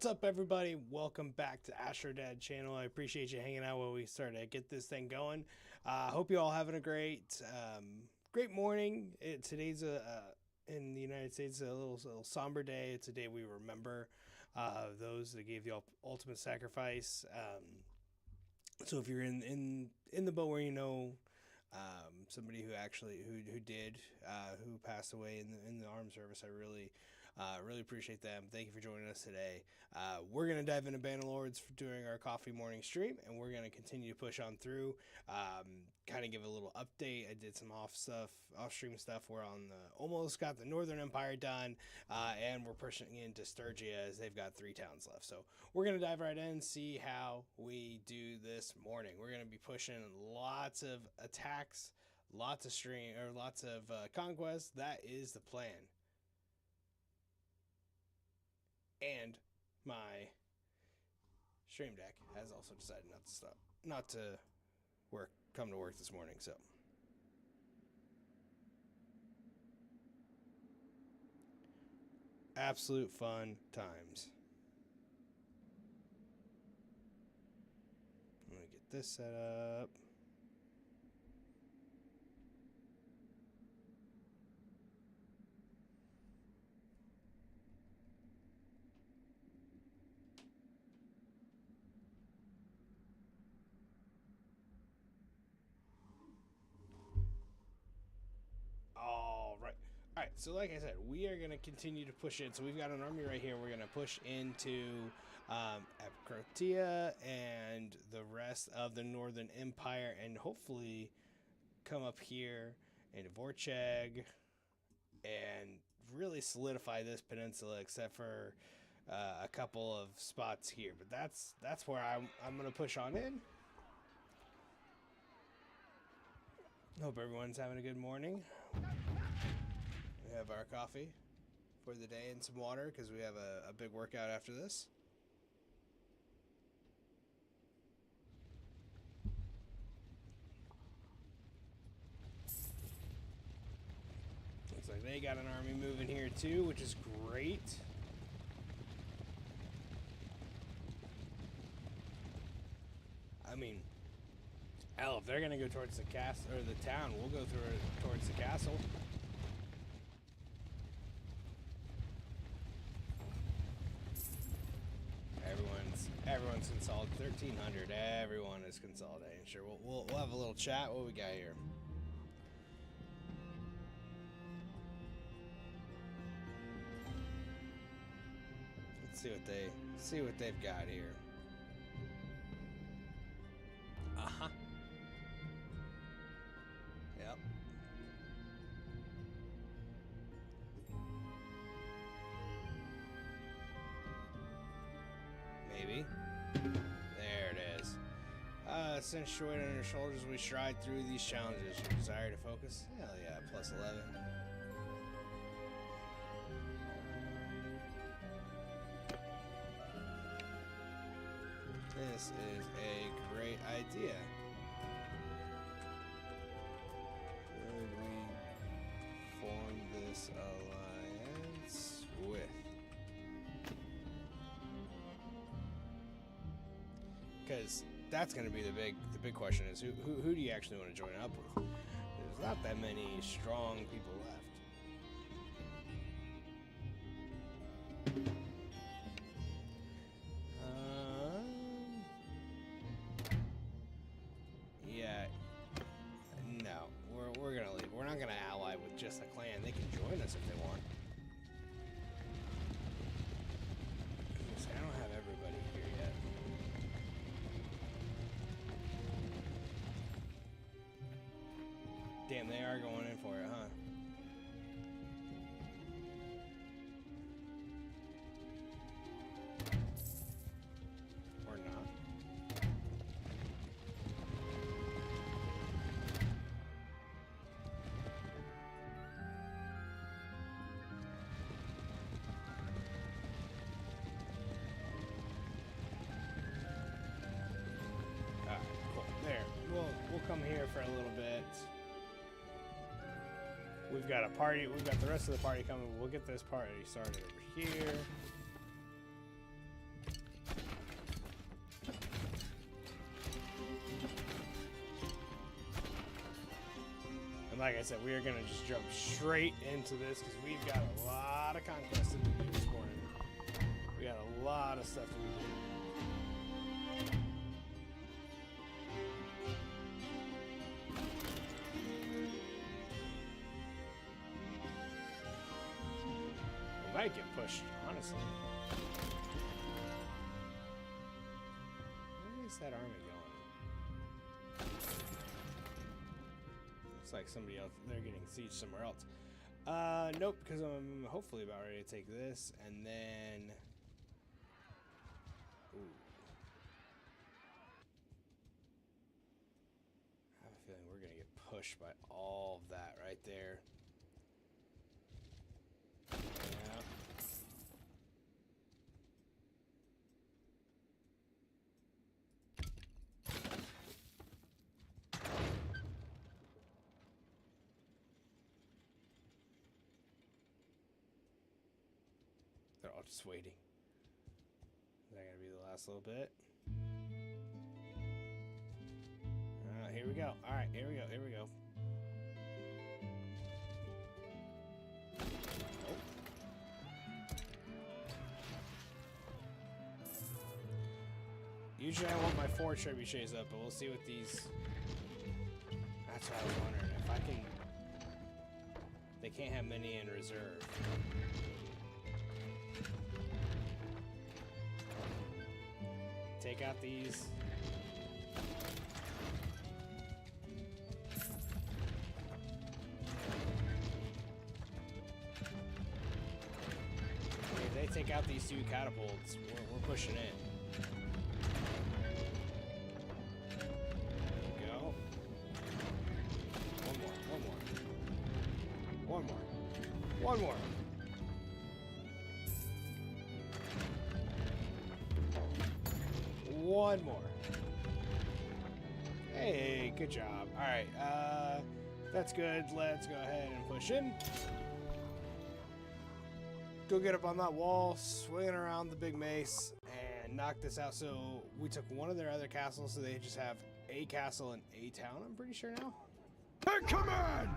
What's up, everybody? Welcome back to Astrodad channel. I appreciate you hanging out while we start to get this thing going. Hope you all having a great morning. Today's in the United States a little somber day. It's a day we remember those that gave the ultimate sacrifice. So if you're in the boat where you know somebody who actually who passed away in the armed service, I really appreciate them. Thank you for joining us today. We're going to dive into Bannerlords during our coffee morning stream, and we're going to continue to push on through, kind of give a little update. I did some off-stream stuff. We're almost got the Northern Empire done, and we're pushing into Sturgia as they've got 3 towns left. So we're going to dive right in and see how we do this morning. We're going to be pushing lots of attacks, lots of conquest. That is the plan. And my stream deck has also decided not to come to work this morning. So absolute fun times. Let me get this set up. All right, so like I said, we are going to continue to push it. So we've got an army right here. We're going to push into Carradia and the rest of the Northern Empire, and hopefully come up here into Vorcheg and really solidify this peninsula, except for a couple of spots here. But that's where I'm going to push on in. Hope everyone's having a good morning. We have our coffee for the day and some water because we have a big workout after this. Looks like they got an army moving here too, which is great. I mean, hell, if they're gonna go towards the castle or the town, we'll go towards the castle. Everyone's consolidated. 1,300. Everyone is consolidating. Sure, we'll have a little chat. What we got here? Let's see what they've got here. Yep. Maybe. There it is. Accentuate on your shoulders, we stride through these challenges. Your desire to focus? Hell yeah, plus 11. This is a great idea. Should we form this alliance with? Because that's going to be the big question is who do you actually want to join up with? There's not that many strong people left. Yeah, no, we're gonna leave. We're not gonna ally with just a clan. They can join us if they want. I don't have everybody here yet. Damn, they are going in for it, huh? Or not. Alright, cool. There. We'll come here for a little bit. We've got a party. We've got the rest of the party coming. We'll get this party started over here. said, we are going to just jump straight into this because we've got a lot of conquest to do this morning. We got a lot of stuff to do. We might get pushed, honestly. Where is that army going? Looks like somebody else, they're getting siege somewhere else. Nope, because I'm hopefully about ready to take this, and then... Ooh. I have a feeling we're going to get pushed by all of that right there. Yeah. They're all just waiting. Is that going to be the last little bit? Here we go. All right, here we go. Here we go. Oh. Usually I want my 4 trebuchets up, but we'll see what these... That's what I was wondering. If I can... They can't have many in reserve. Take out these. If they take out these 2 catapults, we're pushing in. There we go. One more. One more. One more. Hey, good job. All right, that's good. Let's go ahead and push in. Go get up on that wall, swinging around the big mace, and knock this out. So we took one of their other castles, so they just have a castle and a town, I'm pretty sure now. Take command!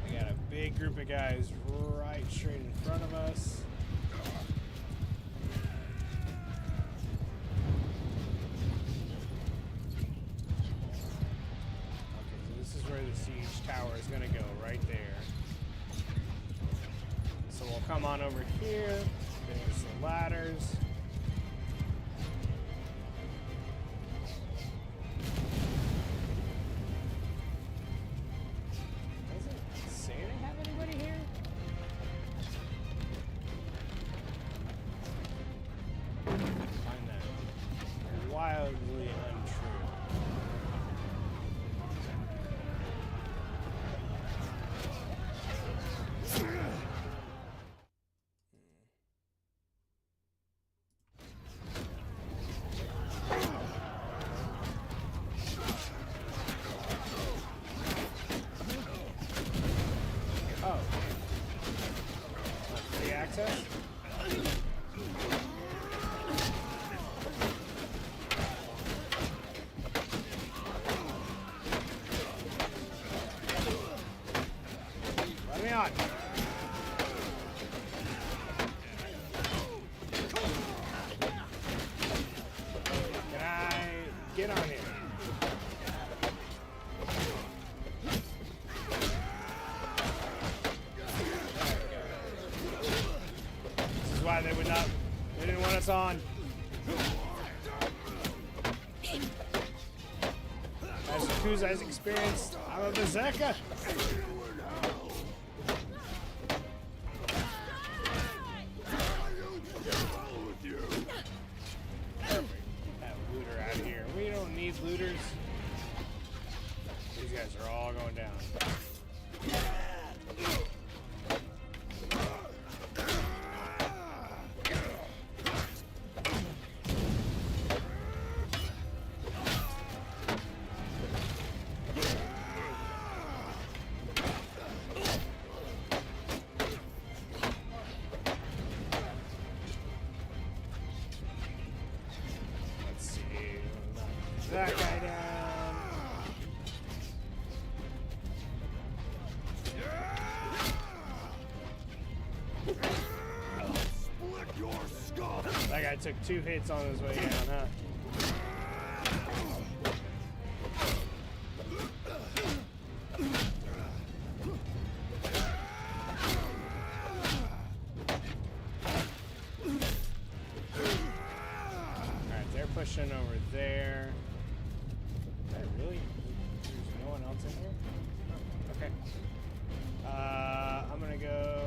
We got a big group of guys right straight in front of us. Okay, so this is where the siege tower is going to go, right there. So we'll come on over here. There's the ladders. Wildly untrue. Oh. Free access? On. Can I get on here? This is why they would not, they didn't want us on. As Yakuza's experienced, I'm a berserker. Looters. These guys are all going down. Let's see. That guy took 2 hits on his way down, huh? Alright, they're pushing over there. Is that really? There's no one else in here? Oh, okay. I'm gonna go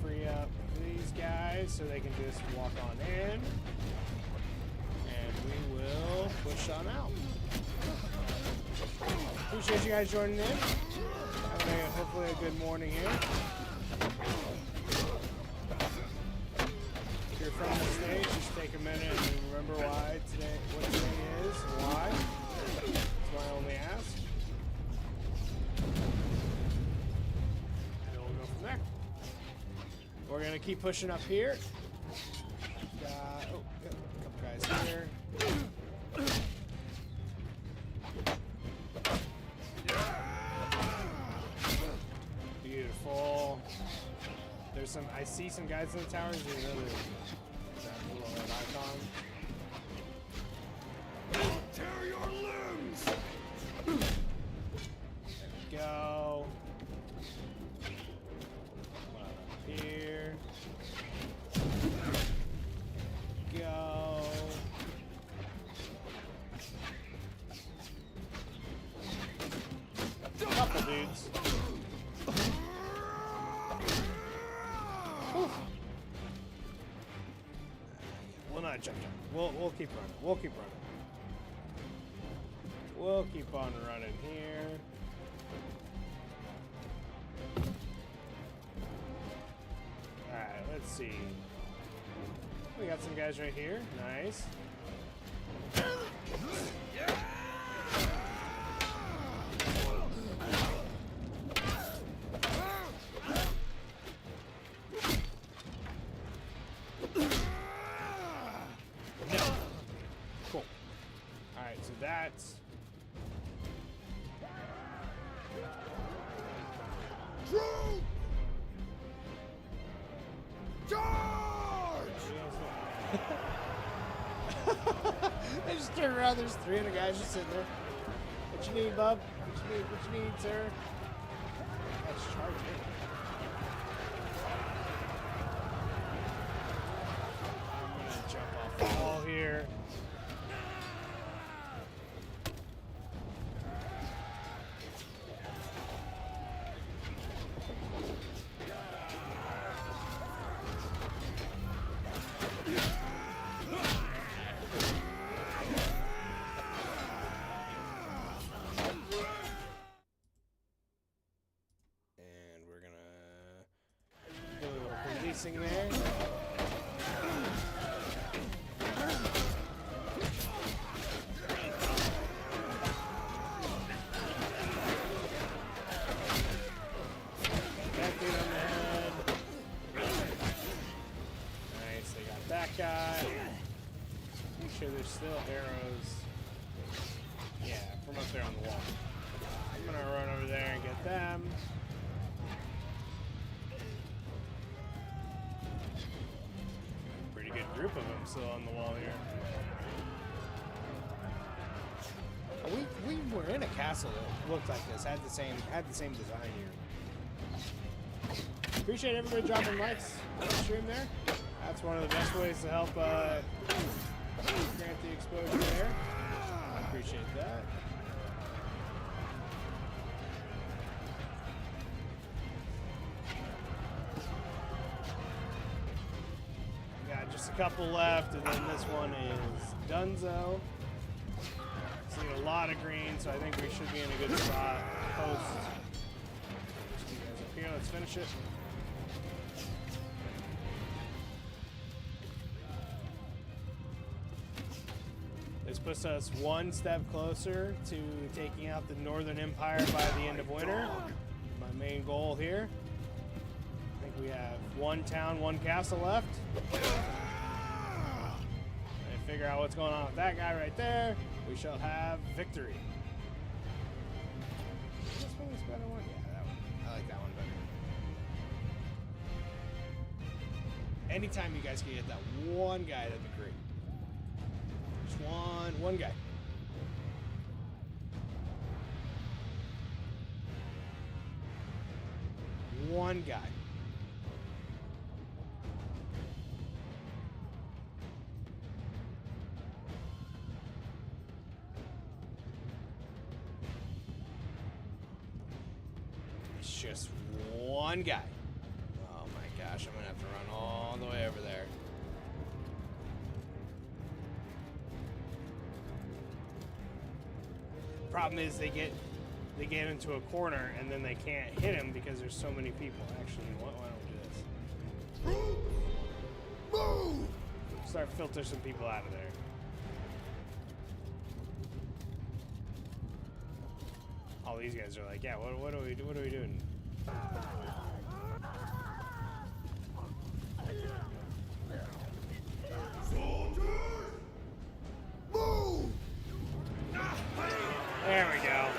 free up these guys so they can just walk on in. And we will push on out. Appreciate you guys joining in. Having hopefully a good morning here. If you're from the stage, just take a minute and remember why today, what today is, and why. That's my only ask. And then we'll go from there. We're gonna keep pushing up here. Oh, yep, a couple guys here. Beautiful. There's some. I see some guys in the towers. You know, that little red icon. Tear your limbs! There we go. One up here. Go. Couple dudes. We'll not jump down. We'll keep running. We'll keep running. We'll keep on running here. Alright, let's see. We got some guys right here. Nice. Cool. Alright, so that's... True! Charge! They just turn around, there's 300 guys just sitting there. What you need, bub? What you need, sir? Let's charge it. I'm gonna jump off the wall here. There. That dude on the head. Nice, they got that guy. Make sure there's still arrows. Yeah, from up there on the wall. I'm gonna run over there and get them. Group of them still on the wall here. We were in a castle that looked like this, had the same design here. Appreciate everybody dropping likes on the stream there. That's one of the best ways to help grant the exposure there. I appreciate that. Just a couple left, and then this one is Dunzo. Seeing a lot of green, so I think we should be in a good spot. Post. Just you guys up here. Let's finish it. This puts us one step closer to taking out the Northern Empire by the end of winter. My main goal here. I think we have one town, one castle left. Figure out what's going on with that guy right there. We shall have victory. This one is better one? Yeah, that one. I like that one better. Anytime you guys can get that one guy, that'd be great. One guy. One guy. It's just one guy. Oh my gosh, I'm gonna have to run all the way over there. Problem is they get into a corner and then they can't hit him because there's so many people. Actually, why don't we do this? Move! Start filter some people out of there. All these guys are like, yeah, what are we doing? Soldiers! Move! There we go.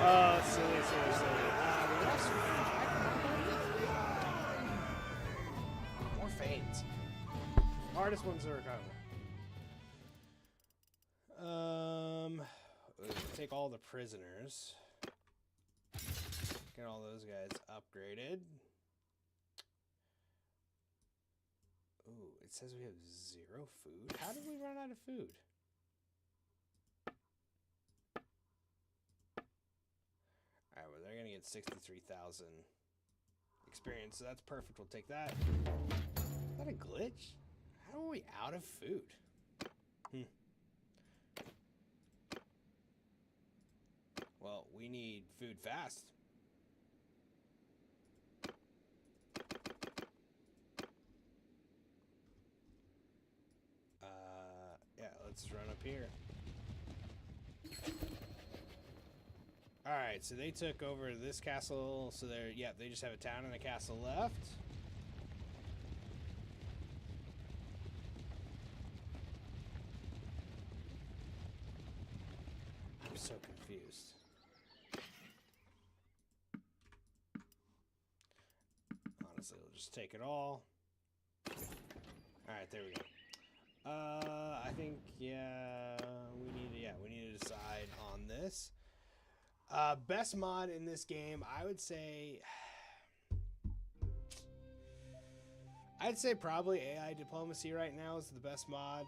Oh, silly. More fades. Hardest ones are coming. Take all the prisoners. Get all those guys upgraded. Ooh, it says we have 0 food. How did we run out of food? Alright, well, they're gonna get 63,000 experience, so that's perfect. We'll take that. Is that a glitch? How are we out of food? Well, we need food fast. Yeah, let's run up here. Alright, so they took over this castle, so they just have a town and a castle left. I'm so confused. Honestly, we'll just take it all. Alright, there we go. I think, we need to decide on this. Best mod in this game, I'd say probably AI diplomacy right now is the best mod.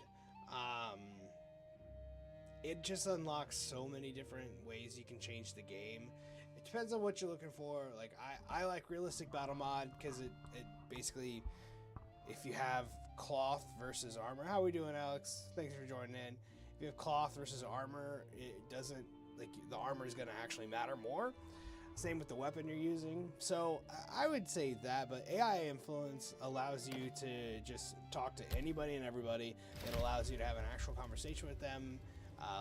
It just unlocks so many different ways you can change the game. It depends on what you're looking for. Like I like realistic battle mod because it basically, if you have cloth versus armor, how are we doing, Alex? Thanks for joining in. If you have cloth versus armor, it doesn't, like, the armor is going to actually matter more. Same with the weapon you're using. So I would say that, but AI influence allows you to just talk to anybody and everybody. It allows you to have an actual conversation with them,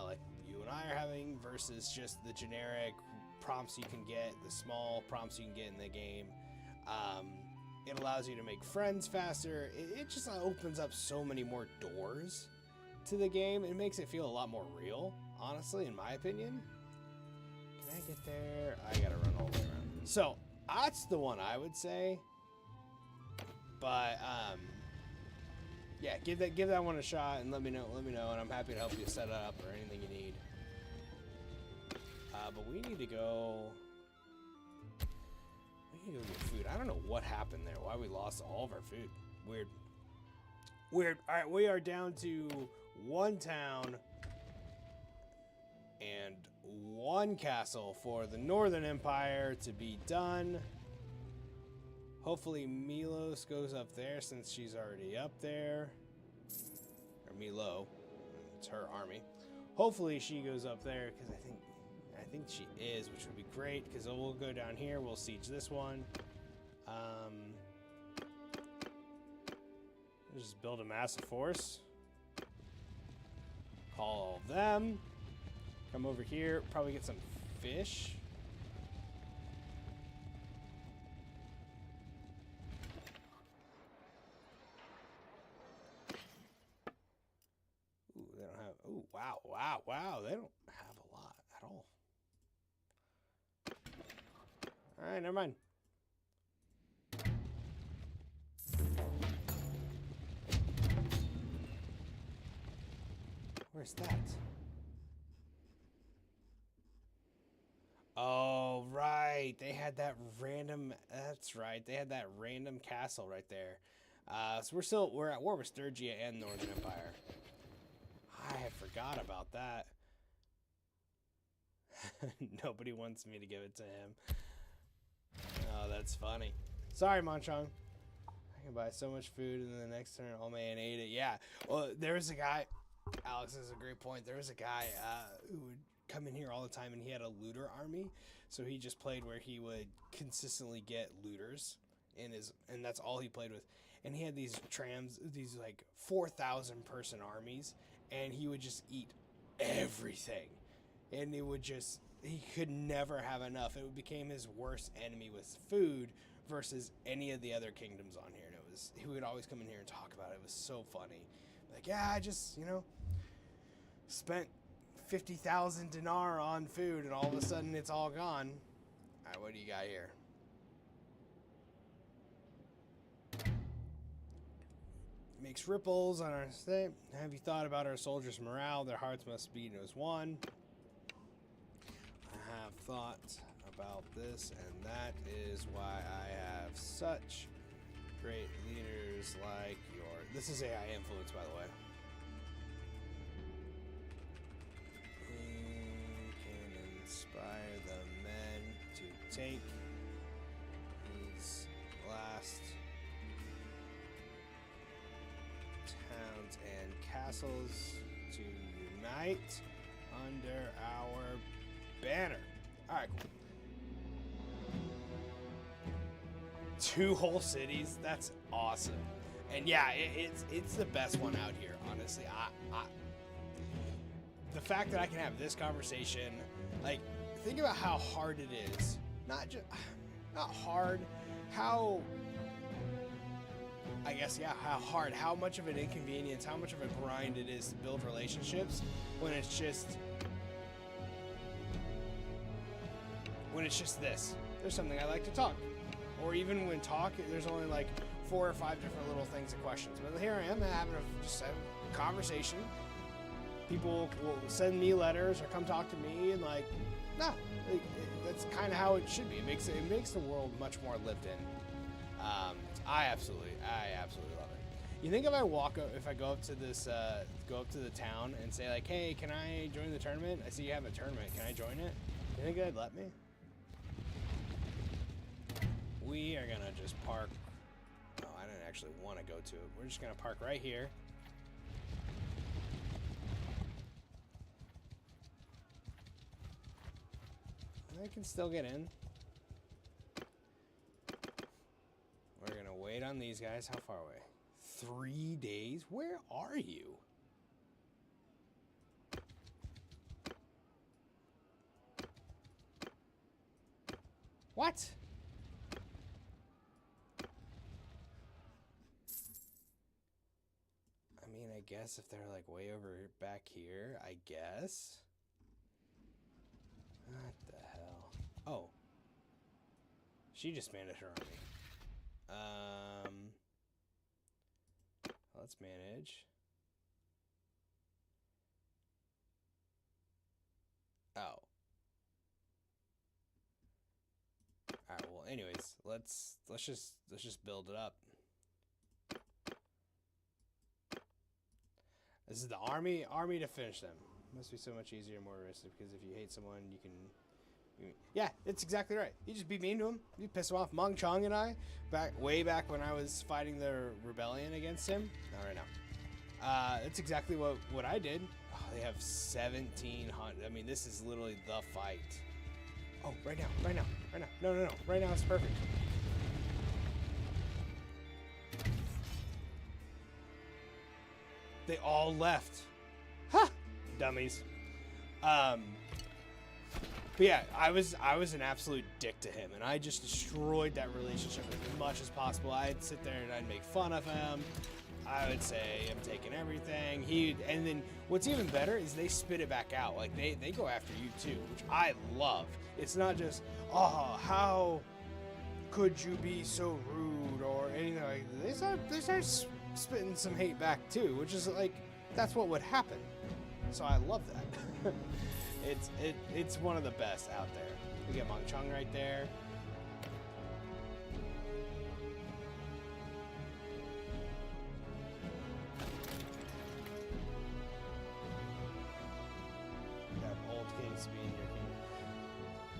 like you and I are having, versus just the generic prompts you can get, the small prompts you can get in the game. It allows you to make friends faster. It just opens up so many more doors to the game. It makes it feel a lot more real, honestly, in my opinion. Can I get there? I gotta run all the way around. So that's the one I would say. But yeah, give that one a shot and let me know, and I'm happy to help you set it up or anything you need. But we need to go. We need to go get food. I don't know what happened there. Why we lost all of our food. Weird. All right, we are down to one town and one castle for the Northern Empire to be done. Hopefully Milos goes up there since she's already up there. Or Milo. It's her army. Hopefully she goes up there because I think she is, which would be great because we'll go down here. We'll siege this one. Just build a massive force. Call all of them. Come over here. Probably get some fish. Ooh, they don't have. Ooh, wow. They don't have a lot at all. All right, never mind. Where's that? Oh, right. They had that random. That's right. They had that random castle right there. So we're at war with Sturgia and Northern Empire. I forgot about that. Nobody wants me to give it to him. Oh, that's funny. Sorry, Monchong. I can buy so much food, and then the next turn, oh man, ate it. Yeah. Well, there was a guy. Alex is a great point. There was a guy who would come in here all the time, and he had a looter army. So he just played where he would consistently get looters in his, and that's all he played with. And he had these these like 4,000 person armies, and he would just eat everything. And he could never have enough. It became his worst enemy with food versus any of the other kingdoms on here. And he would always come in here and talk about it. It was so funny. Like, yeah, I just, spent 50,000 dinar on food, and all of a sudden it's all gone. All right, what do you got here? Makes ripples on our state. Have you thought about our soldiers' morale? Their hearts must beat as one. I have thought about this, and that is why I have such great leaders like yours. This is AI influence, by the way. Can inspire the men to take these last towns and castles to unite under our banner. All right, cool. 2 whole cities. That's awesome. And yeah, it's the best one out here, honestly. The fact that I can have this conversation, like, think about how hard it is. Not hard, how, I guess, yeah, how much of an inconvenience, how much of a grind it is to build relationships when it's just this. There's something I like to talk. Or even when there's only like 4 or 5 different little things and questions. But here I am having just a conversation. People will send me letters or come talk to me, and that's kind of how it should be. It makes the world much more lived in. I absolutely love it. You think if I go up to the town and say like, hey, can I join the tournament? I see you have a tournament. Can I join it? You think they'd let me? We are gonna just park. Oh, I didn't actually want to go to it. We're just gonna park right here. I can still get in. We're gonna wait on these guys. How far away? 3 days? Where are you? What? I mean, I guess if they're like way over back here, I guess. What the hell? Oh. She just managed her army. Let's manage. Oh. Alright, well anyways, let's just build it up. This is the army to finish them. Must be so much easier and more realistic because if you hate someone, you can. Yeah, it's exactly right. You just be mean to him. You piss him off. Mong Chong and I, way back when I was fighting the rebellion against him. Not right now. That's exactly what I did. Oh, they have 1,700. I mean, this is literally the fight. Oh, right now. No. Right now it's perfect. They all left. Ha! Dummies. But yeah, I was an absolute dick to him, and I just destroyed that relationship as much as possible. I'd sit there and I'd make fun of him. I would say I'm taking everything. And then what's even better is they spit it back out. Like they go after you too, which I love. It's not just, oh, how could you be so rude or anything like that. They start spitting some hate back too, which is like, that's what would happen. So I love that. It's one of the best out there. We get Mong Chung right there.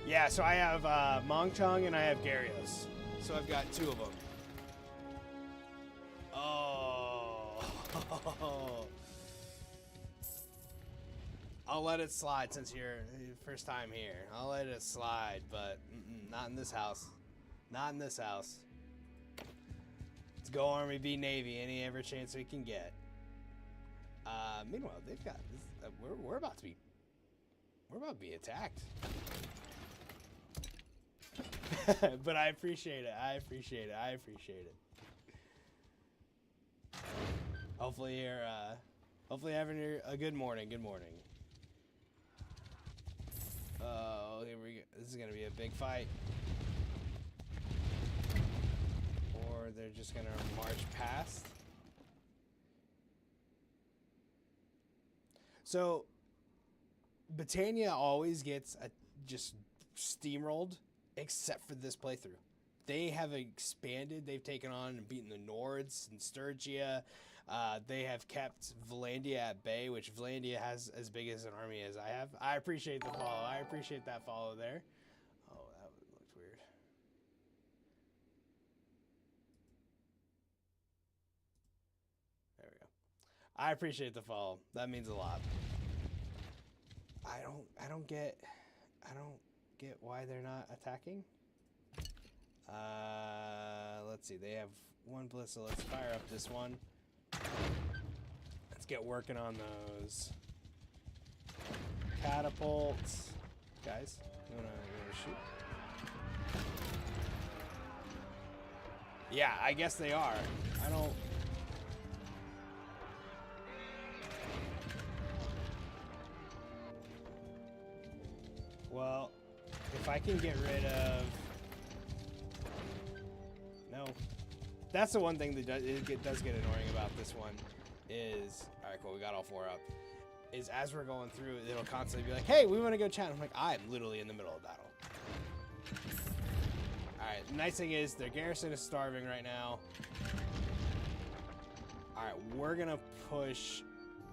Yeah, so I have Mong Chung and I have Gyarados. So I've got 2 of them. Oh. I'll let it slide since you're first time here. I'll let it slide, but not in this house. Not in this house. Let's go Army, B Navy, any ever chance we can get. Meanwhile, they've got this, we're about to be attacked. But I appreciate it. I appreciate it. Hopefully you're having a good morning. Good morning. Oh, here we go. This is gonna be a big fight. Or they're just gonna march past. So Britannia always gets just steamrolled, except for this playthrough. They have expanded. They've taken on and beaten the Nords and Sturgia. They have kept Valandia at bay, which Valandia has as big as an army as I have. I appreciate the follow. I appreciate that follow there. Oh, that looked weird. There we go. I appreciate the follow. That means a lot. I don't get why they're not attacking. Let's see. They have 1 blitz, so let's fire up this one. Let's get working on those catapults. Guys, you wanna shoot? Yeah, I guess they are. I don't... Well, if I can get rid of... No. That's the one thing that does get annoying about this one is... Alright, cool, we got all 4 up. Is as we're going through, it'll constantly be like, hey, we want to go chat. I'm like, I'm literally in the middle of battle. Alright, the nice thing is their garrison is starving right now. Alright, we're going to push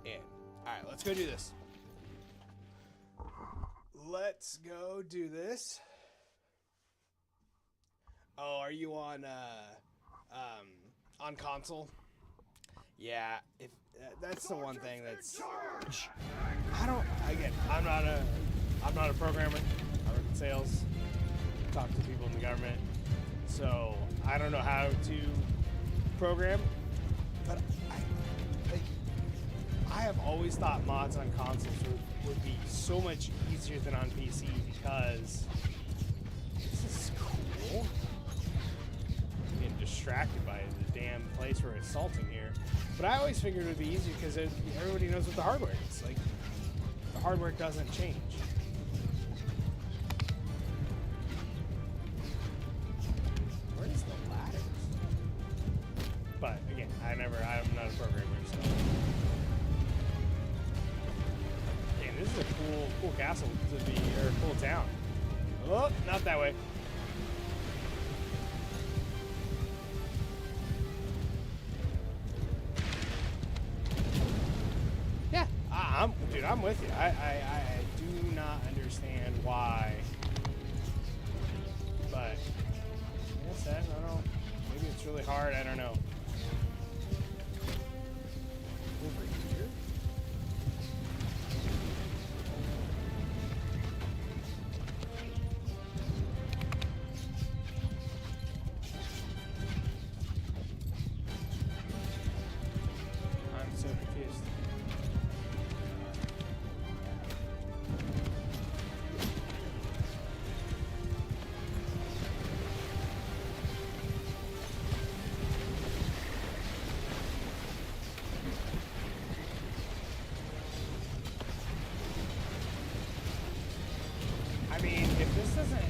in. Alright, let's go do this. Let's go do this. Oh, are you on console? Yeah, if that's the one thing that's I'm not a programmer. I work in sales, talk to people in the government, so I don't know how to program, but I have always thought mods on consoles would be so much easier than on PC because this is cool. I'm getting distracted by the damn place we're assaulting here. But I always figured it would be easier because everybody knows what the hardware is. Like, the hardware doesn't change. Where is the ladder? But again, I'm not a programmer, so. Damn, this is a cool castle to be, or cool town. Oh, not that way. Dude, I'm with you. I do not understand why. But like I said, I don't know. Maybe it's really hard. I don't know. Over here? I'm so confused.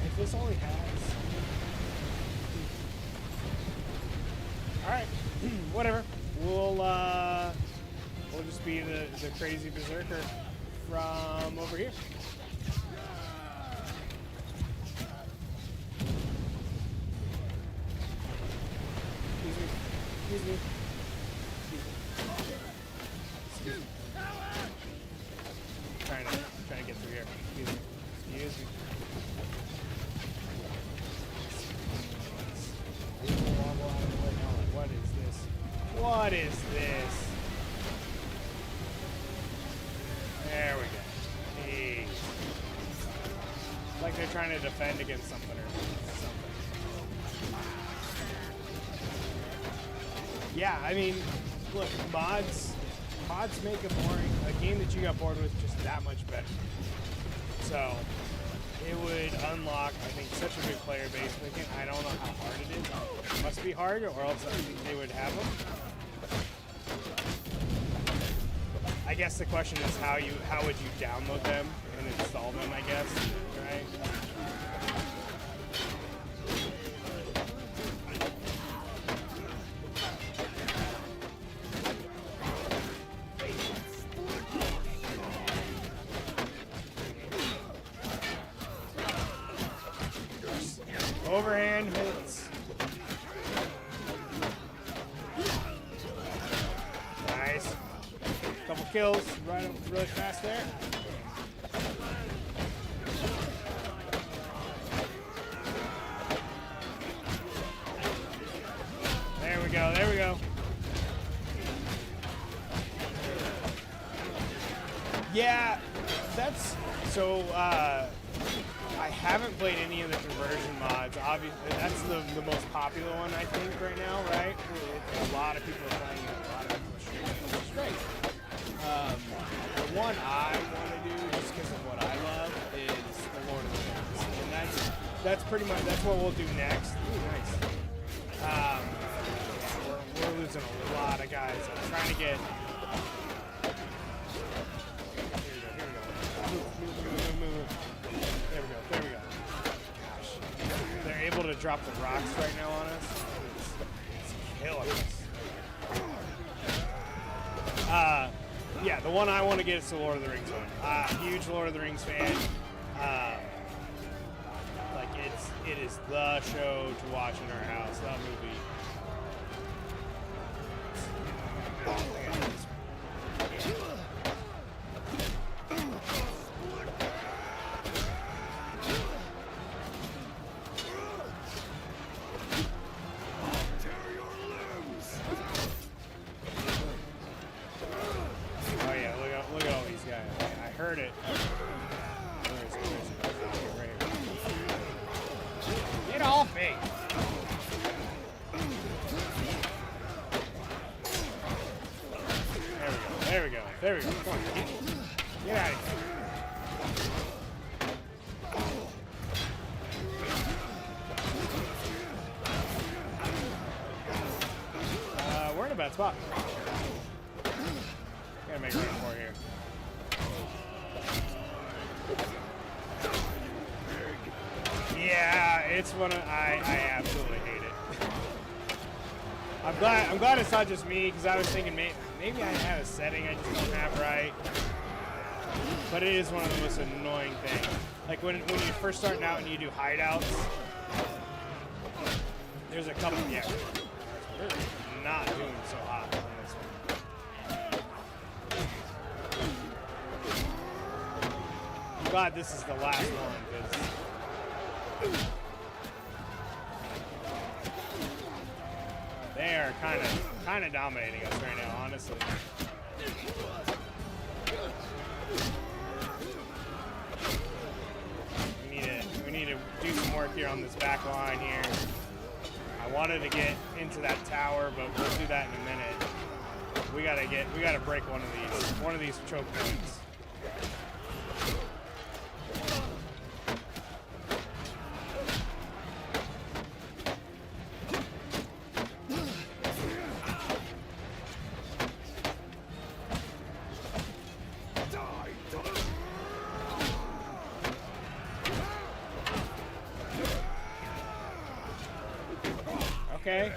If this only has... Alright, whatever. We'll just be the crazy berserker. from over here. Excuse me. Excuse me. Excuse me. Trying to get through here. Excuse me. Excuse me. What is this? What is this? There we go. Hey. Like they're trying to defend against something or something. Yeah, I mean, look, mods make a game that you got bored with just that much better. So it would unlock, I think, such a good player base. But again, I don't know how hard it is. It must be hard, or else I think they would have them. I guess the question is how would you download them and install them, I guess, right? Overhand hits. Nice. Couple kills right up really fast there. There we go. There we go. Yeah, that's so. I haven't played any of the conversion mods. Obviously, that's the most popular one, I think, right now, right? A lot of people are playing it. A lot of people are streaming it, which is great. The one I want to do, just because of what I love, is the Lord of the Rings. And that's pretty much, that's what we'll do next. Ooh, nice. We're losing a lot of guys. I'm trying to get... Here we go. Move. There we go. Gosh. They're able to drop the rocks right now on us. It's killing us. Yeah, the one I want to get is the Lord of the Rings one. Huge Lord of the Rings fan. Like, it is the show to watch in our house. That movie. There we go. Come on. Get out of here. We're in a bad spot. Gotta make room for here. Yeah, it's one of I absolutely hate it. I'm glad it's not just me, because I was thinking maybe I have a setting I just don't have right. But it is one of the most annoying things. Like when you're first starting out and you do hideouts, there's a couple, yeah, we're not doing so hot on this one. I'm glad this is the last one, because they are kind of dominating us right now, honestly. We need to do some work here on this back line here. I wanted to get into that tower, but we'll do that in a minute. We gotta break one of these choke points.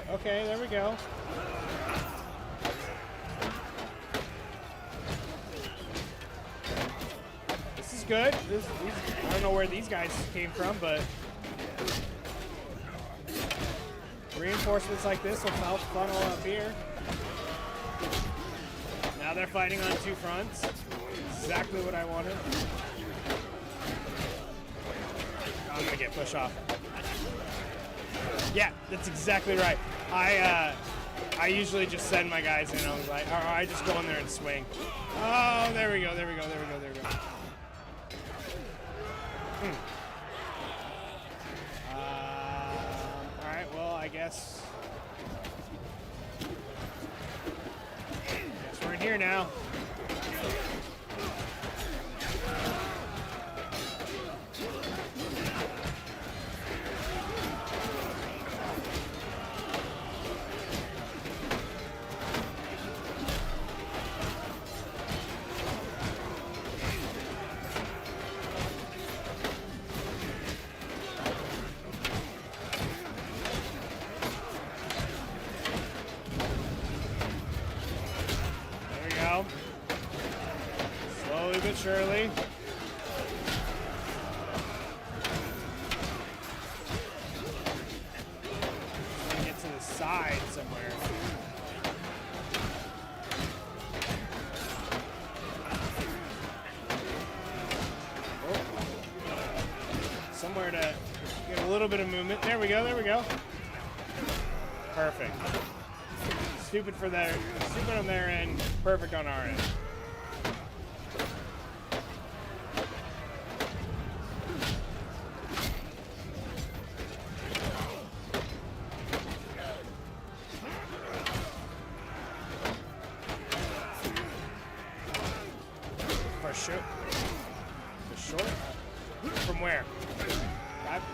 Okay, there we go. good. I don't know where these guys came from, but reinforcements like this will help funnel up here. Now they're fighting on two fronts. Exactly what I wanted. I'm gonna get pushed off. Yeah, that's exactly right. I usually just send my guys in. I was like, or I just go in there and swing. Oh, there we go. All right. Well, I guess we're in here now. Slowly but surely. Get to the side somewhere. Somewhere to get a little bit of movement. There we go. Perfect. Stupid on their end, perfect on our end. For sure. From where?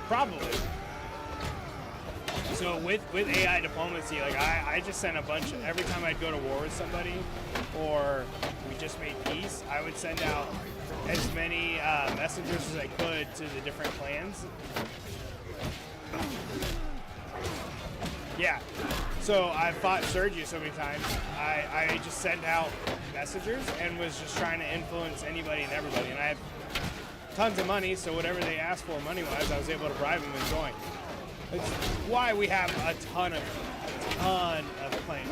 Probably. So with AI diplomacy, like I just sent a bunch of, every time I'd go to war with somebody or we just made peace, I would send out as many messengers as I could to the different clans. Yeah. So I fought Sergio so many times. I just sent out messengers and was just trying to influence anybody and everybody. And I had tons of money, so whatever they asked for money-wise, I was able to bribe them and join. It's why we have a ton of claims.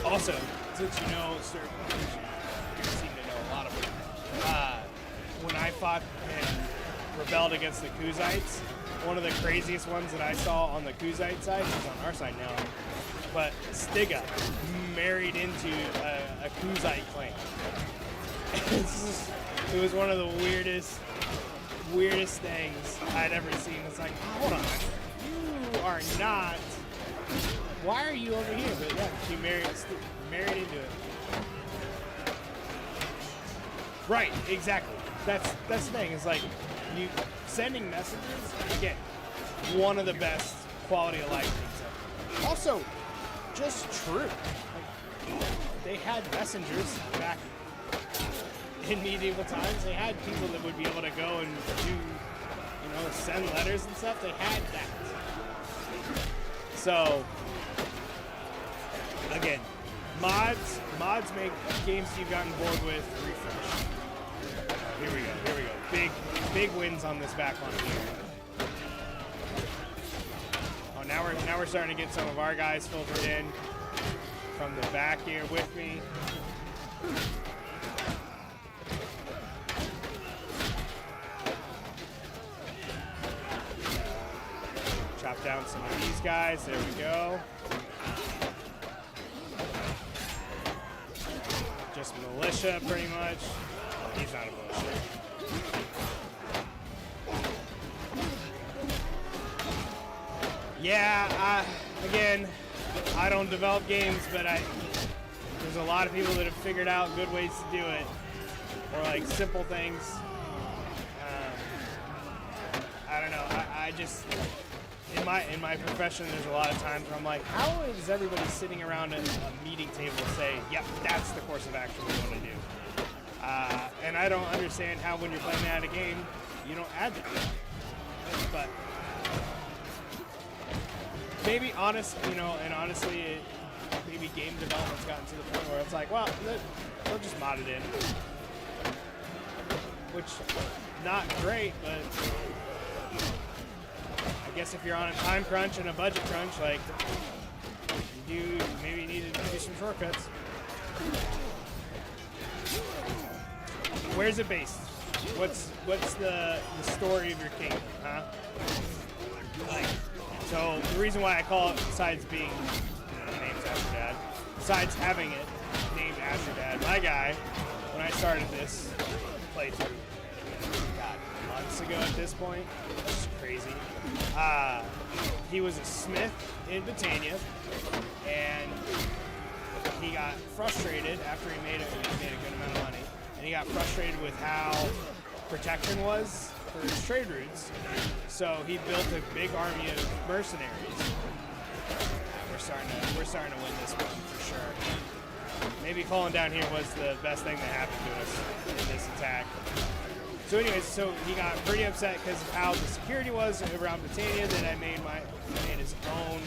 Also, since you know certain, you seem to know a lot of them. When I fought and rebelled against the Kuzites, one of the craziest ones that I saw on the Kuzite side, she's on our side now, but Stiga married into a Kuzite clan. It was one of the weirdest things I'd ever seen. It's like, hold on, you are not. Why are you over here? But yeah, she married into it. Right, exactly. That's the thing. It's like you sending messages. Again, one of the best quality of life things. Also, just true. Like, they had messengers back in medieval times. They had people that would be able to go and do, send letters and stuff. They had that. So, again, mods make games you've gotten bored with refresh. Here we go. Big wins on this back line here. Oh, now we're starting to get some of our guys filtered in from the back here with me. Chop down some of these guys. There we go. Just militia, pretty much. Oh, he's not a militia. Yeah, again, I don't develop games, but there's a lot of people that have figured out good ways to do it, or like simple things. I don't know. I just in my profession, there's a lot of times where I'm like, how is everybody sitting around a meeting table say, yep, that's the course of action we want to do? And I don't understand how when you're playing out a game, you don't add that. But maybe honestly, maybe game development's gotten to the point where it's like, well, they'll just mod it in. Which, not great, but I guess if you're on a time crunch and a budget crunch, like, you maybe need to do some shortcuts. Where's it based? What's the story of your kingdom, huh? So the reason why I call it, besides being named Astrodad, besides having it named Astrodad, my guy, when I started this playthrough, God, months ago at this point, that's crazy. He was a smith in Britannia, and he got frustrated after he made a good amount of money, and he got frustrated with how protection was for his trade routes, so he built a big army of mercenaries. We're starting to win this one for sure. Maybe falling down here was the best thing that happened to us in this attack. So anyways, so he got pretty upset because of how the security was around Britannia. That I made his own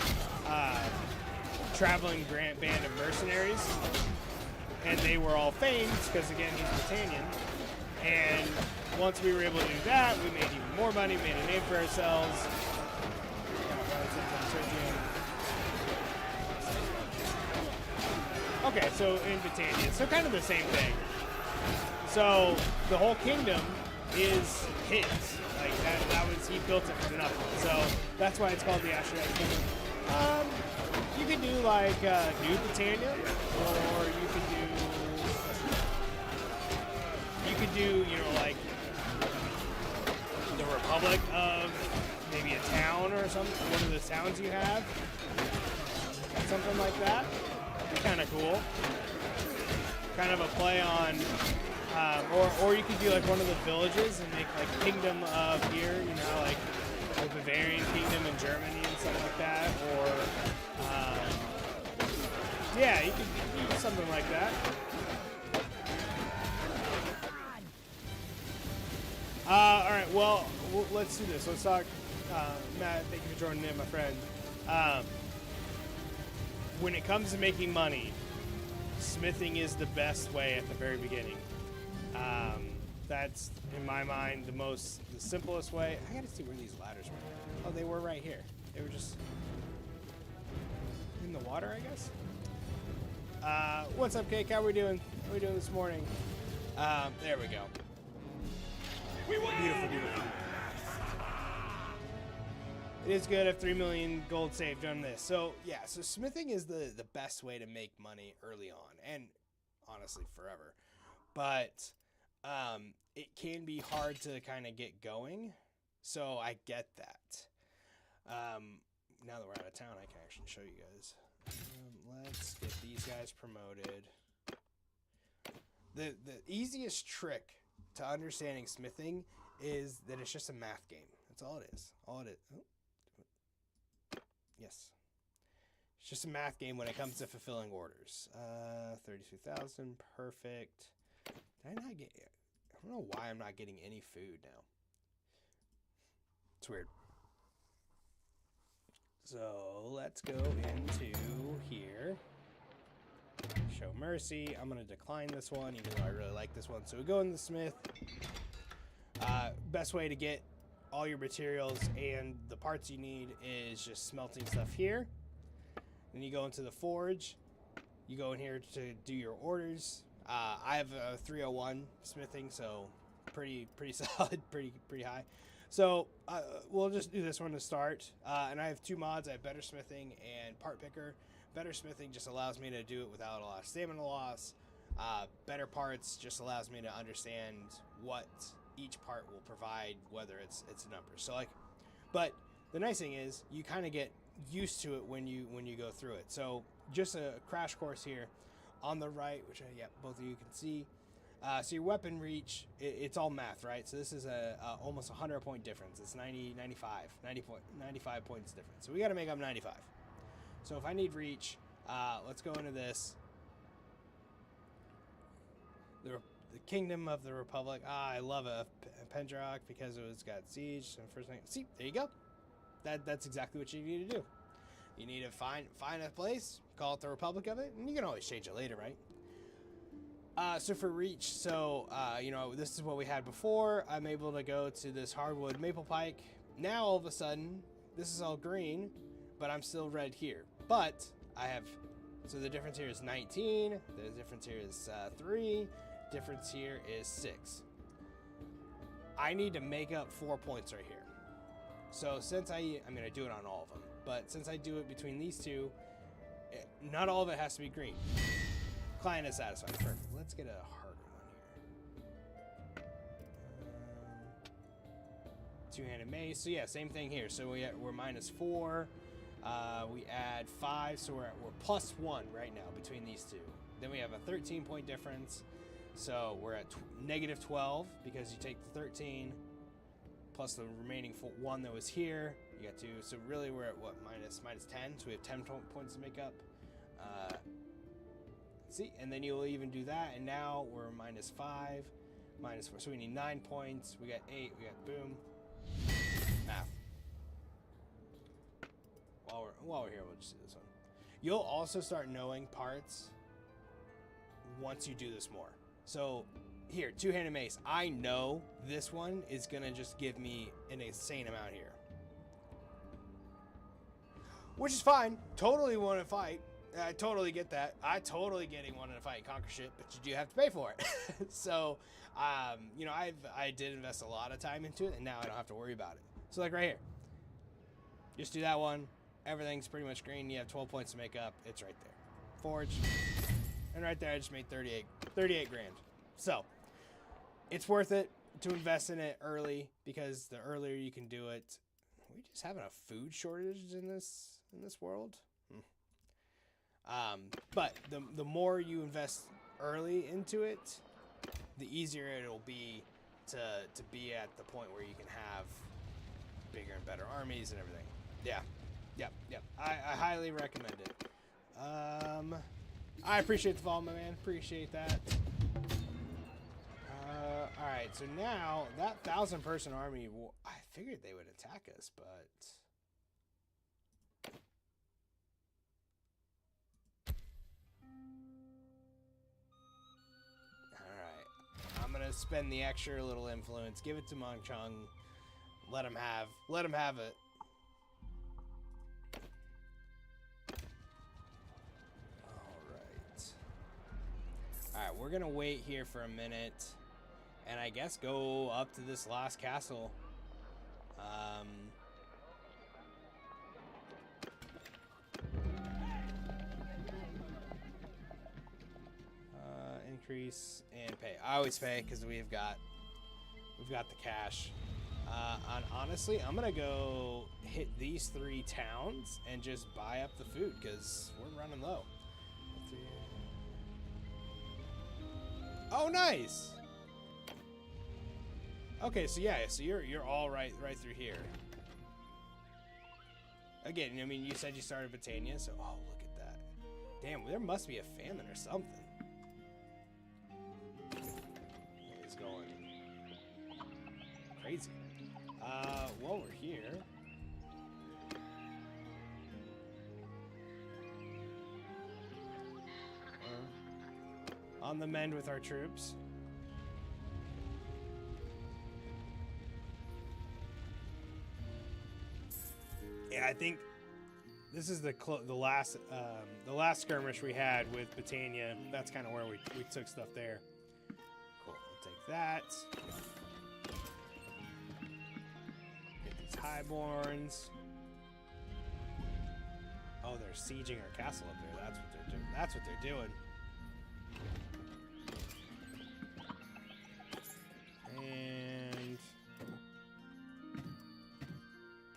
traveling band of mercenaries, and they were all famed because again he's Britannian. And once we were able to do that, we made even more money, made a name for ourselves. Okay, so in Britannia, so kind of the same thing. So the whole kingdom is his. Like that was, he built it from nothing. So that's why it's called the Astrodad Kingdom. You could do like New Britannia, or you could do, you know, like the Republic of maybe a town or something, one of the towns you have, something like that. Kind of cool. Kind of a play on, or you could do like one of the villages and make like Kingdom of here, you know, like the Bavarian Kingdom in Germany and something like that, or yeah, you could do something like that. All right, well, let's do this. Let's talk. Matt, thank you for joining in, my friend. When it comes to making money, smithing is the best way at the very beginning. That's, in my mind, the simplest way. I gotta see where these ladders were. Oh, they were right here. They were just in the water, I guess. What's up, Cake? How we doing? How we doing this morning? There we go. Beautiful, beautiful. It is good. I have 3 million gold saved on this. So yeah, so smithing is the best way to make money early on, and honestly forever. But it can be hard to kind of get going. So I get that. Now that we're out of town, I can actually show you guys. Let's get these guys promoted. The easiest trick to understanding smithing is that it's just a math game. That's all it is. All it is. Oh. Yes. It's just a math game when it comes to fulfilling orders. 32,000. Perfect. Did I not get... I don't know why I'm not getting any food now. It's weird. So let's go into here. Show mercy. I'm going to decline this one, even though I really like this one. So we go in the smith. Best way to get all your materials and the parts you need is just smelting stuff here. Then you go into the forge. You go in here to do your orders. I have a 301 smithing, so pretty solid, pretty high. So we'll just do this one to start. And I have 2 mods. I have better smithing and part picker. Better smithing just allows me to do it without a lot of stamina loss. Better parts just allows me to understand what each part will provide, whether it's a number. So like, but the nice thing is you kind of get used to it when you go through it. So just a crash course here on the right, which both of you can see. So your weapon reach, it's all math, right? So this is a almost 100 point difference. It's 95 points difference. So we got to make up 95. So if I need reach, let's go into this. The Kingdom of the Republic. I love a Pendrock because it's got siege. So first thing, see, there you go. That's exactly what you need to do. You need to find a place, call it the Republic of it, and you can always change it later, right? So for reach, you know, this is what we had before. I'm able to go to this hardwood maple pike. Now all of a sudden, this is all green, but I'm still red here. But I have, so the difference here is 19. The difference here is 3. Difference here is 6. I need to make up 4 points right here. So since I mean, I do it on all of them, but since I do it between these two, not all of it has to be green. Client is satisfied. Perfect. Let's get a harder one here. Two-handed mace. So yeah, same thing here. So we're -4. We add 5, so we're +1 right now between these two. Then we have a 13-point difference. So we're at -12 because you take the 13 plus the remaining 1 that was here. You got 2. So really we're at what, minus 10. So we have 10 points to make up. See, and then you'll even do that. And now we're -5, -4. So we need 9 points. We got 8. We got boom. Math. While we're here, we'll just do this one. You'll also start knowing parts once you do this more. So here, two-handed mace. I know this one is gonna just give me an insane amount here, which is fine. Totally want to fight. I totally get that. I totally getting wanting to fight and conquer shit, but you do have to pay for it. So, you know, I did invest a lot of time into it, and now I don't have to worry about it. So like right here, just do that one. Everything's pretty much green. You have 12 points to make up. It's right there. Forge. And right there, I just made 38 grand. So it's worth it to invest in it early, because the earlier you can do it. Are we just having a food shortage in this world? But the more you invest early into it, the easier it'll be to be at the point where you can have bigger and better armies and everything. Yeah. Yep. I highly recommend it. I appreciate the follow, my man. Appreciate that. All right, so now that 1,000-person army, I figured they would attack us, but all right, I'm gonna spend the extra little influence, give it to Mongchong, let him have it. All right, we're gonna wait here for a minute, and I guess go up to this last castle. Increase and pay. I always pay because we've got the cash. And honestly, I'm gonna go hit these 3 towns and just buy up the food because we're running low. Oh, nice. Okay, so yeah, so you're all right through here. Again, I mean, you said you started Britannia, so oh, look at that. Damn, there must be a famine or something. It's going crazy. While we're here, on the mend with our troops. Yeah, I think this is the last skirmish we had with Britannia. That's kind of where we took stuff there. Cool. We'll take that. Get these highborns. Oh, they're sieging our castle up there. That's what they're doing. That's what they're doing. And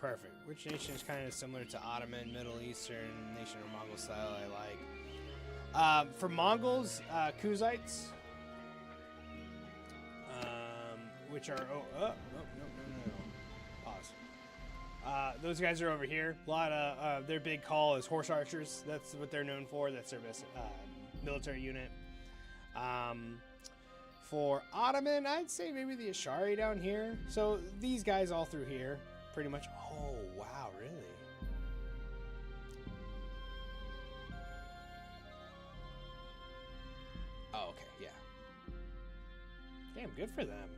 perfect. Which nation is kind of similar to Ottoman, Middle Eastern nation or Mongol style I like? For Mongols, Kuzites, which are no. Pause. Those guys are over here. A lot of their big call is horse archers. That's what they're known for. That's their best military unit. For Ottoman, I'd say maybe the Ashari down here. So these guys all through here, pretty much. Oh, wow, really? Oh, okay, yeah. Damn, good for them.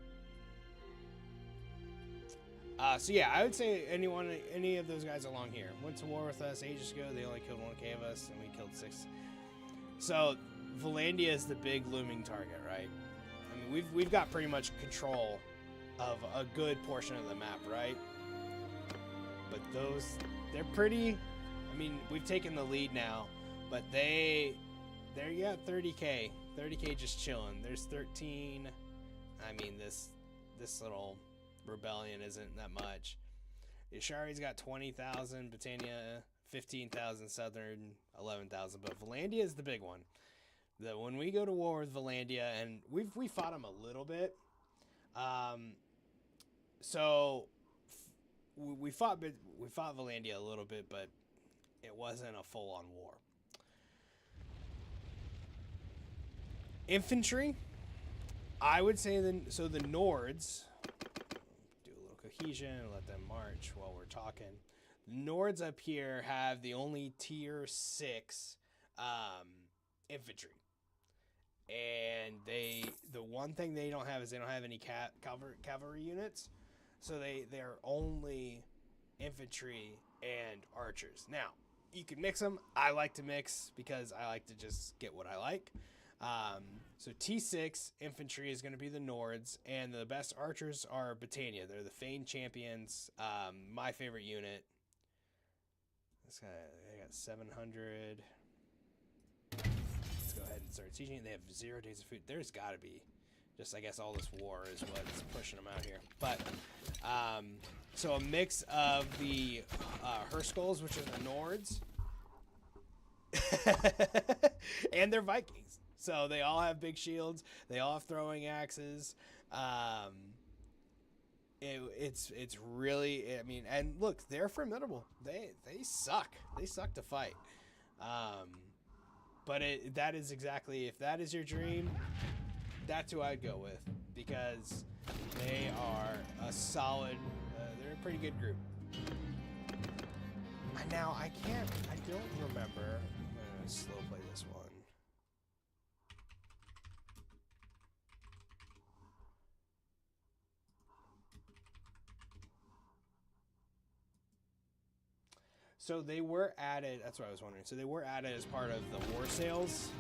So yeah, I would say any of those guys along here went to war with us ages ago. They only killed 1k of us, and we killed 6. So Valandia is the big looming target, right? I mean, we've got pretty much control of a good portion of the map, right? But they're pretty. I mean, we've taken the lead now, but they're 30k just chilling. There's 13. I mean, this little rebellion isn't that much. Ishari's got 20,000, Britannia 15,000, Southern 11,000, but Valandia is the big one. When we go to war with Valandia, and we fought them a little bit, so we fought Valandia a little bit, but it wasn't a full-on war. Infantry, I would say the Nords. Do a little cohesion and let them march while we're talking. The Nords up here have the only tier 6 infantry. And the one thing they don't have is they don't have any cavalry units. So they're only infantry and archers. Now, you can mix them. I like to mix because I like to just get what I like. So T6 infantry is going to be the Nords, and the best archers are Britannia. They're the Fane champions. My favorite unit. They got 700. Let's go ahead and start sieging. They have 0 days of food. There's got to be. Just, I guess, all this war is what's pushing them out here. But, so a mix of the Herskulls, which are the Nords, and they're Vikings. So they all have big shields. They all have throwing axes. It's really, I mean, and look, they're formidable. They suck. They suck to fight. But that is exactly, if that is your dream, that's who I'd go with, because they are a solid, they're a pretty good group. Now, I don't remember. I'm going to slow play this one. So they were added, that's what I was wondering. So they were added as part of the War Sales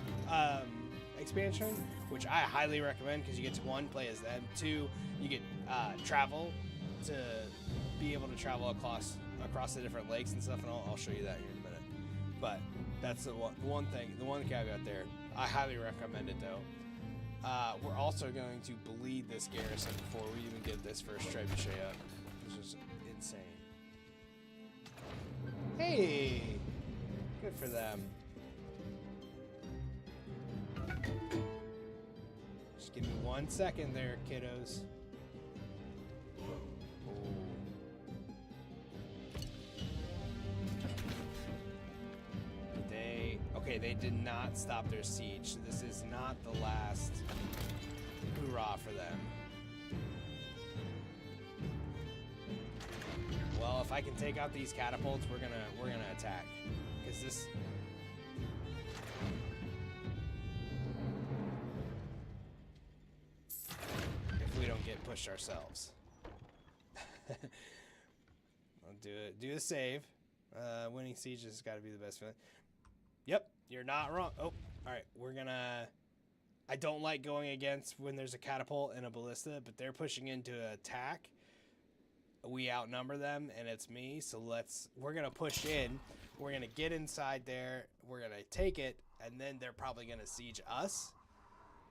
expansion, which I highly recommend because you get to, 1, play as them, 2, you get travel to be able to travel across the different lakes and stuff, and I'll show you that here in a minute. But that's the one caveat there. I highly recommend it though. We're also going to bleed this garrison before we even get this first trebuchet up, which is insane. Hey, good for them. Just give me 1 second there, kiddos. They did not stop their siege. This is not the last hurrah for them. Well, if I can take out these catapults, we're gonna attack, because this. If we don't get pushed ourselves. I'll do it. Do a save. Winning siege has got to be the best feeling. Yep, you're not wrong. Oh, all right. We're gonna. I don't like going against when there's a catapult and a ballista, but they're pushing into attack. We outnumber them, and it's me. So we're gonna push in. We're gonna get inside there. We're gonna take it, and then they're probably gonna siege us.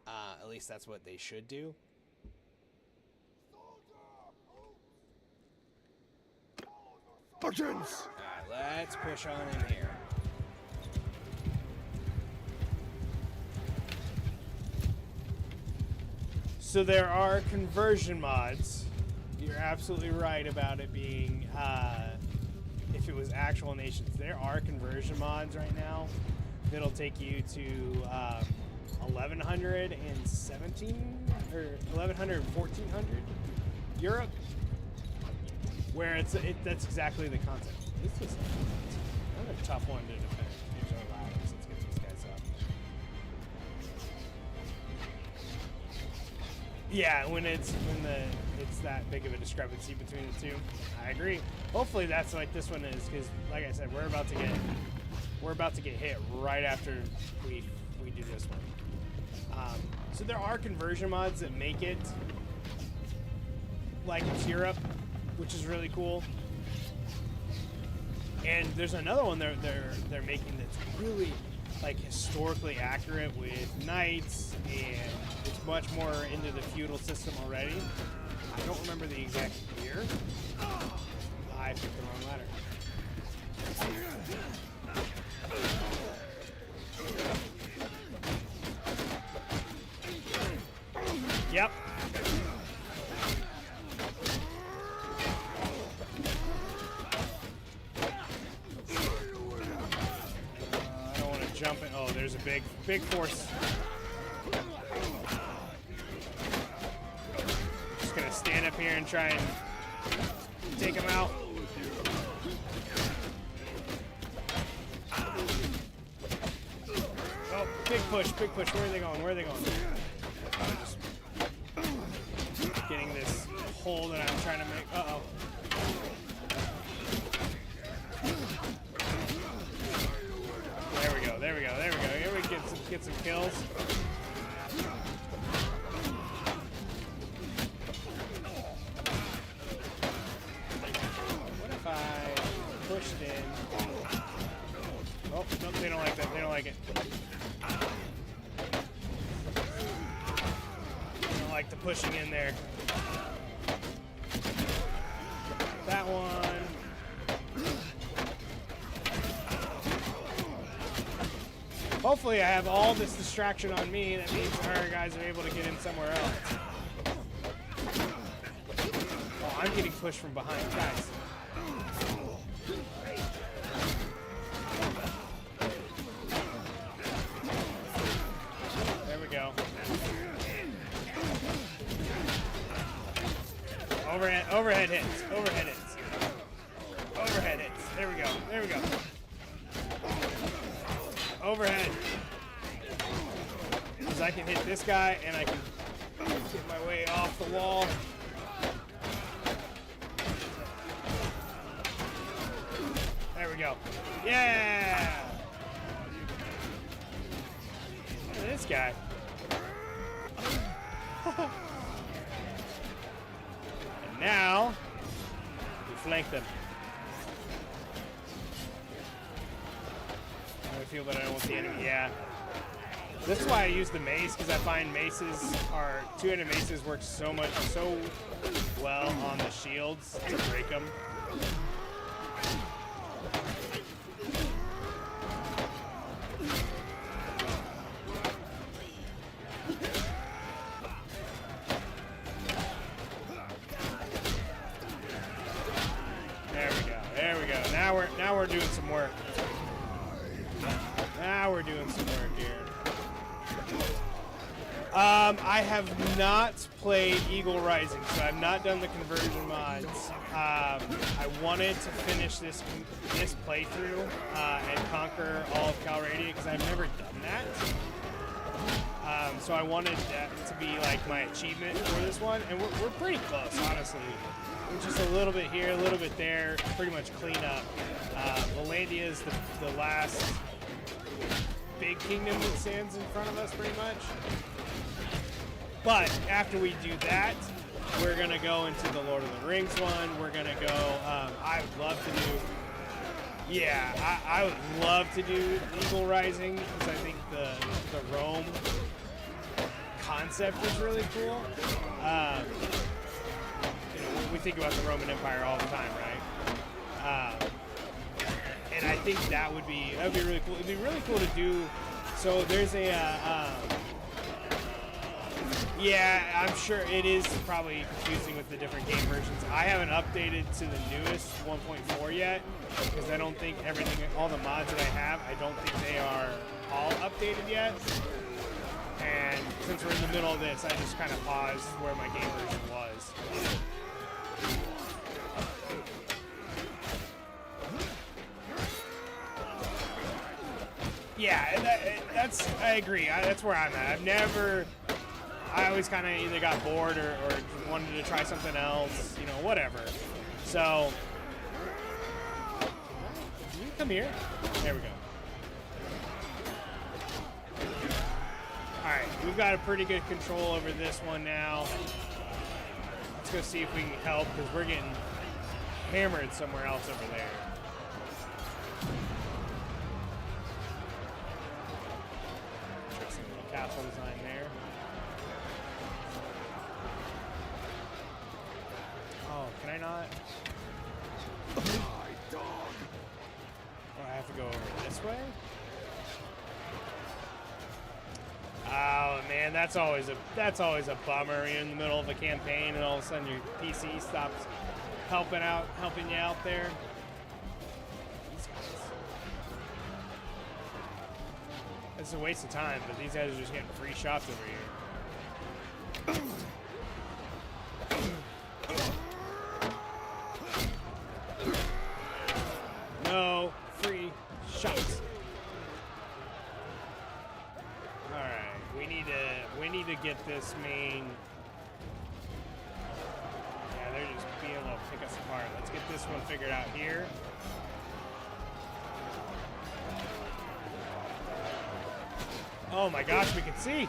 At least that's what they should do. Sergeants! All right, let's push on in here. So there are conversion mods. You're absolutely right about it being, if it was actual nations. There are conversion mods right now that'll take you to 1117 or 1100 and 1400 Europe, where that's exactly the concept. This is another tough one to defend. Here's our ladders. Let's get these guys up. Yeah, when it's that big of a discrepancy between the two. I agree. Hopefully that's like this one is, because like I said, we're about to get hit right after we do this one. So there are conversion mods that make it like it's Europe, which is really cool. And there's another one they're making that's really like historically accurate with knights, and it's much more into the feudal system already. I don't remember the exact year. I picked the wrong ladder. Yep. I don't want to jump it. Oh, there's a big force. Just gonna stand up here and try and take him out. Oh, big push, big push. Where are they going? Where are they going? I'm just getting this hole that I'm trying to make. Uh-oh. There we go, there we go, there we go. Here we get some kills. What if I pushed in? Oh, nope, they don't like that. They don't like it. They don't like the pushing in there. That one. Hopefully I have all this distraction on me. That means our guys are able to get in somewhere else. Oh, I'm getting pushed from behind. Guys. There we go. Overhead hits. Overhead hits. Overhead hits. There we go. There we go. Overhead. Because I can hit this guy and I can get my way off the wall. There we go. Yeah! Look at this guy. And now, we flank them. I feel, but I don't want the enemy. Yeah. This is why I use the mace, because I find maces are two-handed maces work so well on the shields to break them. There we go. There we go. Now we're doing some work. Now we're doing some work here. I have not played Eagle Rising, so I've not done the conversion mods. I wanted to finish this playthrough and conquer all of Calradia, because I've never done that. So I wanted that to be like my achievement for this one, and we're pretty close, honestly. We're just a little bit here, a little bit there, pretty much clean up. Valandia is the last big kingdom that stands in front of us, pretty much. But after we do that, we're gonna go into the Lord of the Rings one. We're gonna go. I would love to do. Yeah, I would love to do Eagle Rising, because I think the Rome concept is really cool. You know, we think about the Roman Empire all the time, right? And I think that would be really cool. It'd be really cool to do. So there's a yeah, I'm sure it is probably confusing with the different game versions. I haven't updated to the newest 1.4 yet, because I don't think all the mods that I have, I don't think they are all updated yet. And since we're in the middle of this, I just kind of paused where my game version was. Yeah, that's I agree. That's where I'm at. I always kind of either got bored or wanted to try something else, you know, whatever. So, can you come here? There we go. Alright, we've got a pretty good control over this one now. Let's go see if we can help, because we're getting hammered somewhere else over there. Interesting little castle design there. Oh, can I not? Oh, I have to go over this way? Oh man, that's always a bummer. You're in the middle of a campaign and all of a sudden your PC stops helping you out there. These guys. It's a waste of time, but these guys are just getting free shots over here. No free shots. We need to get this main. Yeah, they're just being able to pick us apart. Let's get this one figured out here. Oh my gosh, we can see.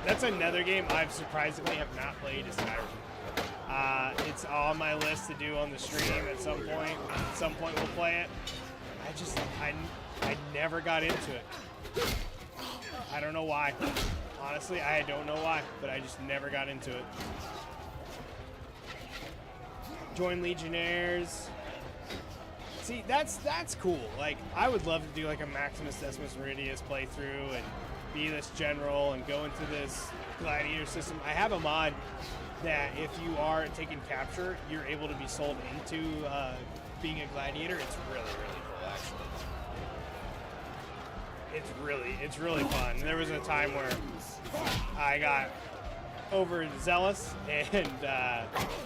That's another game I've surprisingly have not played is Skyrim. It's on my list to do on the stream at some point. At some point we'll play it. I never got into it. I don't know why. Honestly, I don't know why, but I just never got into it. Join Legionnaires. See, that's cool. Like, I would love to do like a Maximus Decimus Meridius playthrough and be this general and go into this gladiator system. I have a mod that if you are taking capture, you're able to be sold into being a gladiator. It's really, really cool, actually. It's really fun. There was a time where I got overzealous and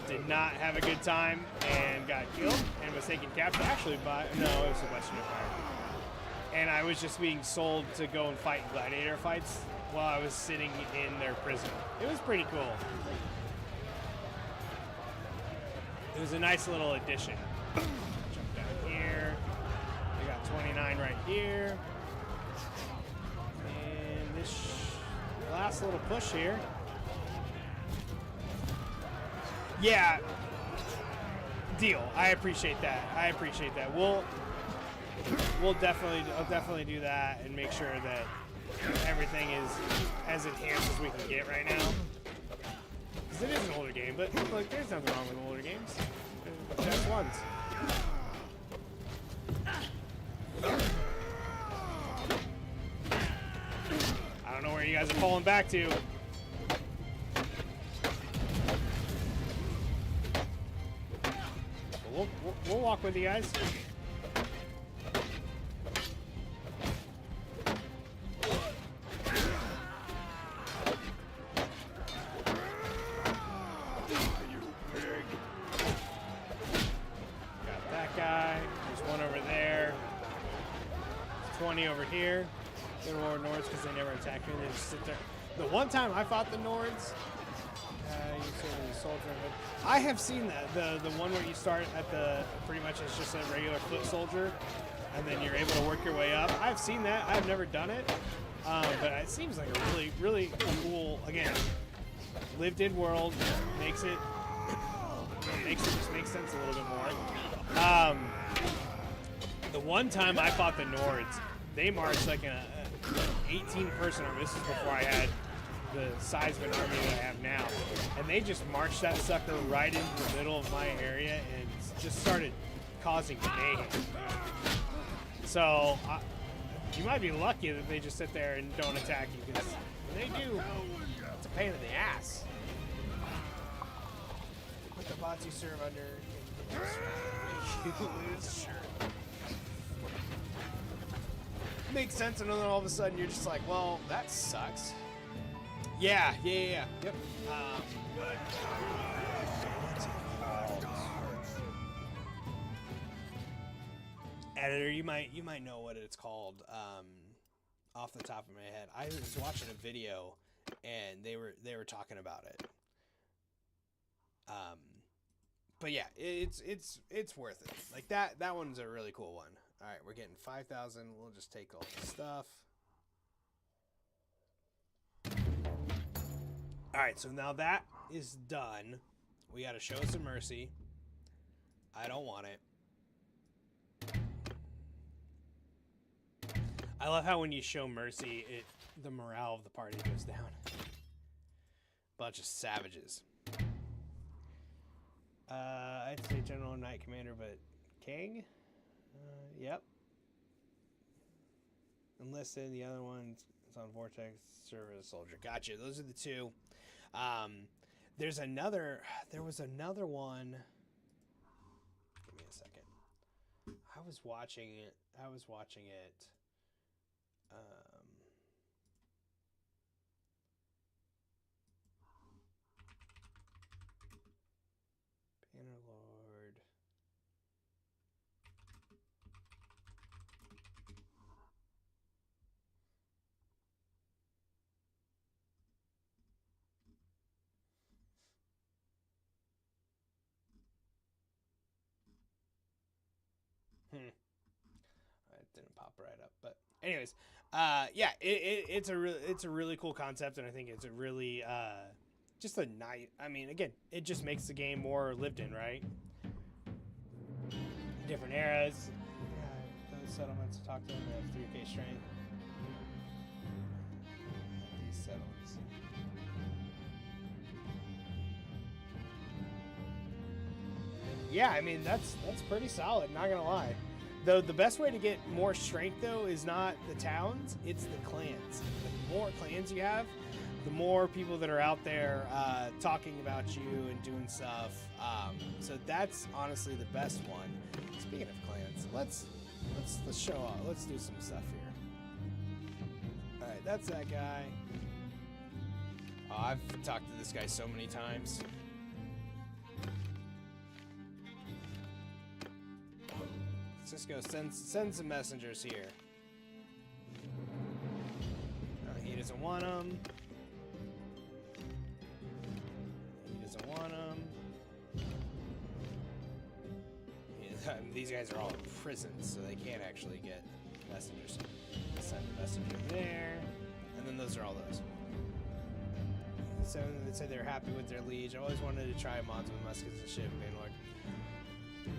did not have a good time and got killed and was taken capture. Actually, no, it was the Western Empire. And I was just being sold to go and fight gladiator fights while I was sitting in their prison. It was pretty cool. It was a nice little addition. Jump down here. We got 29 right here. And this last little push here. Yeah. Deal. I appreciate that. I'll definitely do that and make sure that everything is as enhanced as we can get right now. Because it is an older game, but look, there's nothing wrong with older games. They're the best ones. I don't know where you guys are falling back to. But we'll walk with you guys. Over here. There were Nords because they never attacked me. They just sit there. The one time I fought the Nords, you sort of soldier. I have seen that the one where you start at the pretty much it's just a regular foot soldier, and then you're able to work your way up. I've seen that. I've never done it, but it seems like a really cool. Again, lived-in world makes it just make sense a little bit more. The one time I fought the Nords, they marched like an 18-person army. This is before I had the size of an army that I have now. And they just marched that sucker right into the middle of my area and just started causing mayhem. So you might be lucky that they just sit there and don't attack you, because when they do, it's a pain in the ass. What the bots you serve under You lose, sure. Makes sense, and then all of a sudden you're just like, well, that sucks. Yeah. Yep. Editor, you might know what it's called off the top of my head. I was watching a video and they were talking about it. But yeah, it's worth it. Like that one's a really cool one. All right, we're getting 5,000. We'll just take all the stuff. All right, so now that is done. We got to show some mercy. I don't want it. I love how when you show mercy, the morale of the party goes down. Bunch of savages. I'd say General Knight Commander, but King? Yep. Enlisted, the other one's on Vortex, serve as a soldier. Gotcha, those are the two. There was another one. Give me a second. I was watching it. Bannerlord. It didn't pop right up, but anyways, yeah, it's a really cool concept, and I think it's a really just a nice. I mean, again, it just makes the game more lived in, right? Different eras. Those settlements. Talk to them. They have 3K strength. These settlements. Yeah, I mean that's pretty solid. Not gonna lie. Though the best way to get more strength though is not the towns, it's the clans. The more clans you have, the more people that are out there talking about you and doing stuff. So that's honestly the best one. Speaking of clans, let's show off. Let's do some stuff here. All right, that's that guy. Oh, I've talked to this guy so many times. Let's just go send some messengers here. He doesn't want them. He doesn't want them. These guys are all in prison, so they can't actually get messengers. Send a messenger there, and then those are all those. So they said they're happy with their liege. I always wanted to try mods with muskets and shit, Bannerlord.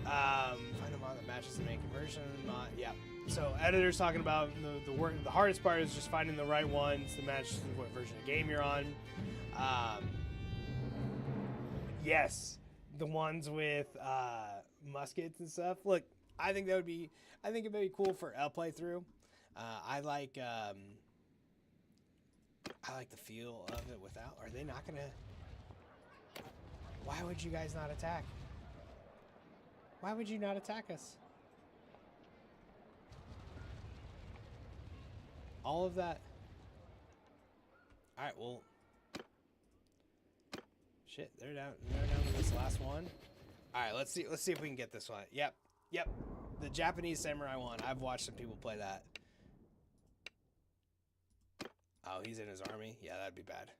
Find a mod that matches the main conversion mod. Yeah. So editor's talking about the work. The hardest part is just finding the right ones to match what version of game you're on. Yes, the ones with muskets and stuff. Look, I think it'd be cool for a playthrough. I like the feel of it without. Are they not gonna? Why would you guys not attack? Why would you not attack us? All of that. All right, well. Shit, they're down to this last one. All right, let's see if we can get this one. Yep. The Japanese samurai one. I've watched some people play that. Oh, he's in his army. Yeah, that'd be bad.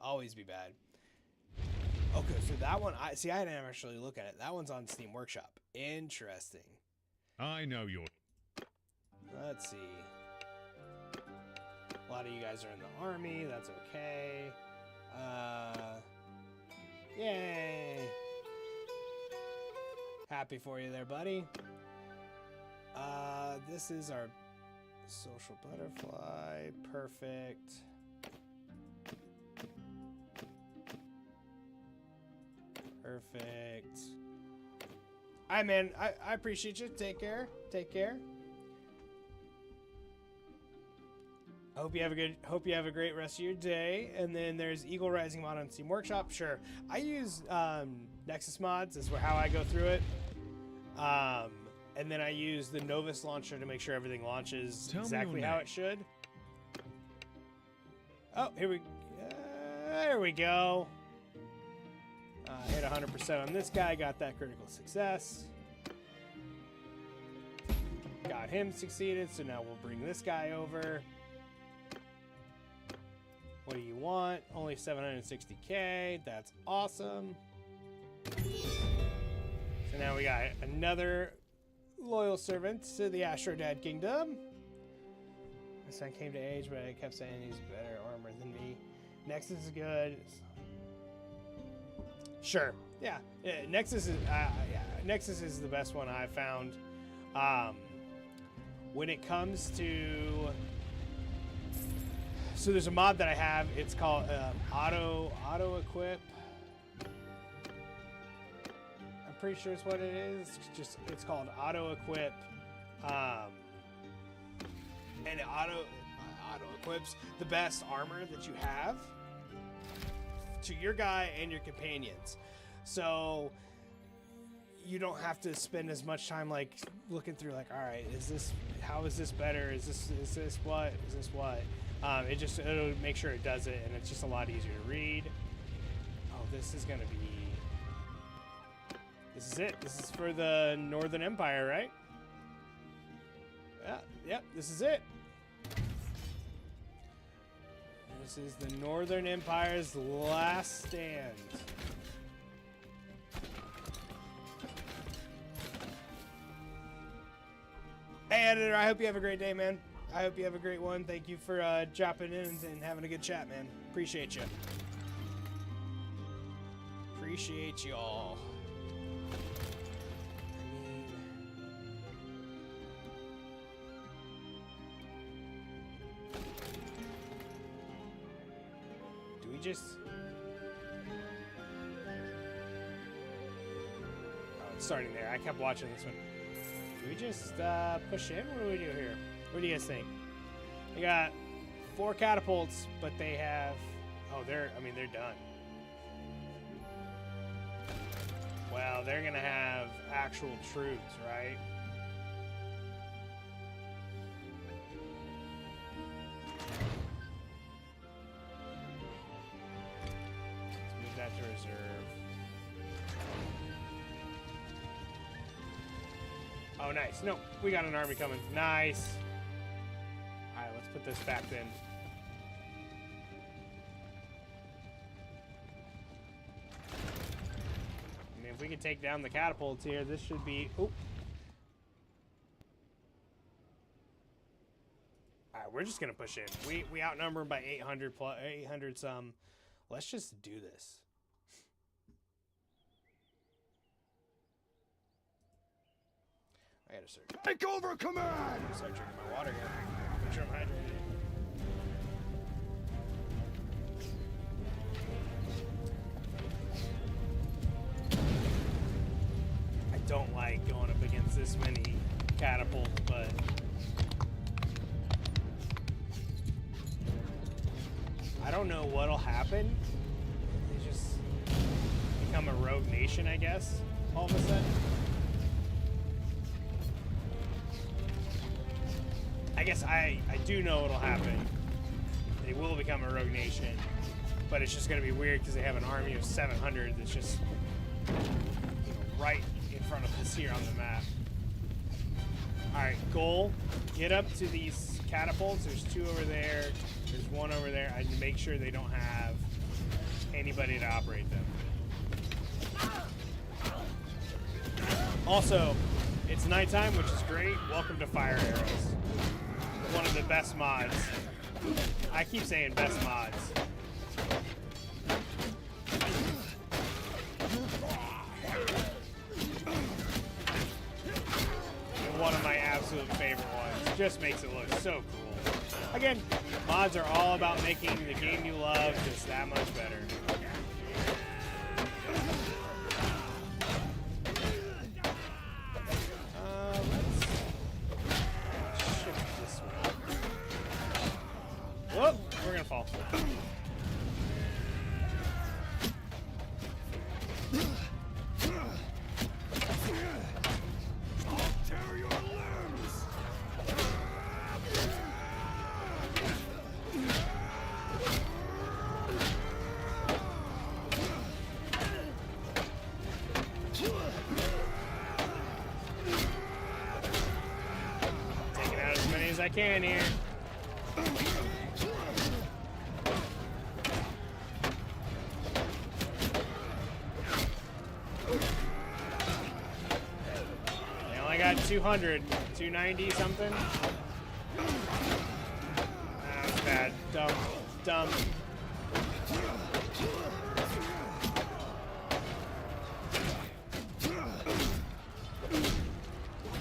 Always be bad. Okay, so that one, I didn't actually look at it. That one's on Steam Workshop. Interesting. I know you're... Let's see. A lot of you guys are in the army. That's okay. Yay. Happy for you there, buddy. This is our social butterfly. Perfect. Perfect. All right, man. I appreciate you. Take care. I hope you have a great rest of your day. And then there's Eagle Rising mod on Steam Workshop. Sure, I use Nexus mods is how I go through it. And then I use the Novus launcher to make sure everything launches exactly how it should. Oh, there we go. Hit 100% on this guy. Got that critical success. Got him succeeded. So now we'll bring this guy over. What do you want? Only 760k. That's awesome. So now we got another loyal servant to the Astrodad Kingdom. My son came to age, but I kept saying he's better armor than me. Nexus is good. Sure. Yeah. Nexus is the best one I've found. When it comes to, so there's a mod that I have. It's called auto equip. I'm pretty sure it's what it is. It's called auto equip, and it auto equips the best armor that you have to your guy and your companions. So you don't have to spend as much time like looking through like, all right, how is this better? Is this what? It'll make sure it does it, and it's just a lot easier to read. Oh, this is it. This is for the Northern Empire, right? Yeah, yep, this is it. This is the Northern Empire's last stand. Hey, editor, I hope you have a great day, man. I hope you have a great one. Thank you for dropping in and having a good chat, man. Appreciate you. Appreciate y'all. Do we just... Oh, it's starting there. I kept watching this one. Do we just push in? What do we do here? What do you guys think? They got 4 catapults, but they have... Oh, they're done. Well, they're going to have actual troops, right? Let's move that to reserve. Oh, nice. No, we got an army coming. Nice. All right, let's put this back then. I mean, if we can take down the catapults here, this should be... Oop. All right, we're just going to push in. We outnumber them by 800 some. Let's just do this. I gotta search. Take over command! I gotta start drinking my water here. Make sure I'm hydrated. I don't like going up against this many catapults, but I don't know what'll happen. They just become a rogue nation, I guess, all of a sudden. I guess I do know what'll happen. They will become a rogue nation, but it's just going to be weird because they have an army of 700 that's just right in front of us here on the map. All right, goal: get up to these catapults. There's 2 over there. There's 1 over there. I need to make sure they don't have anybody to operate them. Also, it's nighttime, which is great. Welcome to Fire Arrows. One of the best mods. I keep saying best mods. And one of my absolute favorite ones. Just makes it look so cool. Again, mods are all about making the game you love just that much better. as I can here. They only got 200, 290 something. That's bad. Dumb. Dumb.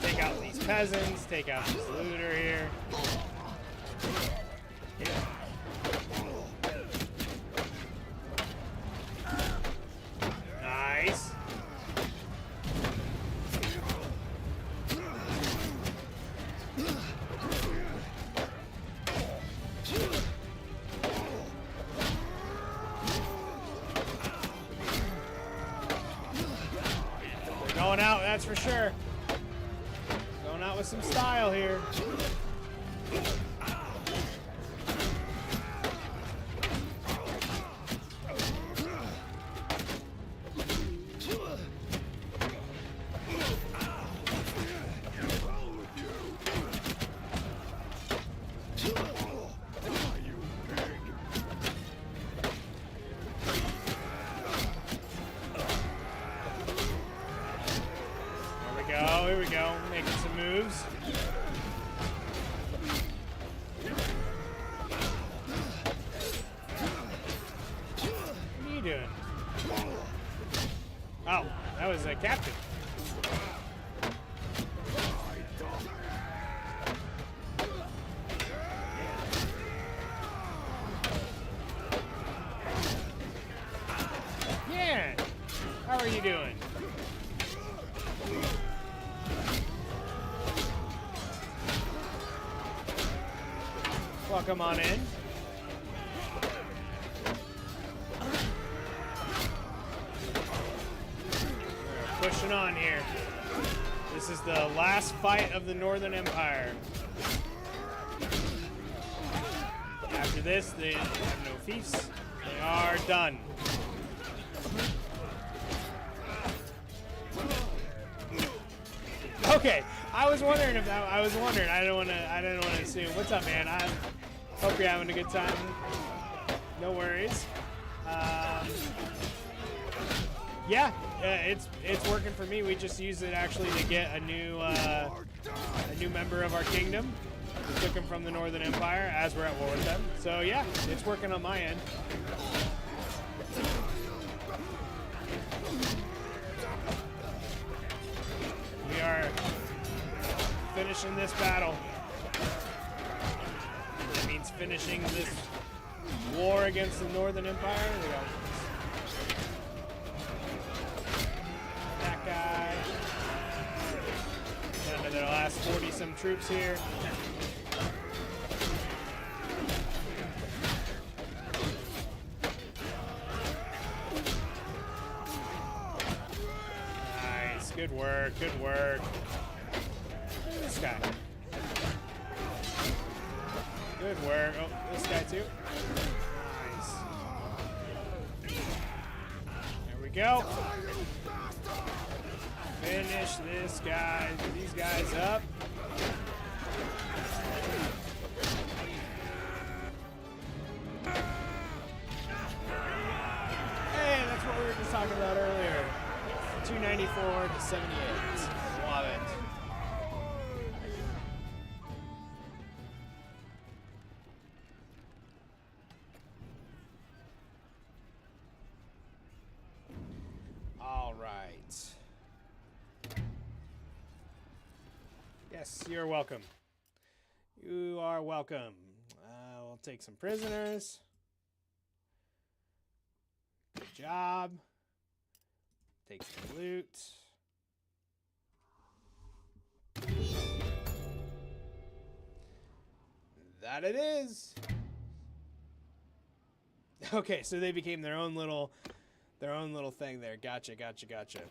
Take out these peasants, take out this looter here. Nice. They're going out, that's for sure. Going out with some style here. Here we go, making some moves. What are you doing? Oh, that was a captain. Yeah, how are you doing? Welcome on in. We're pushing on here. This is the last fight of the Northern Empire. After this, they have no fiefs. They are done. Okay, I was wondering if that. I was wondering. I didn't want to assume. What's up, man? I hope you're having a good time. No worries. Yeah, it's working for me. We just used it actually to get a new member of our kingdom. We took him from the Northern Empire as we're at war with them. So yeah, it's working on my end. We are finishing this battle. That means finishing this war against the Northern Empire. We got that guy. Down to their last 40-some troops here. Nice. Good work. Good work. This guy. Good work. Oh, this guy too. Nice. There we go. Finish this guy. These guys up. Hey, that's what we were just talking about earlier. 294 to 78. Love it. All right. Yes, you're welcome. You are welcome. We'll take some prisoners. Good job. Take some loot. That it is. Okay, so they became their own little thing there. Gotcha, gotcha, gotcha.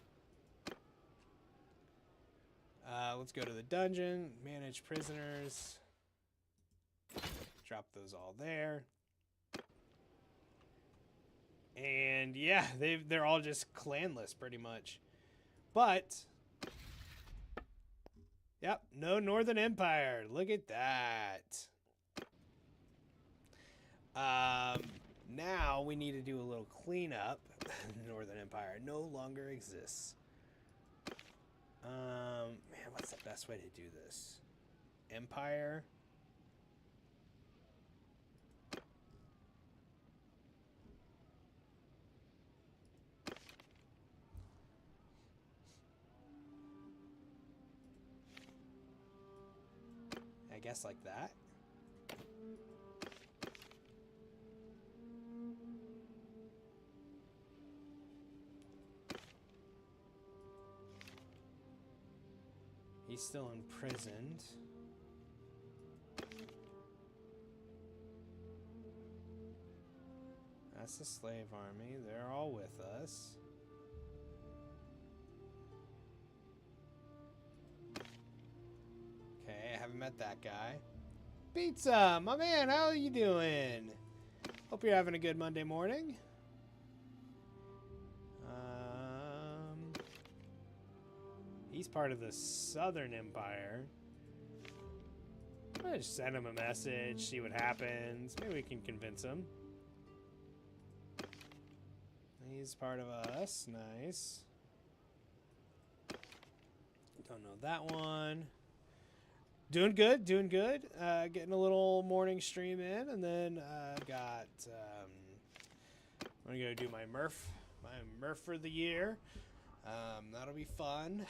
Let's go to the dungeon. Manage prisoners. Drop those all there. And yeah, they're all just clanless pretty much. But Yep, no Northern Empire. Look at that. Now we need to do a little cleanup. Northern Empire no longer exists. Man, what's the best way to do this? Empire. I guess like that. He's still imprisoned. That's the slave army. They're all with us. Okay, I haven't met that guy. Pizza, my man, how are you doing? Hope you're having a good Monday morning. He's part of the Southern Empire. I'll just send him a message, see what happens. Maybe we can convince him. He's part of us. Nice. Don't know that one. Doing good, doing good. Getting a little morning stream in, and then got. I'm gonna go do my Murph for the year. That'll be fun.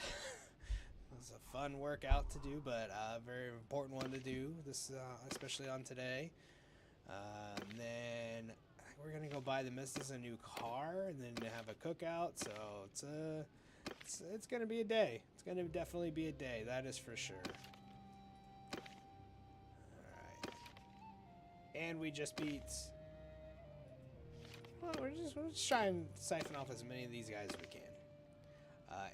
It's a fun workout to do, but a very important one to do. This, especially on today. And then we're gonna go buy the missus a new car, and then have a cookout. So it's gonna be a day. It's gonna definitely be a day. That is for sure. All right. And we just beat. Well, we're just trying to siphon off as many of these guys as we can.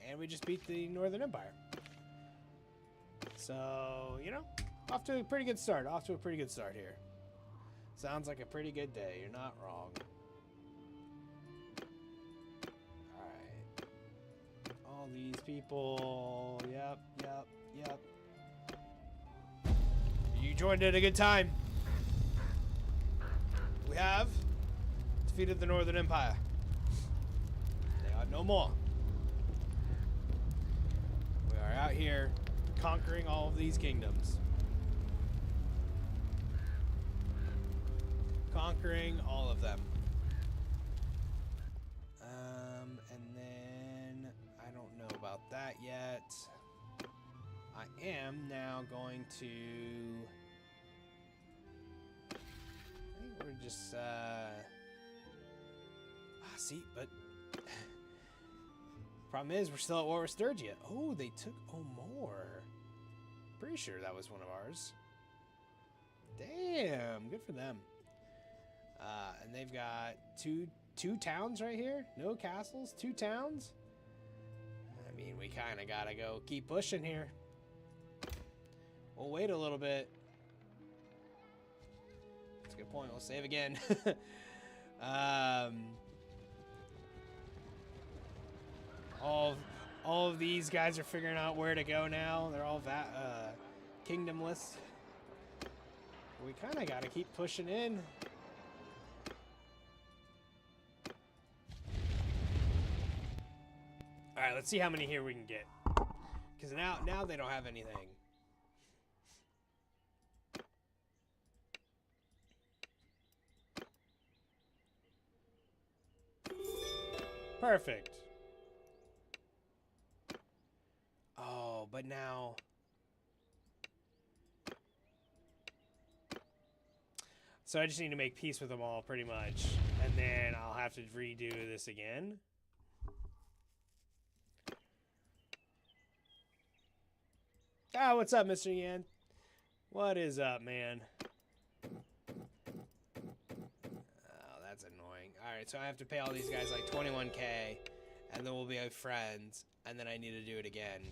And we just beat the Northern Empire. So, you know, off to a pretty good start. Off to a pretty good start here. Sounds like a pretty good day. You're not wrong. Alright. All these people. Yep. You joined at a good time. We have defeated the Northern Empire. They are no more. We are out here conquering all of these kingdoms. Conquering all of them. And then I don't know about that yet. I am now going to. I think we're just. See, but. Problem is, we're still at war with Sturgia. Oh, they took more. Pretty sure that was one of ours. Damn, good for them. And they've got two towns right here. No castles, 2 towns. I mean, we kind of gotta go keep pushing here. We'll wait a little bit. That's a good point. We'll save again. All of these guys are figuring out where to go now. They're all kingdomless. We kind of got to keep pushing in. All right, let's see how many here we can get. Because now they don't have anything. Perfect. Oh, but now. So I just need to make peace with them all, pretty much. And then I'll have to redo this again. Ah, what's up, Mr. Yan? What is up, man? Oh, that's annoying. Alright, so I have to pay all these guys like 21K. And then we'll be friends. And then I need to do it again.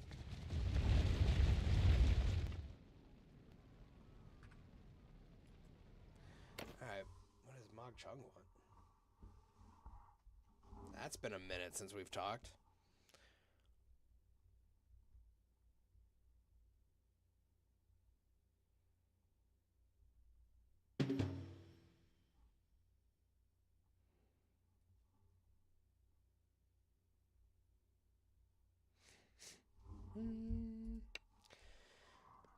Alright, what does Mog Chung want? That's been a minute since we've talked.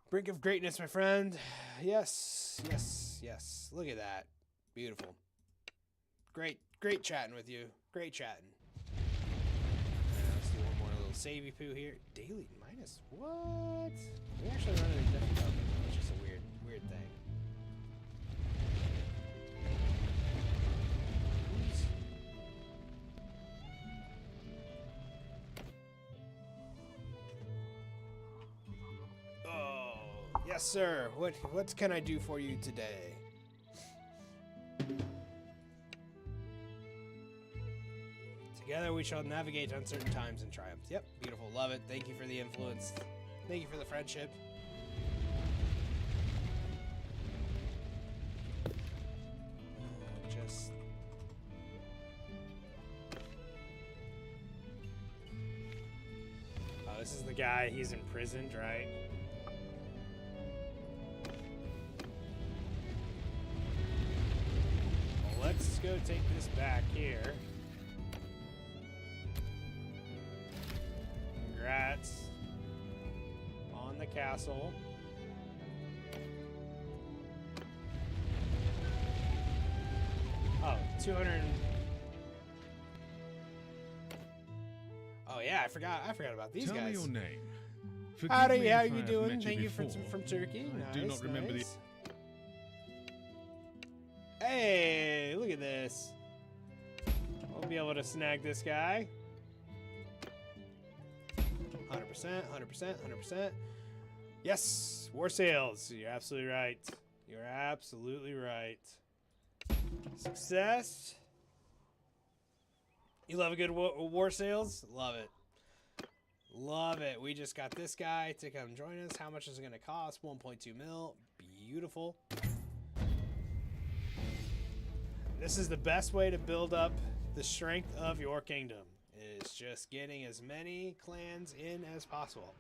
Brink of greatness, my friend. Yes, yes, yes. Look at that. Beautiful. Great chatting with you. Great chatting. Let's do one more little savey poo here. Daily minus what? We actually run a different token. It's just a weird thing. Oh, yes, sir. What can I do for you today? Together we shall navigate uncertain times in triumph. Yep, beautiful. Love it. Thank you for the influence. Thank you for the friendship. Just... Oh, this is the guy. He's imprisoned, right? Well, let's go take this back here. Congrats on the castle. Oh, 200. Oh yeah, I forgot about these Tell guys. me your name. Howdy, Forgive me how if I you have doing? met you Thank you before. from Turkey. I do not remember nice. Hey, look at this. I'll be able to snag this guy. 100%, 100%, 100%. Yes, war sales. You're absolutely right. You're absolutely right. Success. You love a good war sales? Love it. Love it. We just got this guy to come join us. How much is it going to cost? 1.2 mil. Beautiful. This is the best way to build up the strength of your kingdom. Is just getting as many clans in as possible.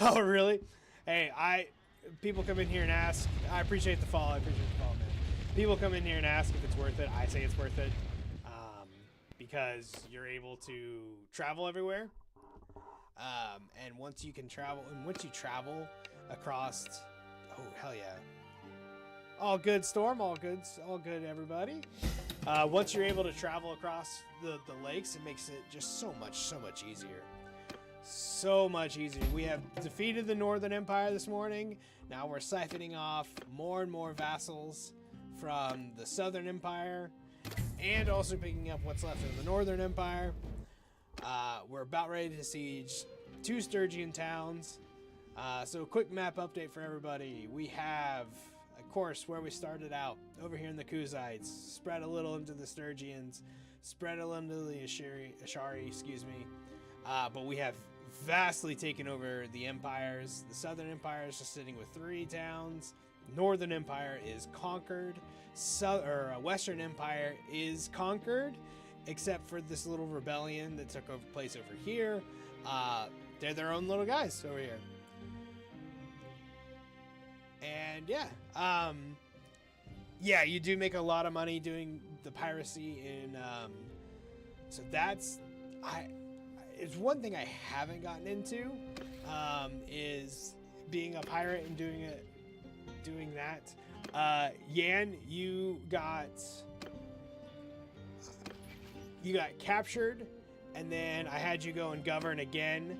Oh, really? Hey, people come in here and ask. I appreciate the follow. Man. People come in here and ask if it's worth it. I say it's worth it because you're able to travel everywhere. And once you travel across, oh hell yeah! All good, Storm. All good, everybody. Once you're able to travel across the lakes, it makes it just so much easier. So much easier. We have defeated the Northern Empire this morning. Now we're siphoning off more and more vassals from the Southern Empire and also picking up what's left of the Northern Empire. We're about ready to siege 2 Sturgian towns. So a quick map update for everybody. We have, of course, where we started out over here in the Kuzites, spread a little into the Sturgians, spread a little into the Ashari, excuse me. But we have vastly taken over the empires. The Southern Empire is just sitting with 3 towns. Northern Empire is conquered. Western Empire is conquered, except for this little rebellion that took place over here. They're their own little guys over here. And yeah, you do make a lot of money doing the piracy in. So that's it's one thing I haven't gotten into, is being a pirate and doing that. Yan, you got captured, and then I had you go and govern again.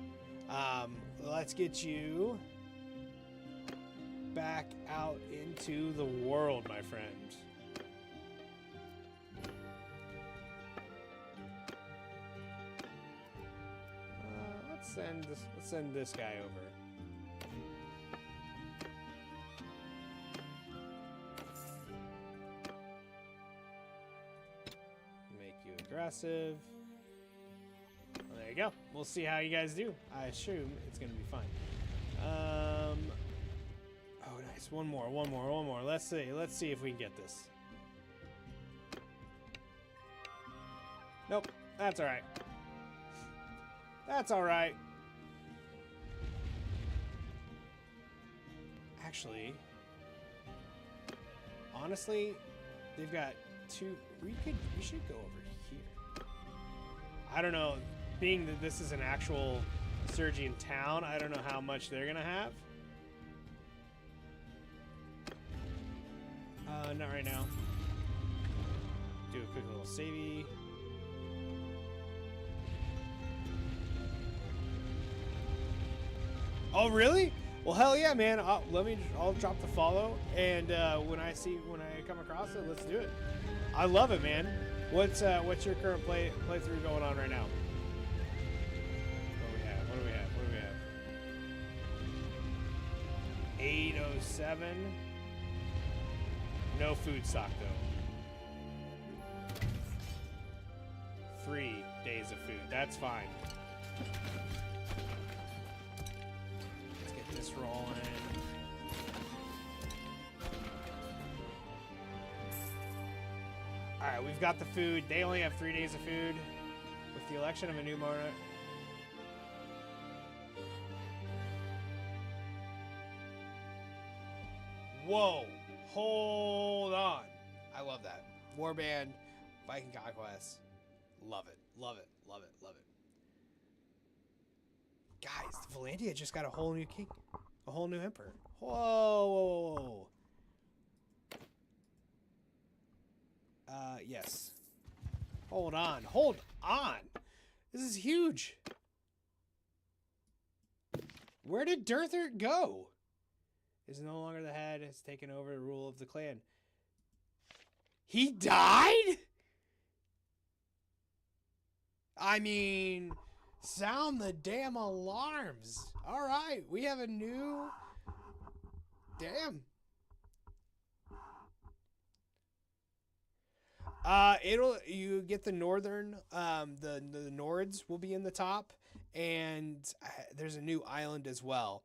Let's get you back out into the world, my friend. Let's send this guy over. Make you aggressive. Well, there you go. We'll see how you guys do. I assume it's gonna be fine. Oh, nice. One more. Let's see if we can get this. Nope. That's all right. That's all right. Actually, honestly, they've got 2. We should go over here. I don't know. Being that this is an actual Sturgian town. I don't know how much they're gonna have. Not right now. Do a quick little savey. Oh, really? Well, hell yeah, man. I'll drop the follow, and when I come across it, let's do it. I love it, man. What's your current playthrough going on right now? What do we have? 807. No food stock though. 3 days of food. That's fine. Let's get this rolling. Alright, we've got the food. They only have 3 days of food. With the election of a new monarch. Whoa! Hold on. I love that. Warband, Viking Conquest. Love it. Love it. Love it. Love it. Guys, Valandia just got a whole new king. A whole new emperor. Whoa, whoa, whoa, whoa. Yes. Hold on. Hold on. This is huge. Where did Durthert go? Is no longer the head, has taken over the rule of the clan. He died? I mean, sound the damn alarms. All right, we have a new... Damn. You get the northern, the Nords will be in the top, and there's a new island as well.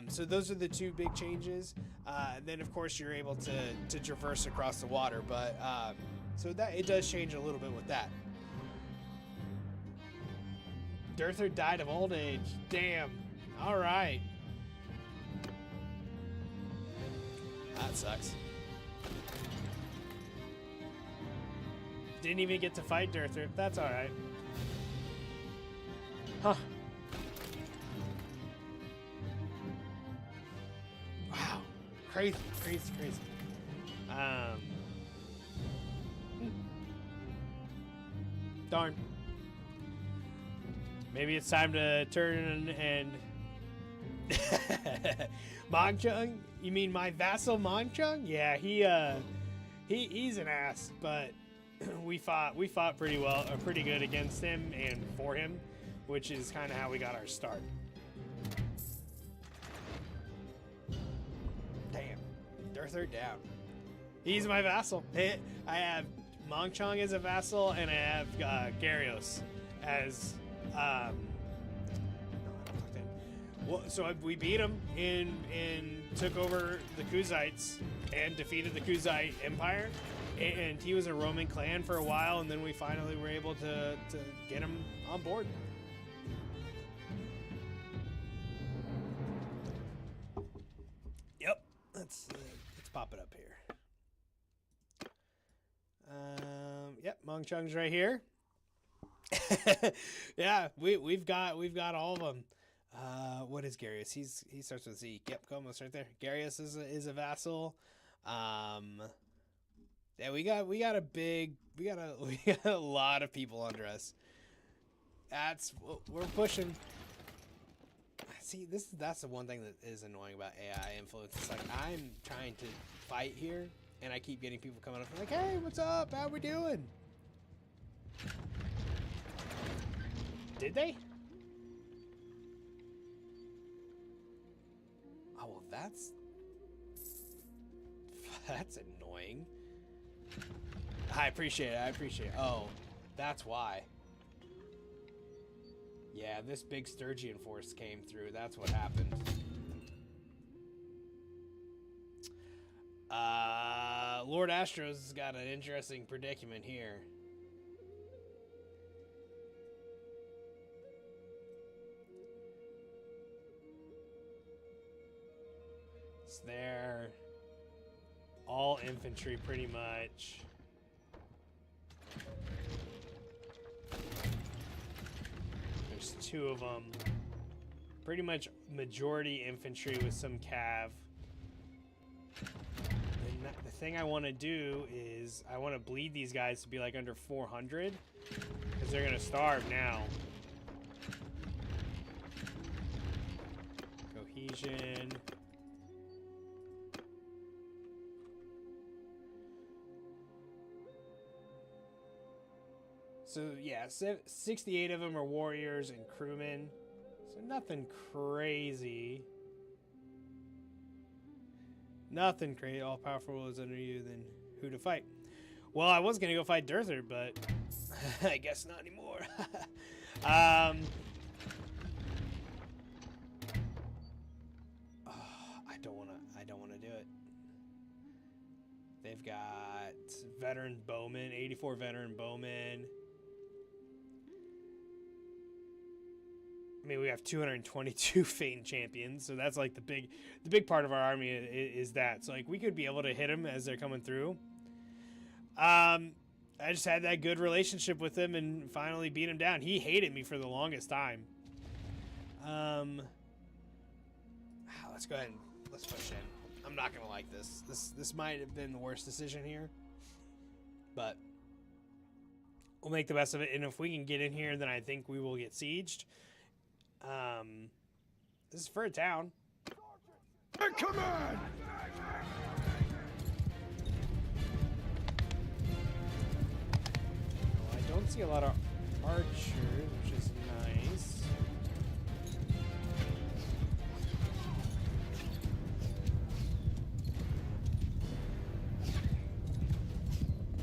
So those are the two big changes. And then of course you're able to traverse across the water, but so that it does change a little bit with that. Durthard died of old age. Damn. All right. That sucks. Didn't even get to fight Durthard. That's all right. Huh. Wow. Crazy, crazy, crazy. Darn. Maybe it's time to turn and... Mongchung? You mean my vassal Mongchung? Yeah, he's an ass, but we fought pretty well, or pretty good against him and for him, which is kind of how we got our start. Damn, Durthard down. He's my vassal. I have Mongchung as a vassal, and I have Gyarios as well, so we beat him and took over the Kuzites and defeated the Kuzite Empire, and he was a Roman clan for a while, and then we finally were able to get him on board. Yep, let's pop it up here. Yep, Mongchung's right here. Yeah, we've got all of them. What is Gyarius? He starts with Z. Yep, almost right there. Gyarius is a vassal. Yeah, we got a lot of people under us. We're pushing. See, that's the one thing that is annoying about AI influence. It's like I'm trying to fight here, and I keep getting people coming up like, "Hey, what's up? How we doing?" Did they? Oh, well, that's annoying. I appreciate it. Oh, that's why. Yeah, this big Sturgian force came through. That's what happened. Lord Astros has got an interesting predicament here. They're all infantry pretty much. There's two of them. pretty much majority infantry with some cav. And the thing I want to do is I want to bleed these guys to be like under 400 because they're going to starve now. Cohesion. So yeah, 68 of them are warriors and crewmen. So nothing crazy. Nothing crazy. All powerful is under you, then who to fight? Well, I was gonna go fight Durther, but I guess not anymore. I don't wanna do it. They've got veteran bowmen, 84 veteran bowmen. I mean, we have 222 Fane champions, so that's like the big part of our army is that. So like we could be able to hit them as they're coming through. I just had that good relationship with him and finally beat him down. He hated me for the longest time. Let's go ahead and let's push in. I'm not gonna like this. This might have been the worst decision here, but we'll make the best of it. And if we can get in here, then I think we will get sieged. This is for a town. At command! Well, I don't see a lot of archers, which is nice.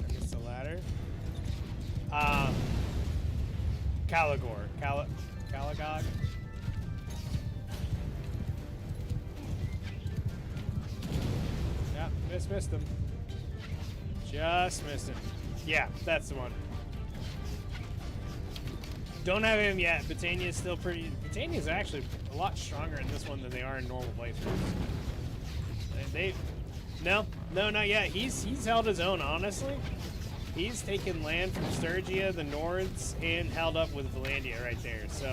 I missed the ladder. Caligor. Caligog. Yeah, missed him. Just missed him. Yeah, that's the one. Don't have him yet. Batanya's still pretty... Batanya's actually a lot stronger in this one than they are in normal playthroughs. No, not yet. He's held his own, honestly. He's taken land from Sturgia, the Nords, and held up with Valandia right there. So,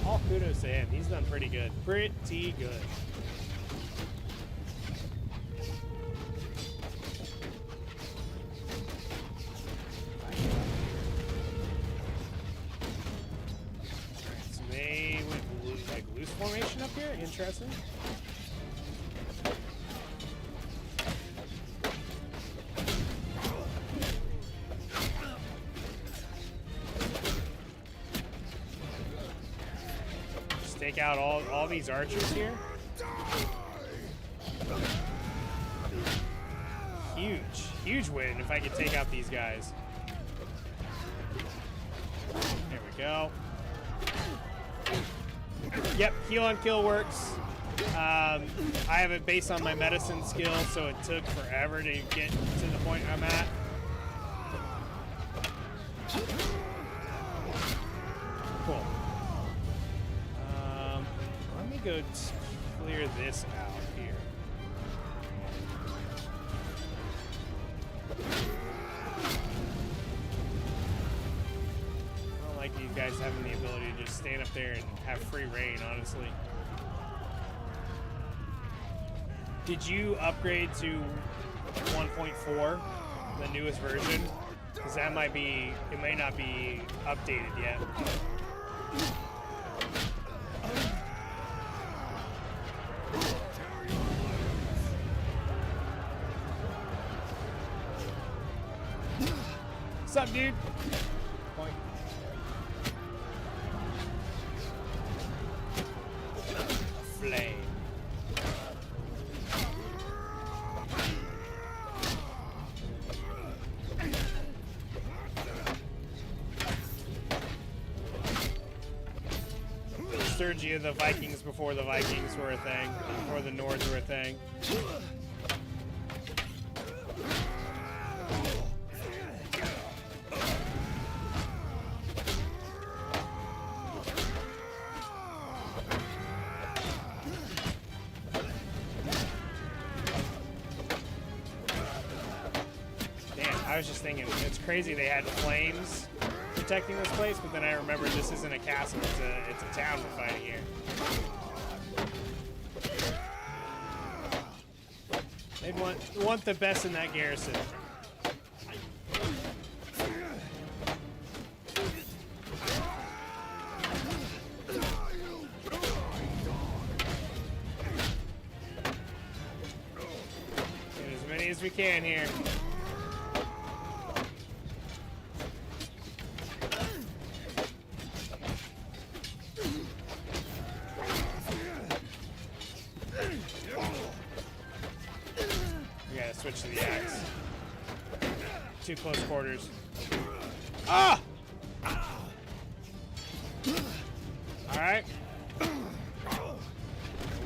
all kudos to him. He's done pretty good. Pretty good. So they went like loose formation up here. Interesting. Take out all these archers here. Huge win if I could take out these guys. There we go. Yep, heal on kill works. I have it based on my medicine skill, so it took forever to get to the point I'm at. Cool. Go clear this out here. I don't like these guys having the ability to just stand up there and have free reign, honestly. Did you upgrade to 1.4, the newest version? Because that might be, it may not be updated yet. What's up, dude? Point. Flame. Sturgia, the Vikings before the Vikings were a thing, before the Nords were a thing. I was just thinking, it's crazy they had flames protecting this place, but then I remember this isn't a castle, it's a town we're fighting here. They'd want the best in that garrison. Get as many as we can here. Switch to the axe. Too close quarters. Ah! Alright.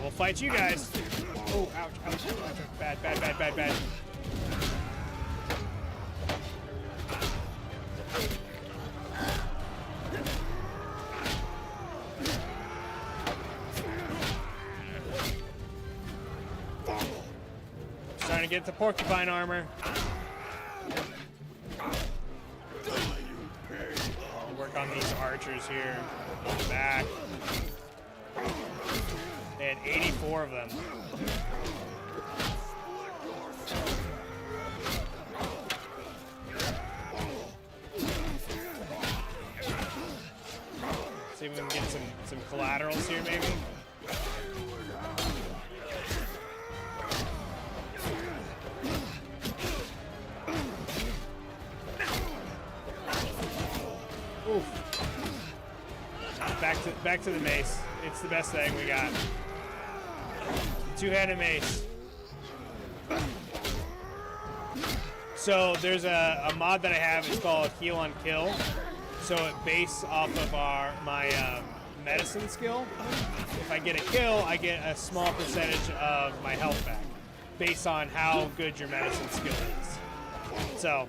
We'll fight you guys. Oh, ouch, ouch, ouch. Bad, bad, bad, bad, bad. Trying to get the porcupine armor. I'll work on these archers here. Back. They had 84 of them. See if we can get some collaterals here, maybe. Back to the mace. It's the best thing we got. Two-handed mace. So there's a mod that I have. It's called Heal on Kill. So it based off of my medicine skill. If I get a kill, I get a small percentage of my health back, based on how good your medicine skill is. So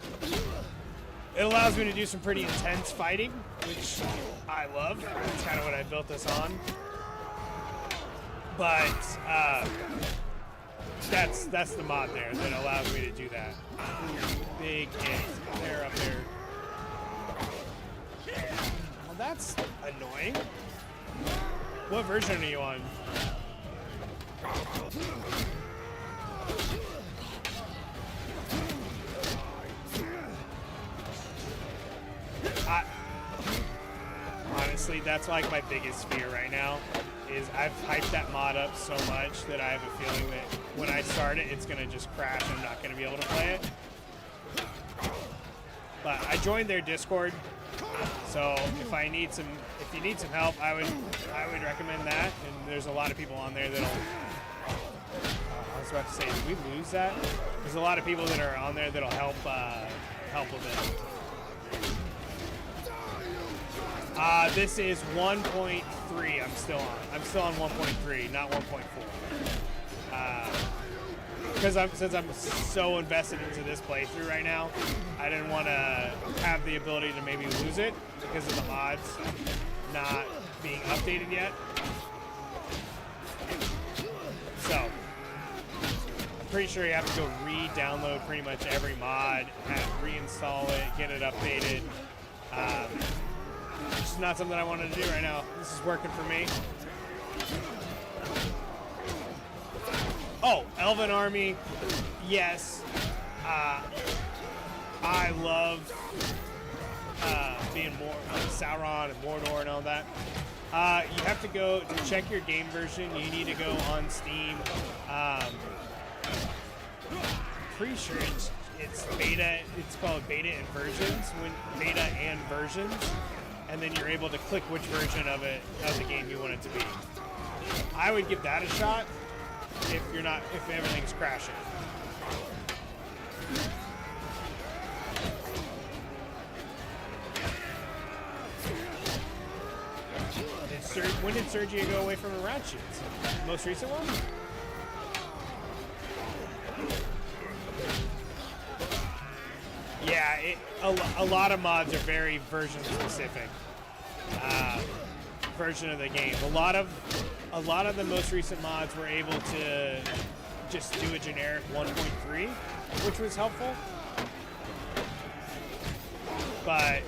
it allows me to do some pretty intense fighting, which I love. That's kind of what I built this on. But that's the mod there that allows me to do that. Big hits. They're up there. Well, that's annoying. What version are you on? Honestly, that's like my biggest fear right now, is I've hyped that mod up so much that I have a feeling that when I start it, it's gonna just crash and I'm not gonna be able to play it. But I joined their Discord, so if you need some help, I would recommend that. And there's a lot of people on there that'll. I was about to say, did we lose that? There's a lot of people that are on there that'll help with it. This is 1.3. I'm still on. I'm still on 1.3, not 1.4. Because since I'm so invested into this playthrough right now, I didn't want to have the ability to maybe lose it because of the mods not being updated yet. So I'm pretty sure you have to go re-download pretty much every mod, reinstall it, get it updated. It's just not something I wanted to do right now. This is working for me. Oh, Elven Army, yes. I love being more like Sauron and Mordor and all that. You have to go to check your game version. You need to go on Steam. Pretty sure it's beta. It's called beta and versions. Beta and versions. And then you're able to click which version of the game you want it to be. I would give that a shot if everything's crashing. When did Sergio go away from the rat shoots? Most recent one? Yeah, a lot of mods are very version specific. Version of the game. A lot of the most recent mods were able to just do a generic 1.3, which was helpful. But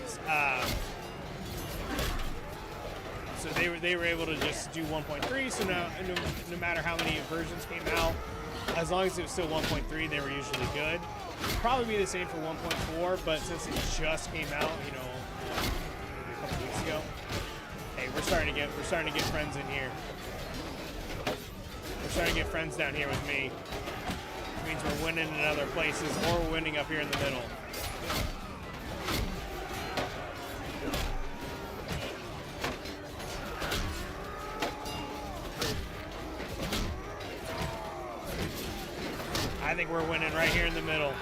So they were able to just do 1.3. So no matter how many versions came out, as long as it was still 1.3, they were usually good. Probably be the same for 1.4, but since it just came out, you know, maybe a couple weeks ago. Hey, we're starting to get friends in here. We're starting to get friends down here with me. Which means we're winning in other places, or we're winning up here in the middle. I think we're winning right here in the middle.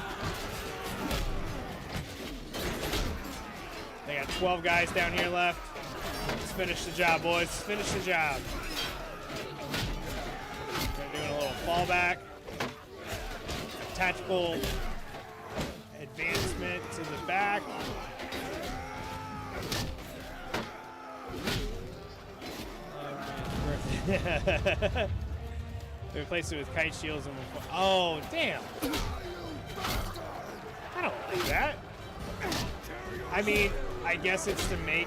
They got 12 guys down here left. Let's finish the job, boys. Let's finish the job. They're doing a little fallback. Tactical advancement to the back. They replaced it with kite shields and oh damn! I don't like that. I mean, I guess it's to make.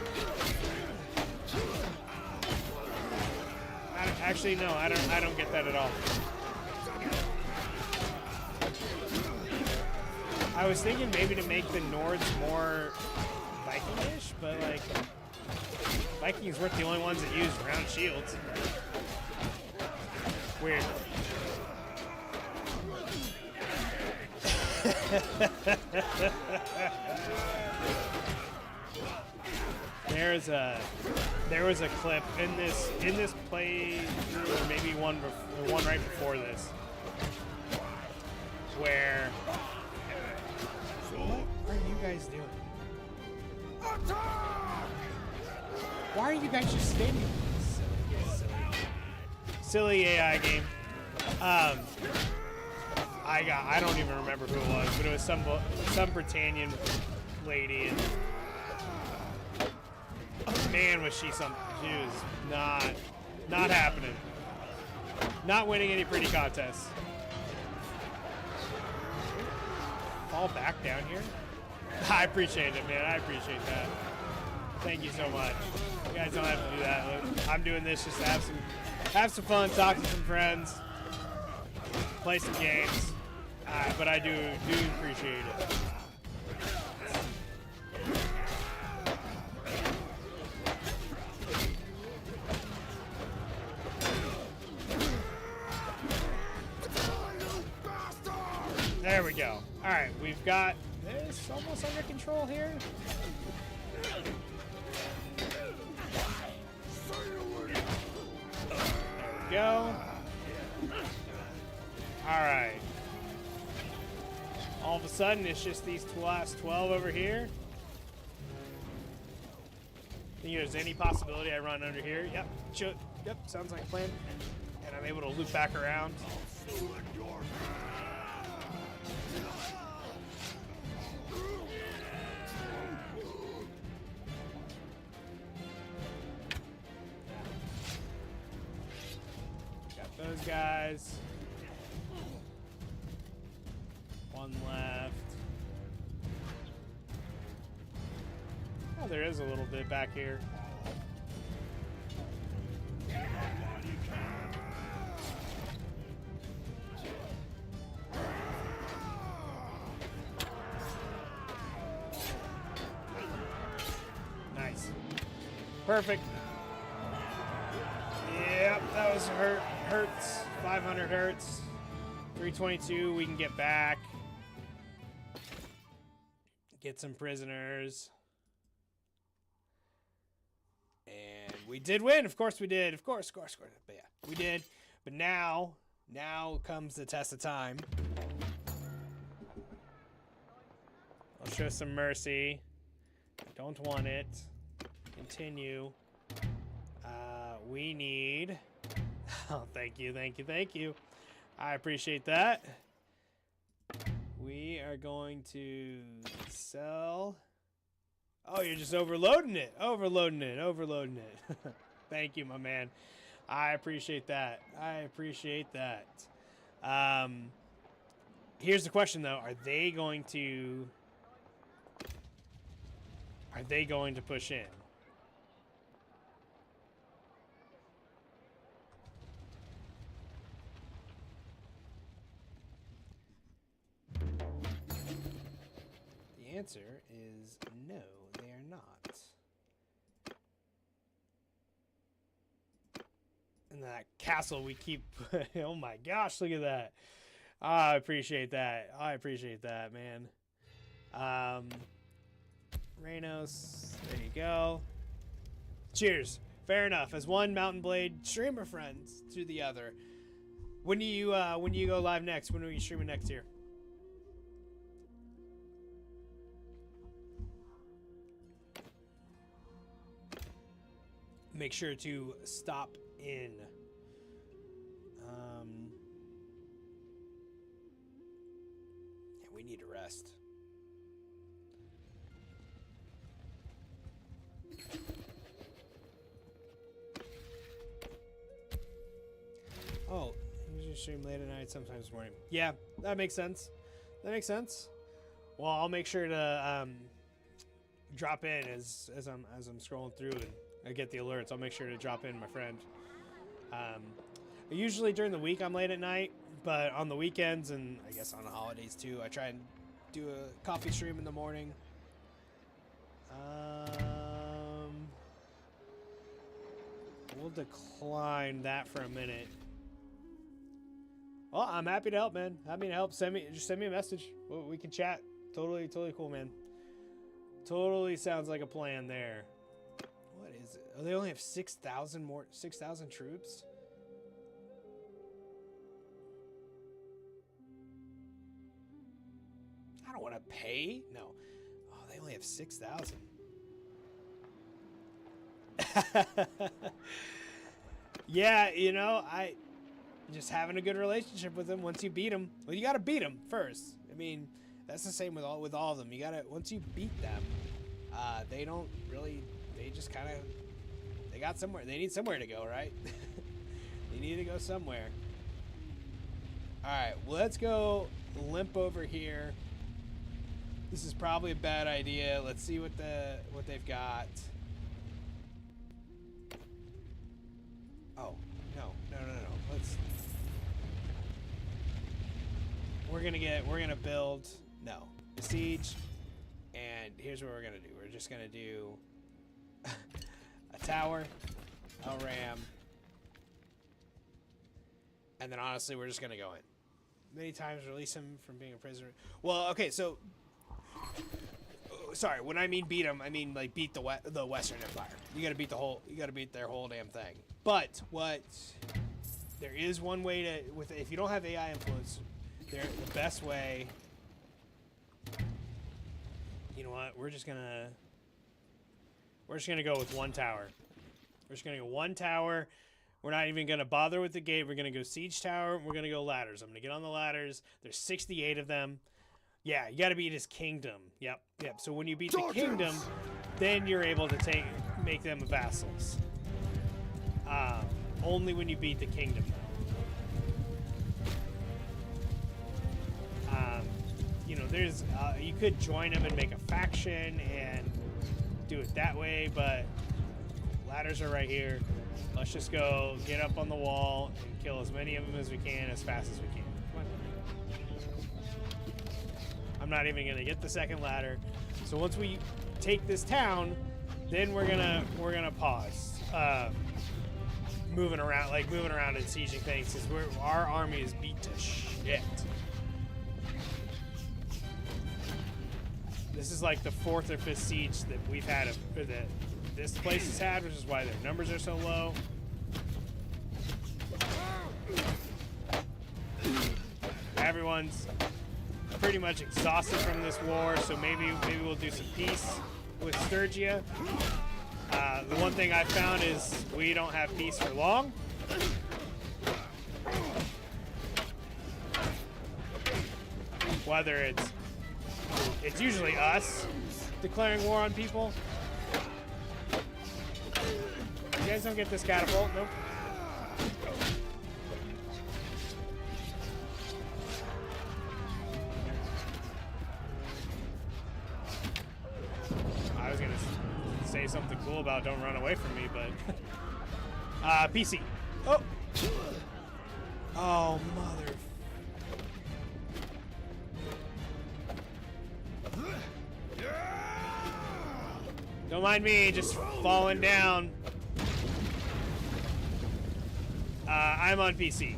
Actually, no, I don't get that at all. I was thinking maybe to make the Nords more Viking-ish, but like Vikings weren't the only ones that used round shields. Weird. There was a clip in this play, or maybe one right before this, where what are you guys doing? Why are you guys just standing? Silly AI game. I don't even remember who it was, but it was some Britannian lady, and man, was she something. She was not happening. Not winning any pretty contests. Fall back down here. I appreciate it, man. I appreciate that. Thank you so much. You guys don't have to do that. I'm doing this just to have some fun, talk to some friends, play some games. But I do appreciate it. There we go. All right, we've got this almost under control here. There we go. All right. All of a sudden, it's just these last 12 over here. Think there's any possibility I run under here? Yep. Yep. Sounds like a plan. And I'm able to loop back around. Got those guys. One left. Oh, there is a little bit back here. Nice. Perfect. Yep, that was hurts. 500 hertz. 322, we can get back. Get some prisoners. And we did win. Of course we did. Of course. But yeah, we did. But now comes the test of time. I'll show some mercy. Don't want it. Continue. We need... Oh, thank you. I appreciate that. We are going to sell... Oh, you're just overloading it. Thank you, my man. I appreciate that. Here's the question, though. Are they going to push in? answer is no, they are not. And that castle we keep... oh my gosh, look at that. I appreciate that. I appreciate that, man. Reynos, there you go. Cheers. Fair enough. As one Mountain Blade streamer friends to the other. When do you go live next? When are you streaming next year? Make sure to stop in. Yeah, we need to rest. Oh, you stream late at night, sometimes morning. Yeah, that makes sense. That makes sense. Well, I'll make sure to drop in as I'm scrolling through and I get the alerts. I'll make sure to drop in, my friend. Usually during the week I'm late at night, but on the weekends and I guess on the holidays too, I try and do a coffee stream in the morning. We'll decline that for a minute. Well, I'm happy to help, man. Happy to help. Just send me a message. We can chat. Totally cool, man. Totally sounds like a plan there. What is it? Oh, they only have 6,000 troops? I don't want to pay. No. Oh, they only have 6,000. Yeah, you know, just having a good relationship with them. Once you beat them, well, you got to beat them first. I mean, that's the same with all of them. You gotta, once you beat them, they don't really. They just kind of, they got somewhere. They need somewhere to go, right? They need to go somewhere. All right, well, let's go limp over here. This is probably a bad idea. Let's see what they've got. Oh, no. Let's... We're gonna build, no, siege, and here's what we're gonna do. We're just gonna do a tower, a ram, and then honestly, we're just gonna go in. Many times release him from being a prisoner. Well, okay, so... Sorry, when I mean beat them, I mean like beat the Western Empire. You gotta beat their whole damn thing. But there is one way to, if you don't have AI influence, the best way, you know what, we're just gonna go with one tower. We're just gonna go one tower. We're not even gonna bother with the gate. We're gonna go siege tower. We're gonna go ladders. I'm gonna get on the ladders. There's 68 of them. Yeah, you gotta beat his kingdom. Yep. So when you beat the kingdom, then you're able to make them vassals. Only when you beat the kingdom, though. You know, there's you could join them and make a faction and do it that way, but ladders are right here. Let's just go get up on the wall and kill as many of them as we can as fast as we can. Come on. I'm not even gonna get the second ladder. So once we take this town, then we're gonna pause. Moving around and sieging things, because our army is beat to shit. This is like the 4th or 5th siege that we've had, that this place has had, which is why their numbers are so low. Everyone's pretty much exhausted from this war, so maybe we'll do some peace with Sturgia. The one thing I found is we don't have peace for long. Whether it's usually us declaring war on people. You guys don't get this catapult? Nope. I was gonna say something cool about don't run away from me, but PC. Oh mother. mind me, just falling down. I'm on PC.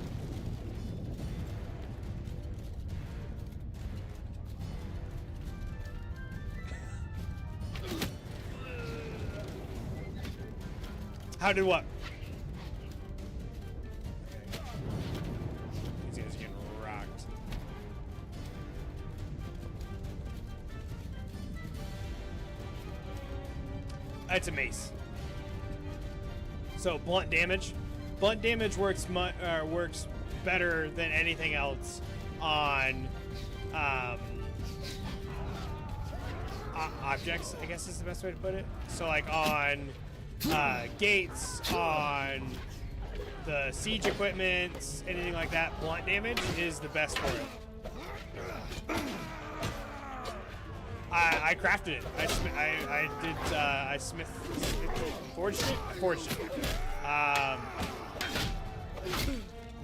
How did what? These guys are getting rocked. It's a mace. So blunt damage. Blunt damage works works better than anything else on objects, I guess is the best way to put it. So like on gates, on the siege equipment, anything like that, blunt damage is the best for it. I crafted it. I forged it.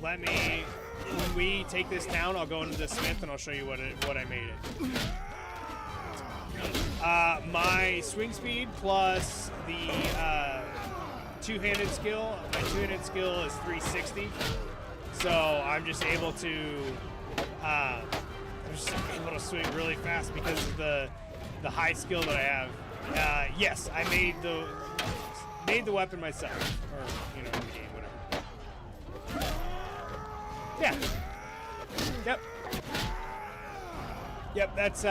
Let me, when we take this down, I'll go into the smith and I'll show you what I made it. My swing speed plus the two-handed skill. My two-handed skill is 360, so I'm just able to swing really fast because of the high skill that I have. Yes, I made the weapon myself, or in the game, whatever. Yeah. Yep. That's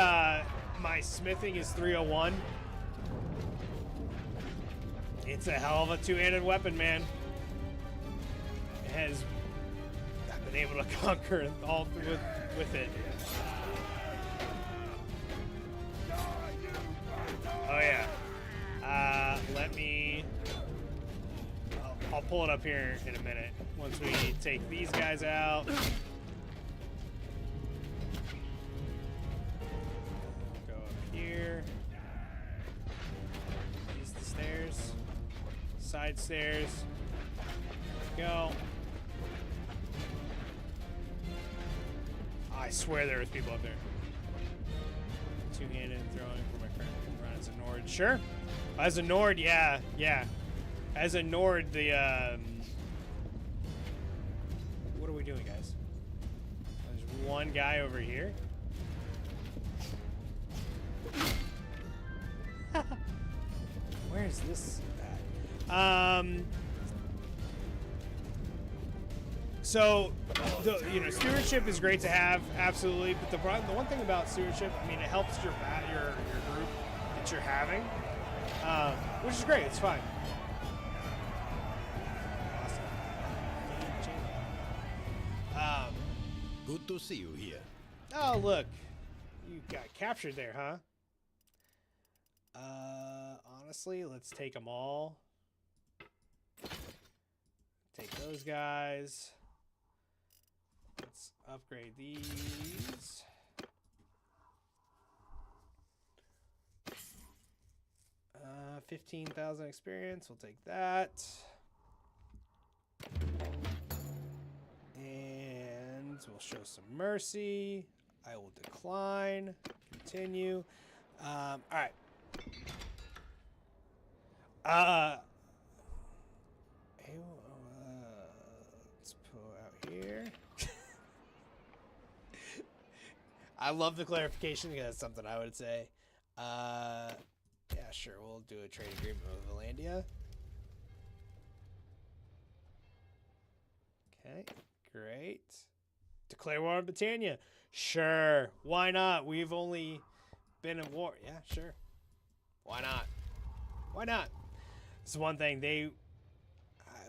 my smithing is 301. It's a hell of a two-handed weapon, man. I've been able to conquer all with it. Oh yeah. I'll pull it up here in a minute once we take these guys out. Go up here. Use the stairs. Side stairs. Go. I swear there was people up there. Two-handed throwing for my friend. Run as a Nord. Sure. As a Nord, yeah. As a Nord, the what are we doing, guys? There's one guy over here. Where is this at? So, stewardship is great to have, absolutely. But the one thing about stewardship, I mean, it helps your group that you're having, which is great. It's fine. Awesome. Good to see you here. Oh, look, you got captured there, huh? Honestly, let's take them all. Take those guys. Let's upgrade these. Uh, 15,000 experience. We'll take that. And we'll show some mercy. I will decline. Continue. All right. Let's pull out here. I love the clarification because that's something I would say. Yeah, sure. We'll do a trade agreement with Valandia. Okay, great. Declare war on Britannia. Sure. Why not? We've only been in war. Yeah, sure. Why not? Why not? It's one thing.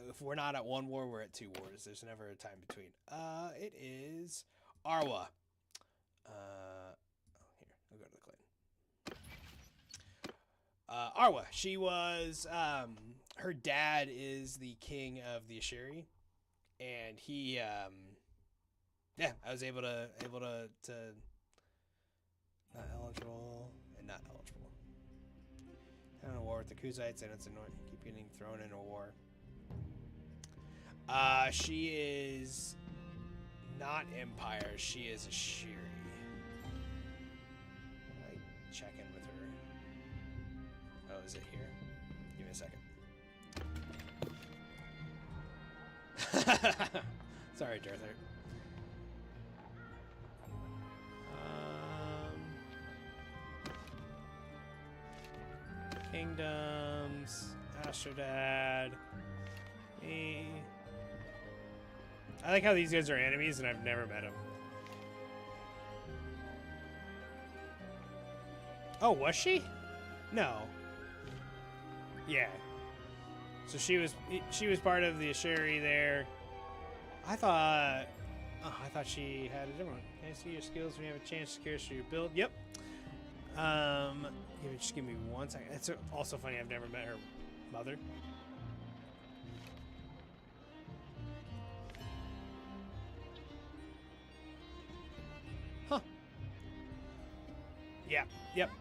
If we're not at one war, we're at two wars. There's never a time between. It is Arwa. Here, I'll go to the clan. Arwa. She was, her dad is the king of the Asheri, and he, yeah, I was able to not eligible and not eligible. I'm in a war with the Kuzites, and it's annoying. Keep getting thrown into a war. She is not Empire. She is Asheri. I check in with her. Oh, is it here? Give me a second. Sorry, Darther. Kingdoms, Astrodad. I like how these guys are enemies and I've never met them. Oh, was she? No. Yeah. So she was part of the Asheri there. I thought she had a different one. Can I see your skills when you have a chance to secure your build? Yep. Just give me 1 second. It's also funny, I've never met her mother. Huh. Yeah. Yep.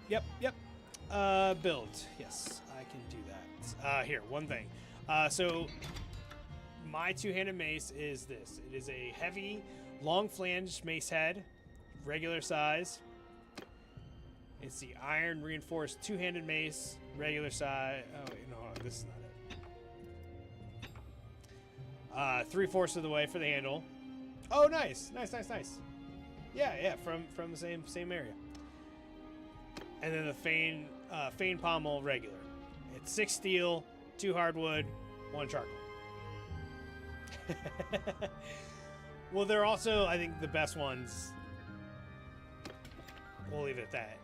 Build. Yes, I can do that. Here, one thing. So my two-handed mace is this. It is a heavy, long-flanged mace head, regular size. It's the iron reinforced two-handed mace, regular size. Oh, wait, no, hold on, this is not it. 3/4 of the way for the handle. Oh, nice. Yeah, from the same area. And then the Fane pommel regular. It's 6 steel, 2 hardwood, 1 charcoal. Well, they're also, I think, the best ones. We'll leave it at that.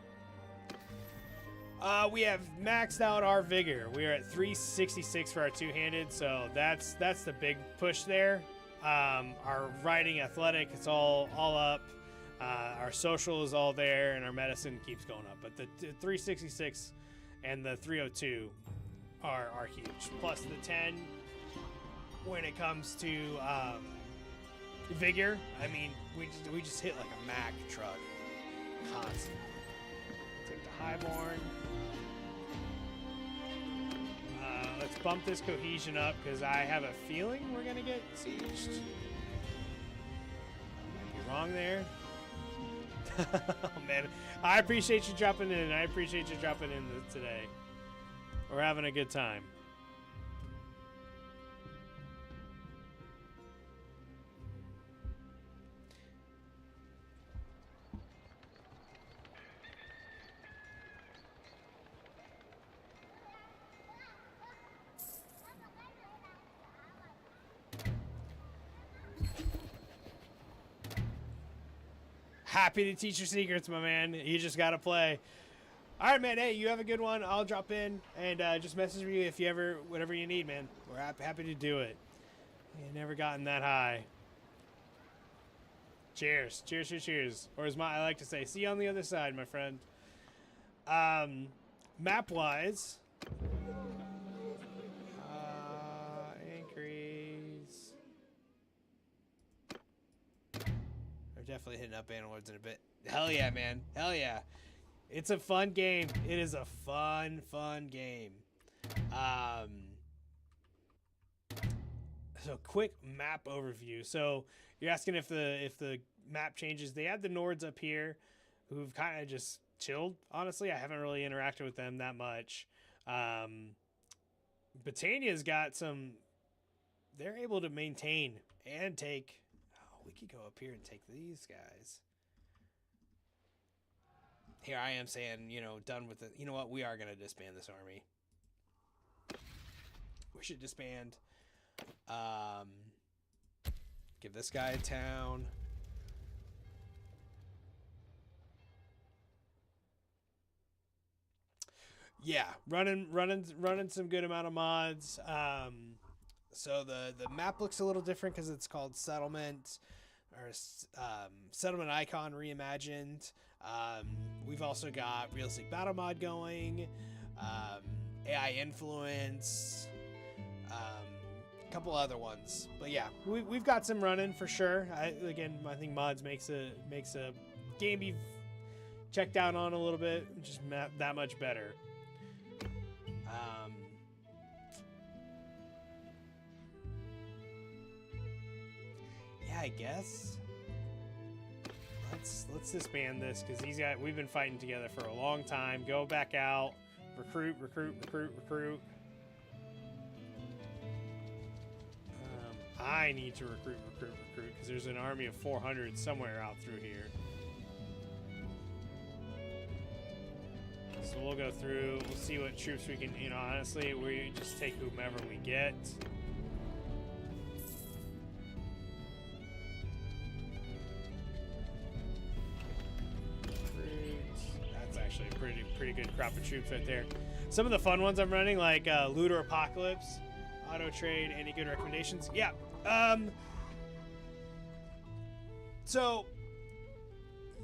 We have maxed out our vigor. We are at 366 for our two-handed, so that's the big push there. Our riding athletic, it's all up. Our social is all there, and our medicine keeps going up. But the 366 and the 302 are huge. Plus the 10 when it comes to vigor. I mean, we just hit like a Mack truck constantly. Take the Highborn. Let's bump this cohesion up because I have a feeling we're gonna get sieged. Might be wrong there. Oh man, I appreciate you dropping in. Today. We're having a good time. Happy to teach your secrets, my man. You just gotta play. All right, man. Hey, you have a good one. I'll drop in and just message me if you ever, whatever you need, man. We're happy to do it. You never gotten that high. Cheers. Or as I like to say, see you on the other side, my friend. Map-wise, increase. We're definitely hitting up Bannerlords in a bit. Hell yeah, man. Hell yeah. It's a fun game. It is a fun game. So quick map overview. So you're asking if the map changes. They had the Nords up here who've kind of just chilled. Honestly, I haven't really interacted with them that much. Britannia's got some. They're able to maintain and take. Oh, we could go up here and take these guys. Here I am saying, done with it. You know what? We are going to disband this army. We should disband. Give this guy a town. Yeah, running some good amount of mods. So the map looks a little different because it's called Settlement, or Settlement Icon Reimagined. We've also got Realistic Battle Mod going, AI Influence, a couple other ones. But yeah, we've got some running for sure. I think mods makes a game be checked down on a little bit, just that much better. Yeah, I guess. Let's disband this because these guys, we've been fighting together for a long time. Go back out, Recruit, recruit, recruit, recruit. I need to recruit, recruit, recruit, because there's an army of 400 somewhere out through here. So we'll go through, we'll see what troops we can, you know, honestly, we just take whomever we get. That's actually a pretty good crop of troops right there. Some of the fun ones I'm running, like Looter Apocalypse, Auto Trade, any good recommendations? Yeah. So,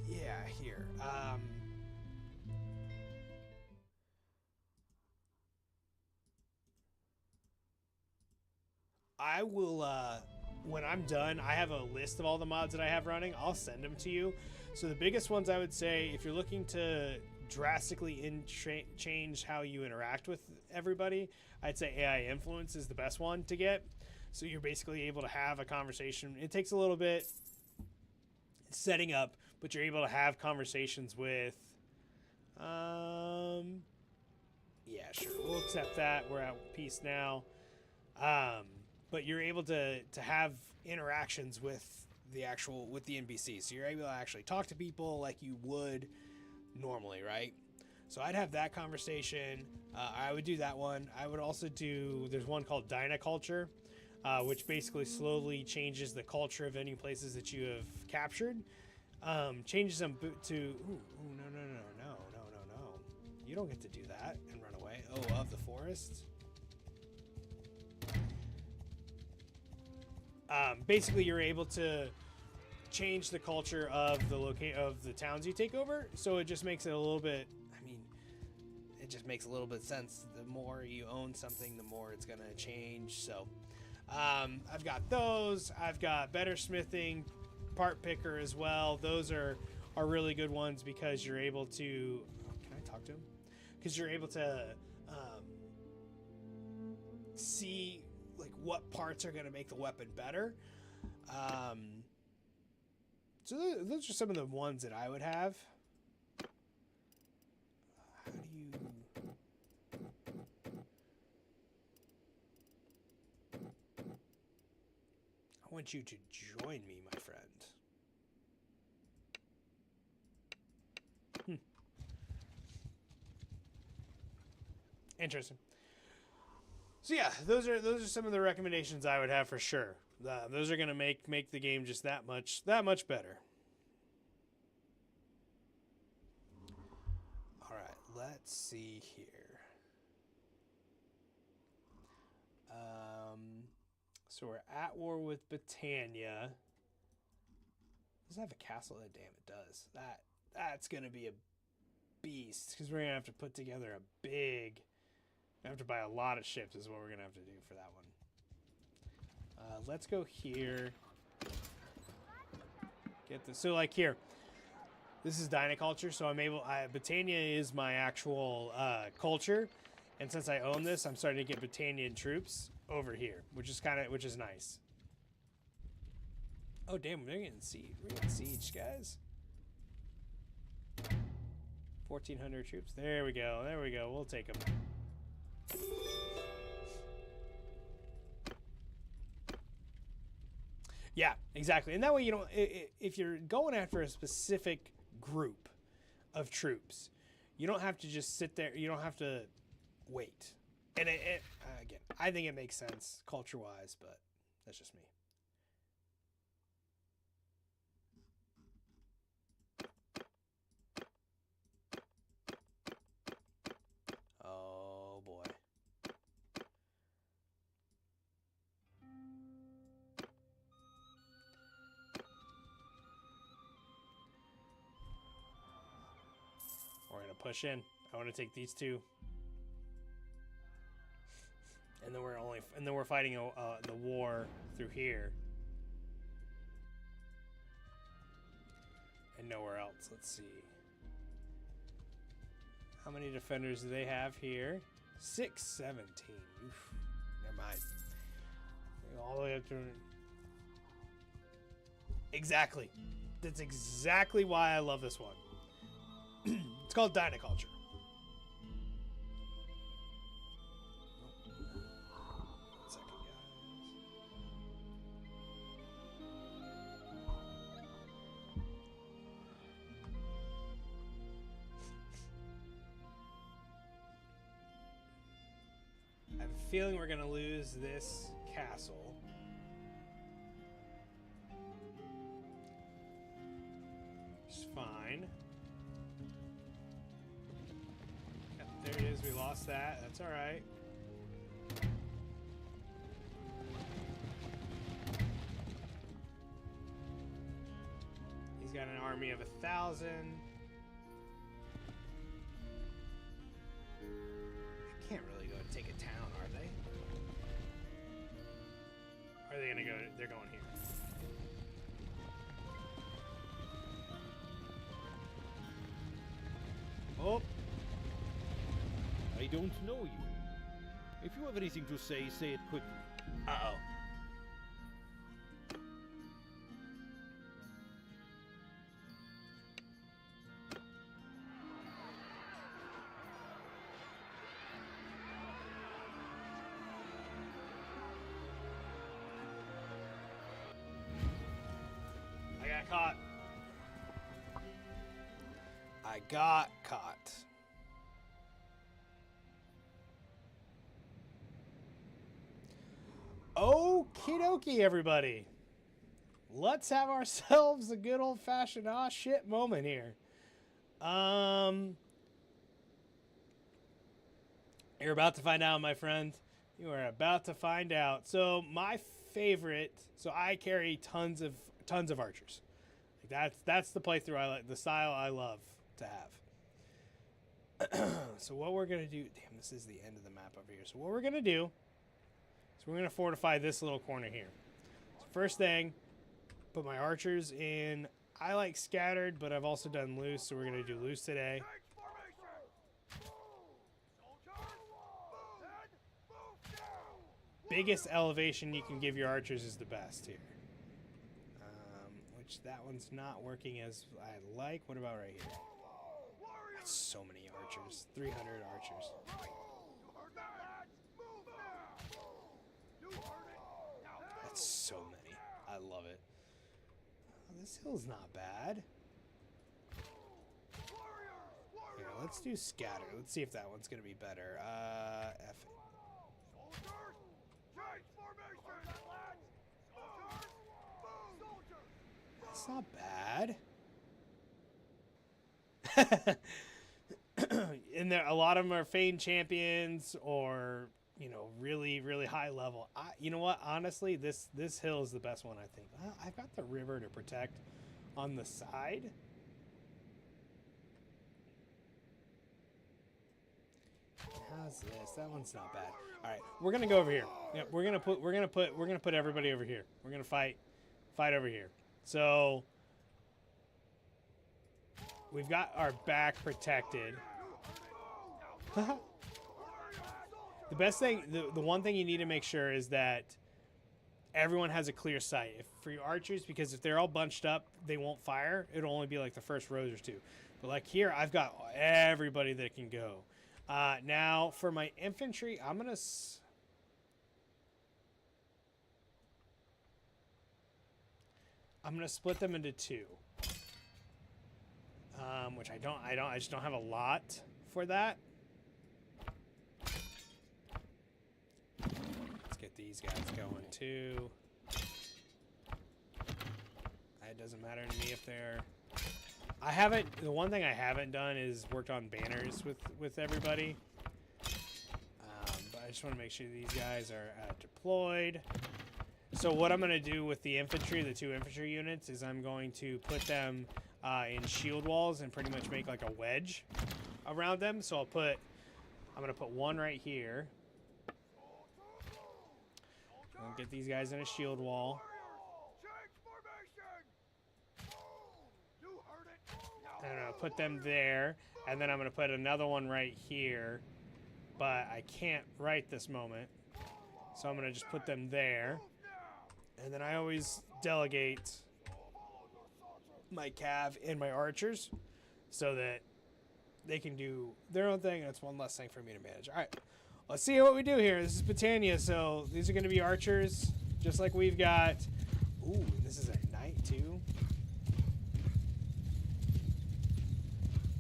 yeah, here. I will, when I'm done, I have a list of all the mods that I have running. I'll send them to you. So the biggest ones I would say, if you're looking to drastically change how you interact with everybody, I'd say AI Influence is the best one to get. So you're basically able to have a conversation. It takes a little bit setting up, but you're able to have conversations with, yeah, sure, we'll accept that. We're at peace now. But you're able to have interactions with the NPCs. So you're able to actually talk to people like you would normally, right? So I'd have that conversation. I would do that one. I would also do, there's one called Dynaculture, which basically slowly changes the culture of any places that you have captured. Changes them to, no. You don't get to do that and run away. Oh, of the forest? Basically, you're able to change the culture of the towns you take over, so it just makes it a little bit. I mean, it just makes a little bit sense. The more you own something, the more it's gonna change. So, I've got those. I've got better smithing, part picker as well. Those are really good ones because you're able to. Oh, can I talk to him? Because you're able to see like what parts are going to make the weapon better. So those are some of the ones that I would have. How do you... I want you to join me, my friend. Interesting. So yeah, those are some of the recommendations I would have for sure. Those are gonna make the game just that much better. All right, let's see here. So we're at war with Britannia. Does it have a castle? Oh, damn, it does. That's gonna be a beast because we're gonna have to put together a big. I have to buy a lot of ships is what we're gonna have to do for that one. Let's go here. Get this. So like here, this is Dynaculture. So Britannia is my actual culture, and since I own this, I'm starting to get Britannian troops over here, which is nice. Oh damn, we're getting siege. We're getting siege, guys. 1,400 troops. There we go. There we go. We'll take them. Yeah, exactly. And that way you don't, if you're going after a specific group of troops, you don't have to just sit there. You don't have to wait. And again, I think it makes sense culture-wise, but that's just me. Oh boy. We're gonna push in. I want to take these two, and then we're fighting the war through here, and nowhere else. Let's see. How many defenders do they have here? 617. Oof. Never mind. All the way up to. Exactly. That's exactly why I love this one. It's called Dynaculture. feeling we're gonna lose this castle. It's fine. Yep, there it is. We lost that. That's all right. He's got an army of 1,000. They can't really go and take a town, are they? Or are they gonna go? They're going here. Oh. I don't know you. If you have anything to say it quickly. Uh-oh. I got caught. I got caught. Okie dokie, everybody. Let's have ourselves a good old-fashioned aw shit moment here. You're about to find out, my friend. You are about to find out. So my favorite. So I carry tons of archers. That's the playthrough I like. The style I love to have. So what we're gonna do? Damn, this is the end of the map over here. So what we're gonna do? So we're going to fortify this little corner here. So first thing, put my archers in. I like scattered, but I've also done loose, so we're going to do loose today. Biggest elevation you can give your archers is the best here. Which that one's not working as I like. What about right here? That's so many archers. 300 archers. That's so many. I love it. Oh, this hill's not bad. Here, let's do scatter. Let's see if that one's gonna be better. F it. That's not bad. And there, a lot of them are Fane champions or, you know, really, really high level. You know what? Honestly, this hill is the best one, I think. Well, I've got the river to protect on the side. How's this? That one's not bad. All right, we're gonna go over here. Yeah, we're gonna put everybody over here. We're gonna fight over here. So we've got our back protected. The best thing, the one thing you need to make sure is that everyone has a clear sight for your archers, because if they're all bunched up, they won't fire. It'll only be like the first rows or two. But like here, I've got everybody that can go. Now for my infantry, I'm gonna split them into two. Which I just don't have a lot for that. Let's get these guys going too. It doesn't matter to me if they're... the one thing I haven't done is worked on banners with everybody. But I just want to make sure these guys are deployed. So what I'm going to do with the infantry, the 2 infantry units, is I'm going to put them in shield walls and pretty much make like a wedge around them. So I'm going to put one right here. I'll get these guys in a shield wall. And I'm going to put them there, and then I'm going to put another one right here, but I can't right this moment. So I'm going to just put them there. And then I always delegate my cav and my archers so that they can do their own thing, and it's one less thing for me to manage. All right, let's see what we do here. This is Britannia, so these are going to be archers, just like we've got. Ooh, this is a knight too.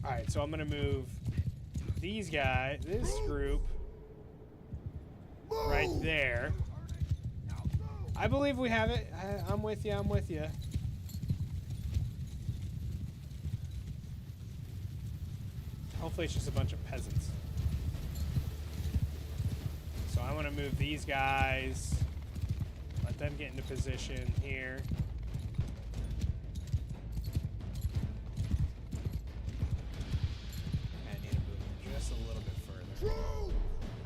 All right, so I'm going to move these guys, this group, right there. I believe we have it. I'm with you. I'm with you. Hopefully it's just a bunch of peasants. So I want to move these guys. Let them get into position here. I need to move just a little bit further.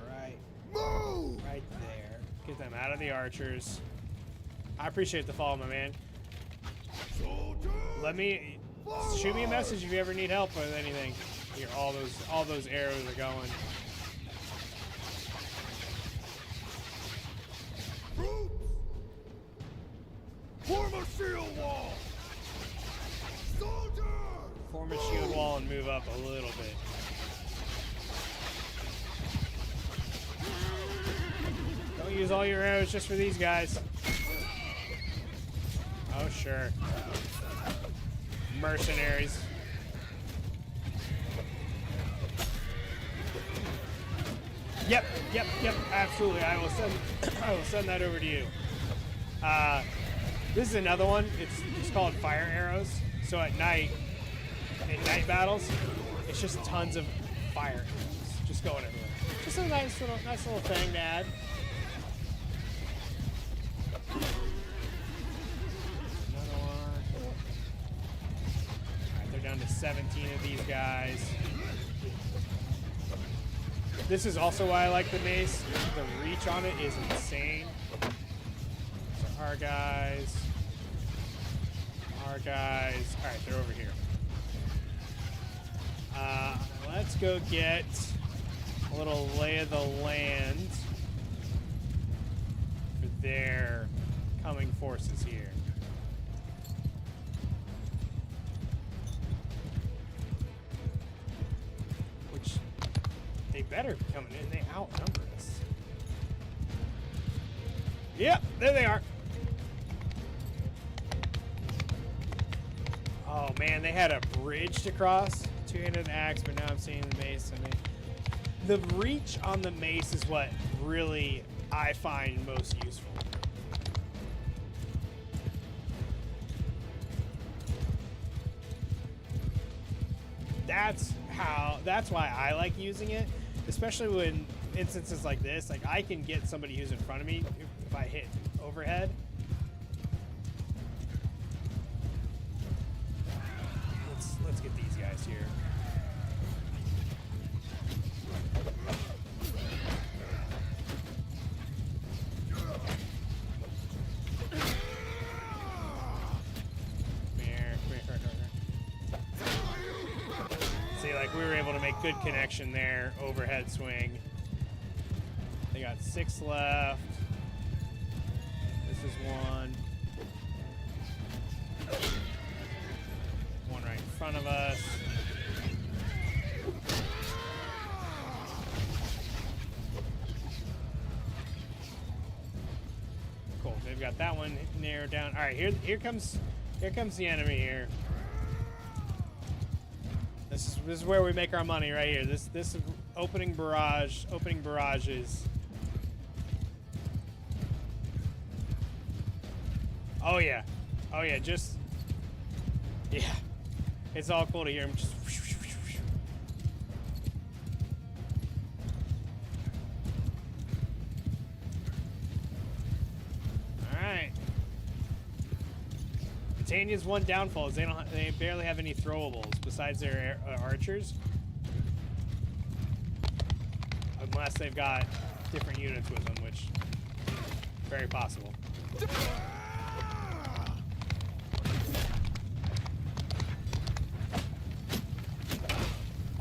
Right. Move! Right there. Get them out of the archers. I appreciate the follow, my man. Let me shoot me a message if you ever need help with anything. Here, all those arrows are going. Form a shield wall! Soldier! Form a shield wall and move up a little bit. Don't use all your arrows just for these guys. Oh, sure. Mercenaries. Yep, absolutely. I will send that over to you. This is another one. It's called fire arrows. So at night, in night battles, it's just tons of fire arrows just going everywhere. Just a nice little thing to add. Another one. Alright, they're down to 17 of these guys. This is also why I like the mace. The reach on it is insane. So our guys. Alright, they're over here. Let's go get a little lay of the land for their coming forces here. Which they better be coming in. They outnumber us. Yep, there they are. Oh man, they had a bridge to cross. Two-handed axe, but now I'm seeing the mace. I mean, the reach on the mace is what really I find most useful. That's why I like using it, especially when instances like this. Like I can get somebody who's in front of me if I hit overhead. Let's get these guys here. See, like we were able to make good connection there. Overhead swing. They got 6 left. This is one. One right in front of us. Cool. They've got that one narrowed down. All right, here comes the enemy here. This is where we make our money right here. This opening barrages. Oh yeah, just yeah. It's all cool to hear him just. All right. Britannia's one downfall is they barely have any throwables besides their archers, unless they've got different units with them, which very possible.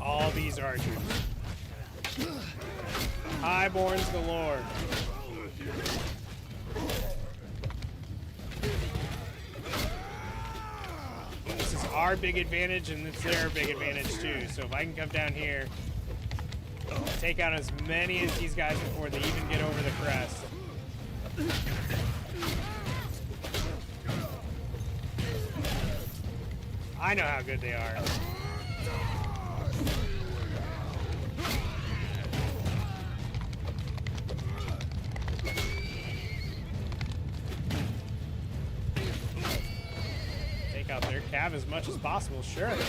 All these archers. Highborns galore. This is our big advantage, and it's their big advantage too. So if I can come down here, take out as many as these guys before they even get over the crest. I know how good they are. have as much as possible, sure. Let's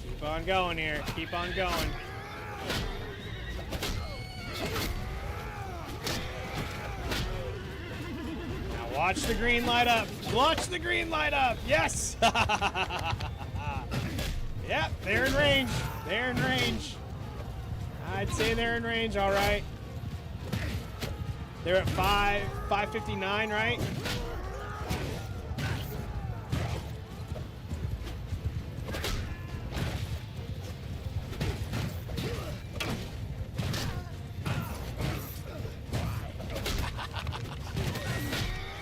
keep on going here. Keep on going. Now watch the green light up. Watch the green light up. Yes. Yep, they're in range. They're in range. I'd say they're in range, all right. They're at 559, right?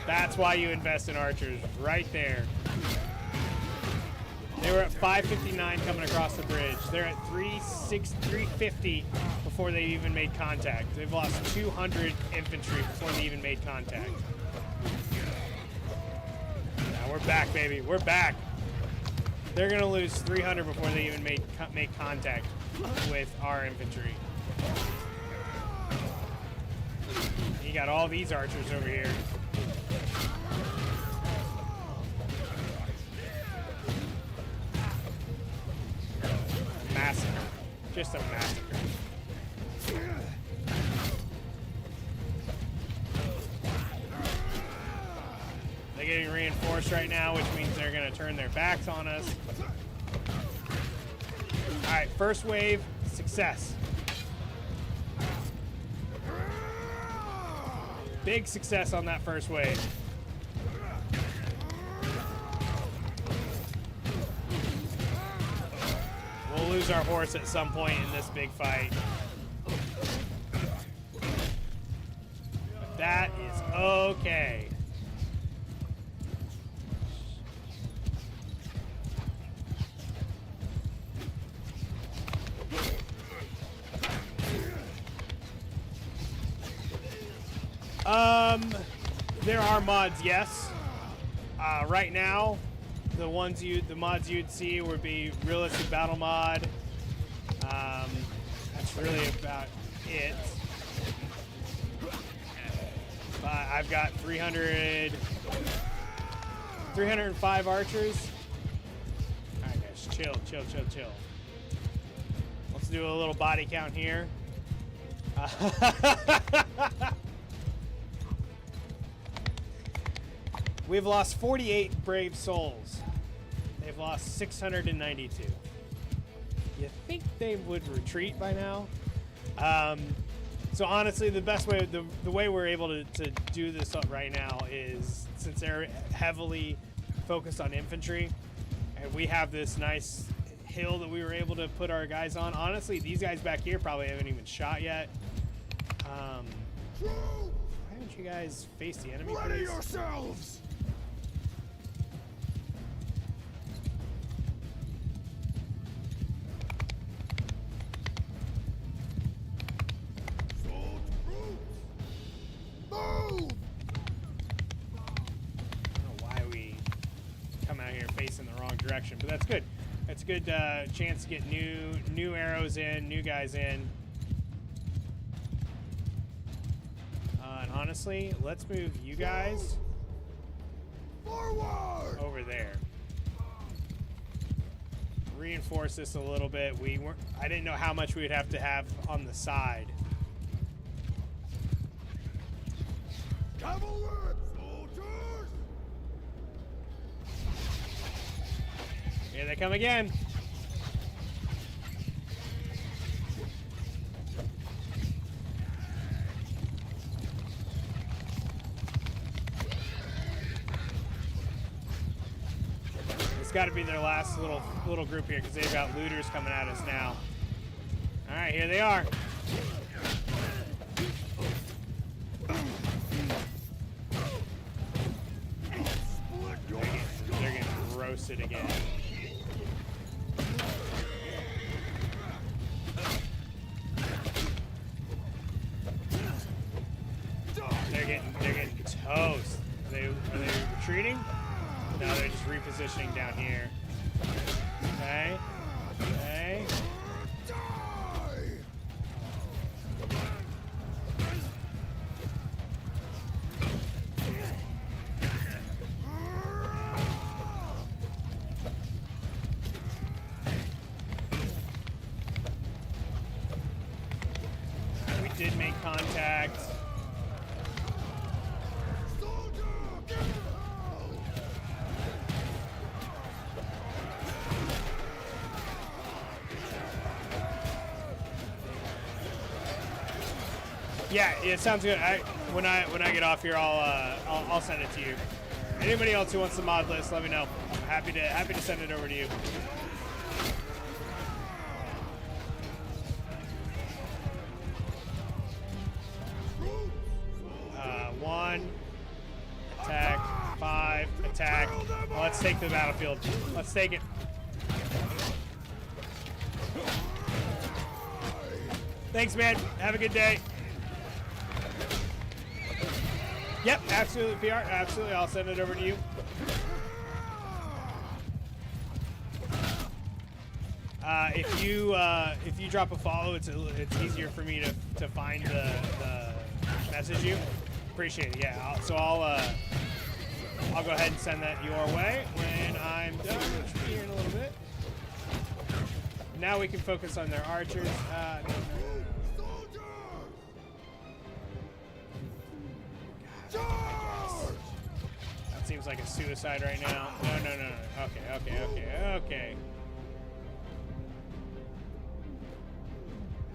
That's why you invest in archers, right there. They were at 559 coming across the bridge. They're at 350 before they even made contact. They've lost 200 infantry before they even made contact. Now we're back, baby. We're back. They're gonna lose 300 before they even make contact with our infantry. You got all these archers over here. Massacre. Just a massacre. They're getting reinforced right now, which means they're going to turn their backs on us. Alright, first wave, success. Big success on that first wave. We'll lose our horse at some point in this big fight. But that is okay. There are mods, yes. Right now, the mods you'd see would be realistic battle mod. That's really about it. I've got 305 archers. All right, guys, chill. Let's do a little body count here. We've lost 48 brave souls. They've lost 692. You think they would retreat by now? So honestly, the best way, the way we're able to do this up right now is, since they're heavily focused on infantry, and we have this nice hill that we were able to put our guys on. Honestly, these guys back here probably haven't even shot yet. Why haven't you guys faced the enemy? Ready yourselves! Direction, but that's good. That's a good chance to get new arrows in, new guys in. And honestly, let's move you guys forward over there. Reinforce this a little bit. I didn't know how much we would have to have on the side. Cavalry! Here they come again. It's got to be their last little group here, because they've got looters coming at us now. All right, here they are. They're getting roasted again. They're getting toast. Are they retreating? No, they're just repositioning down here. Okay. contact. Yeah, it sounds good. When I get off here, I'll send it to you. Anybody else who wants the mod list, let me know. I'm happy to send it over to you. One attack, 5 attack. Well, let's take the battlefield. Let's take it. Thanks, man. Have a good day. Yep, absolutely, PR. Absolutely, I'll send it over to you. If you drop a follow, it's easier for me to find the message you. Appreciate it. Yeah. I'll go ahead and send that your way when I'm done, which will be here in a little bit. Now we can focus on their archers. That seems like a suicide right now. No. Okay.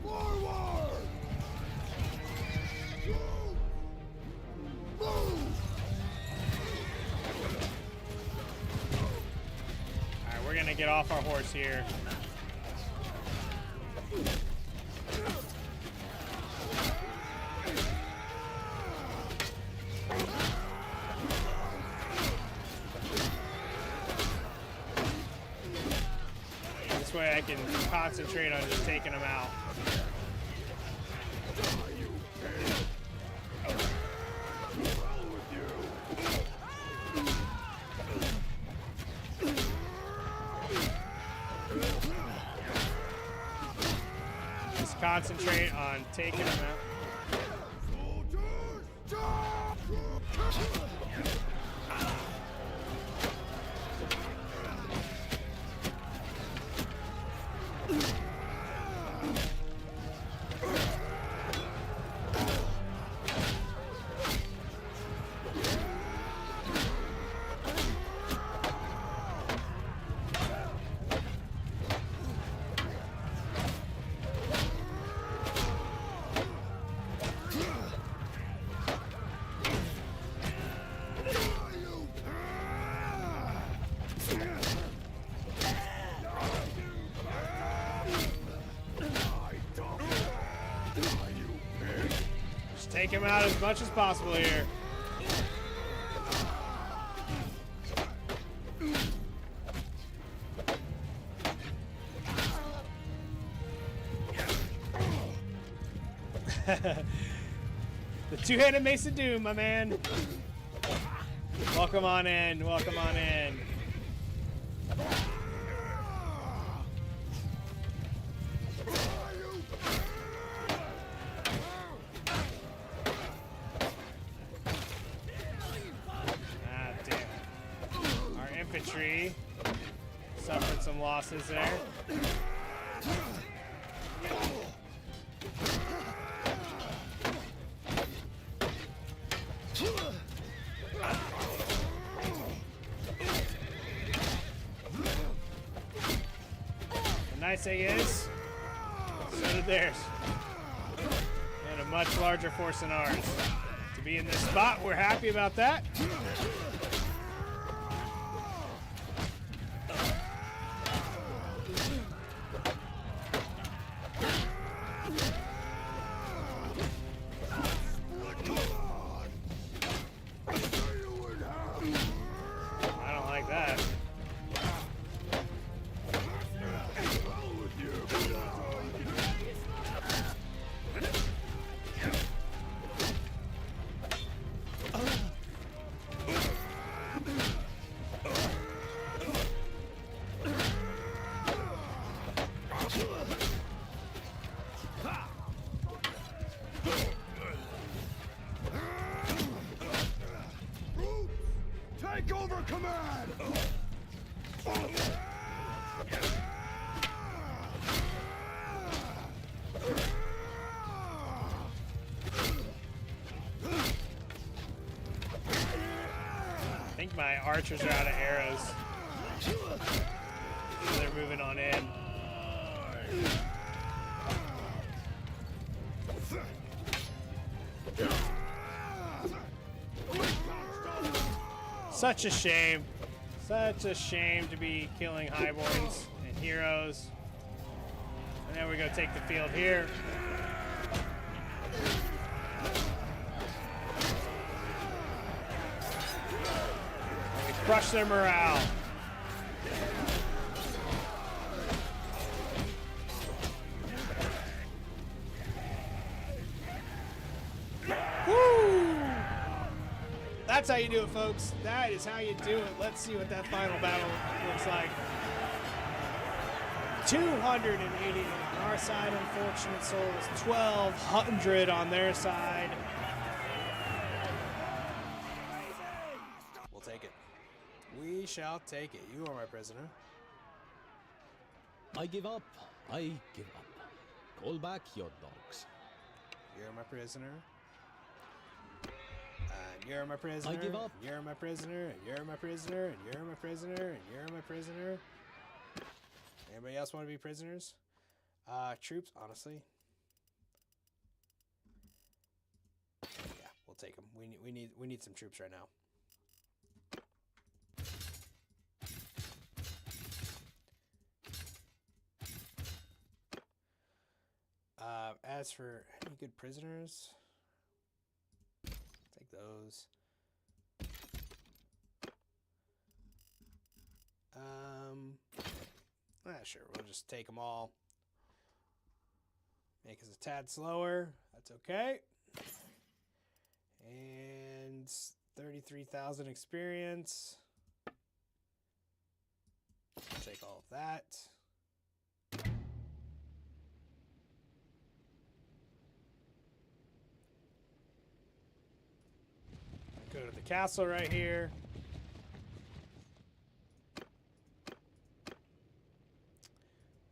Forward! Move! Alright, we're gonna get off our horse here. This way I can concentrate on just taking them out. Just concentrate on taking them out. Take him out as much as possible here. The two-handed Mace of Doom, my man. Welcome on in. Welcome on in. Suffered some losses there. The nice thing is, so did theirs. And a much larger force than ours. To be in this spot, we're happy about that. Take over command! think my archers are out of arrows. So they're moving on in. Such a shame. Such a shame to be killing highborns and heroes. And then we go take the field here. And we crush their morale. That's how you do it, folks. That is how you do it. Let's see what that final battle looks like. 280 on our side, unfortunate souls. 1,200 on their side. We'll take it. We shall take it. You are my prisoner. I give up. I give up. Call back your dogs. You're my prisoner. You're my prisoner. I give up. You're my prisoner. And you're my prisoner. And you're my prisoner. And you're my prisoner. Anybody else want to be prisoners? Troops, honestly. Yeah, we'll take them. We need some troops right now. As for any good prisoners, take those. Sure, we'll just take them all. Make us a tad slower. That's okay. And 33,000 experience. Take all of that. Go to the castle right here.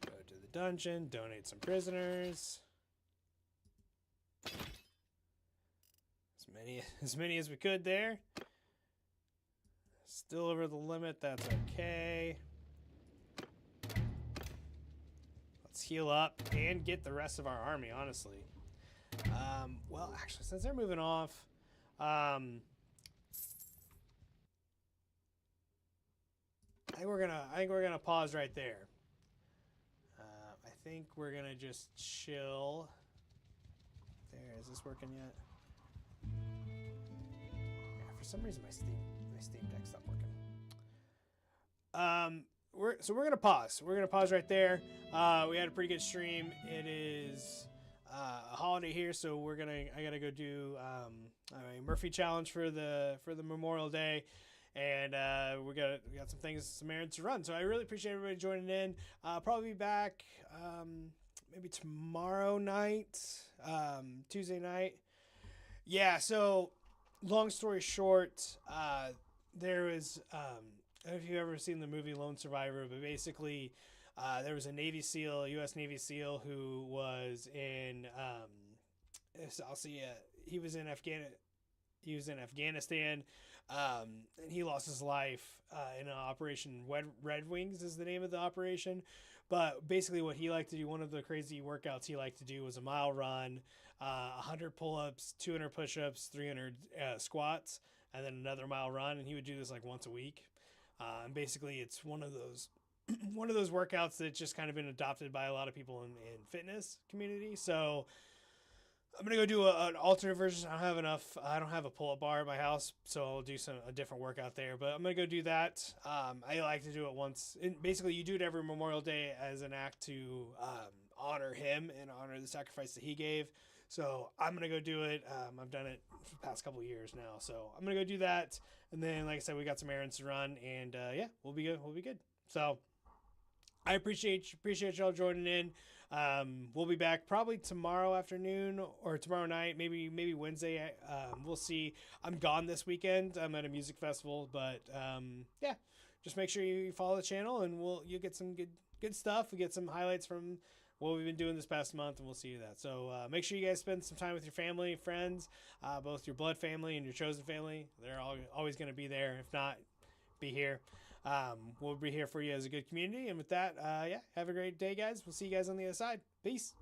Go to the dungeon, donate some prisoners. As many as we could there. Still over the limit, that's okay. Let's heal up and get the rest of our army, honestly. Well, actually, since they're moving off, I think we're gonna pause right there. I think we're gonna just chill. There, is this working yet? Yeah, for some reason my Steam Deck stopped working. We're gonna pause. We're gonna pause right there. We had a pretty good stream. It is a holiday here, so I gotta go do a Murphy challenge for the Memorial Day. And we got some errands to run. So I really appreciate everybody joining in. Probably be back maybe tomorrow night, Tuesday night. Yeah, so long story short, there was, I don't know if you've ever seen the movie Lone Survivor, but basically there was a Navy SEAL, U.S. Navy SEAL, who was in, he was in Afghanistan. And he lost his life in an operation. Red Wings is the name of the operation. But basically what he liked to do, one of the crazy workouts he liked to do was a mile run, 100 pull-ups, 200 push-ups, 300 squats, and then another mile run. And he would do this like once a week. And basically it's one of those workouts that's just kind of been adopted by a lot of people in fitness community. So I'm going to go do an alternate version. I don't have a pull-up bar at my house, so I'll do a different workout there. But I'm going to go do that. I like to do it once. Basically, you do it every Memorial Day as an act to honor him and honor the sacrifice that he gave. So I'm going to go do it. I've done it for the past couple of years now. So I'm going to go do that. And then, like I said, we got some errands to run. And, yeah, we'll be good. We'll be good. So I appreciate y'all joining in. We'll be back probably tomorrow afternoon or tomorrow night, maybe Wednesday. We'll see. I'm gone this weekend. I'm at a music festival, but yeah, just make sure you follow the channel and you'll get some good stuff. We get some highlights from what we've been doing this past month, and we'll see you that. So make sure you guys spend some time with your family, friends, both your blood family and your chosen family. They're always going to be there. If not, be here. We'll be here for you as a good community. And with that, yeah, have a great day, guys. We'll see you guys on the other side. Peace.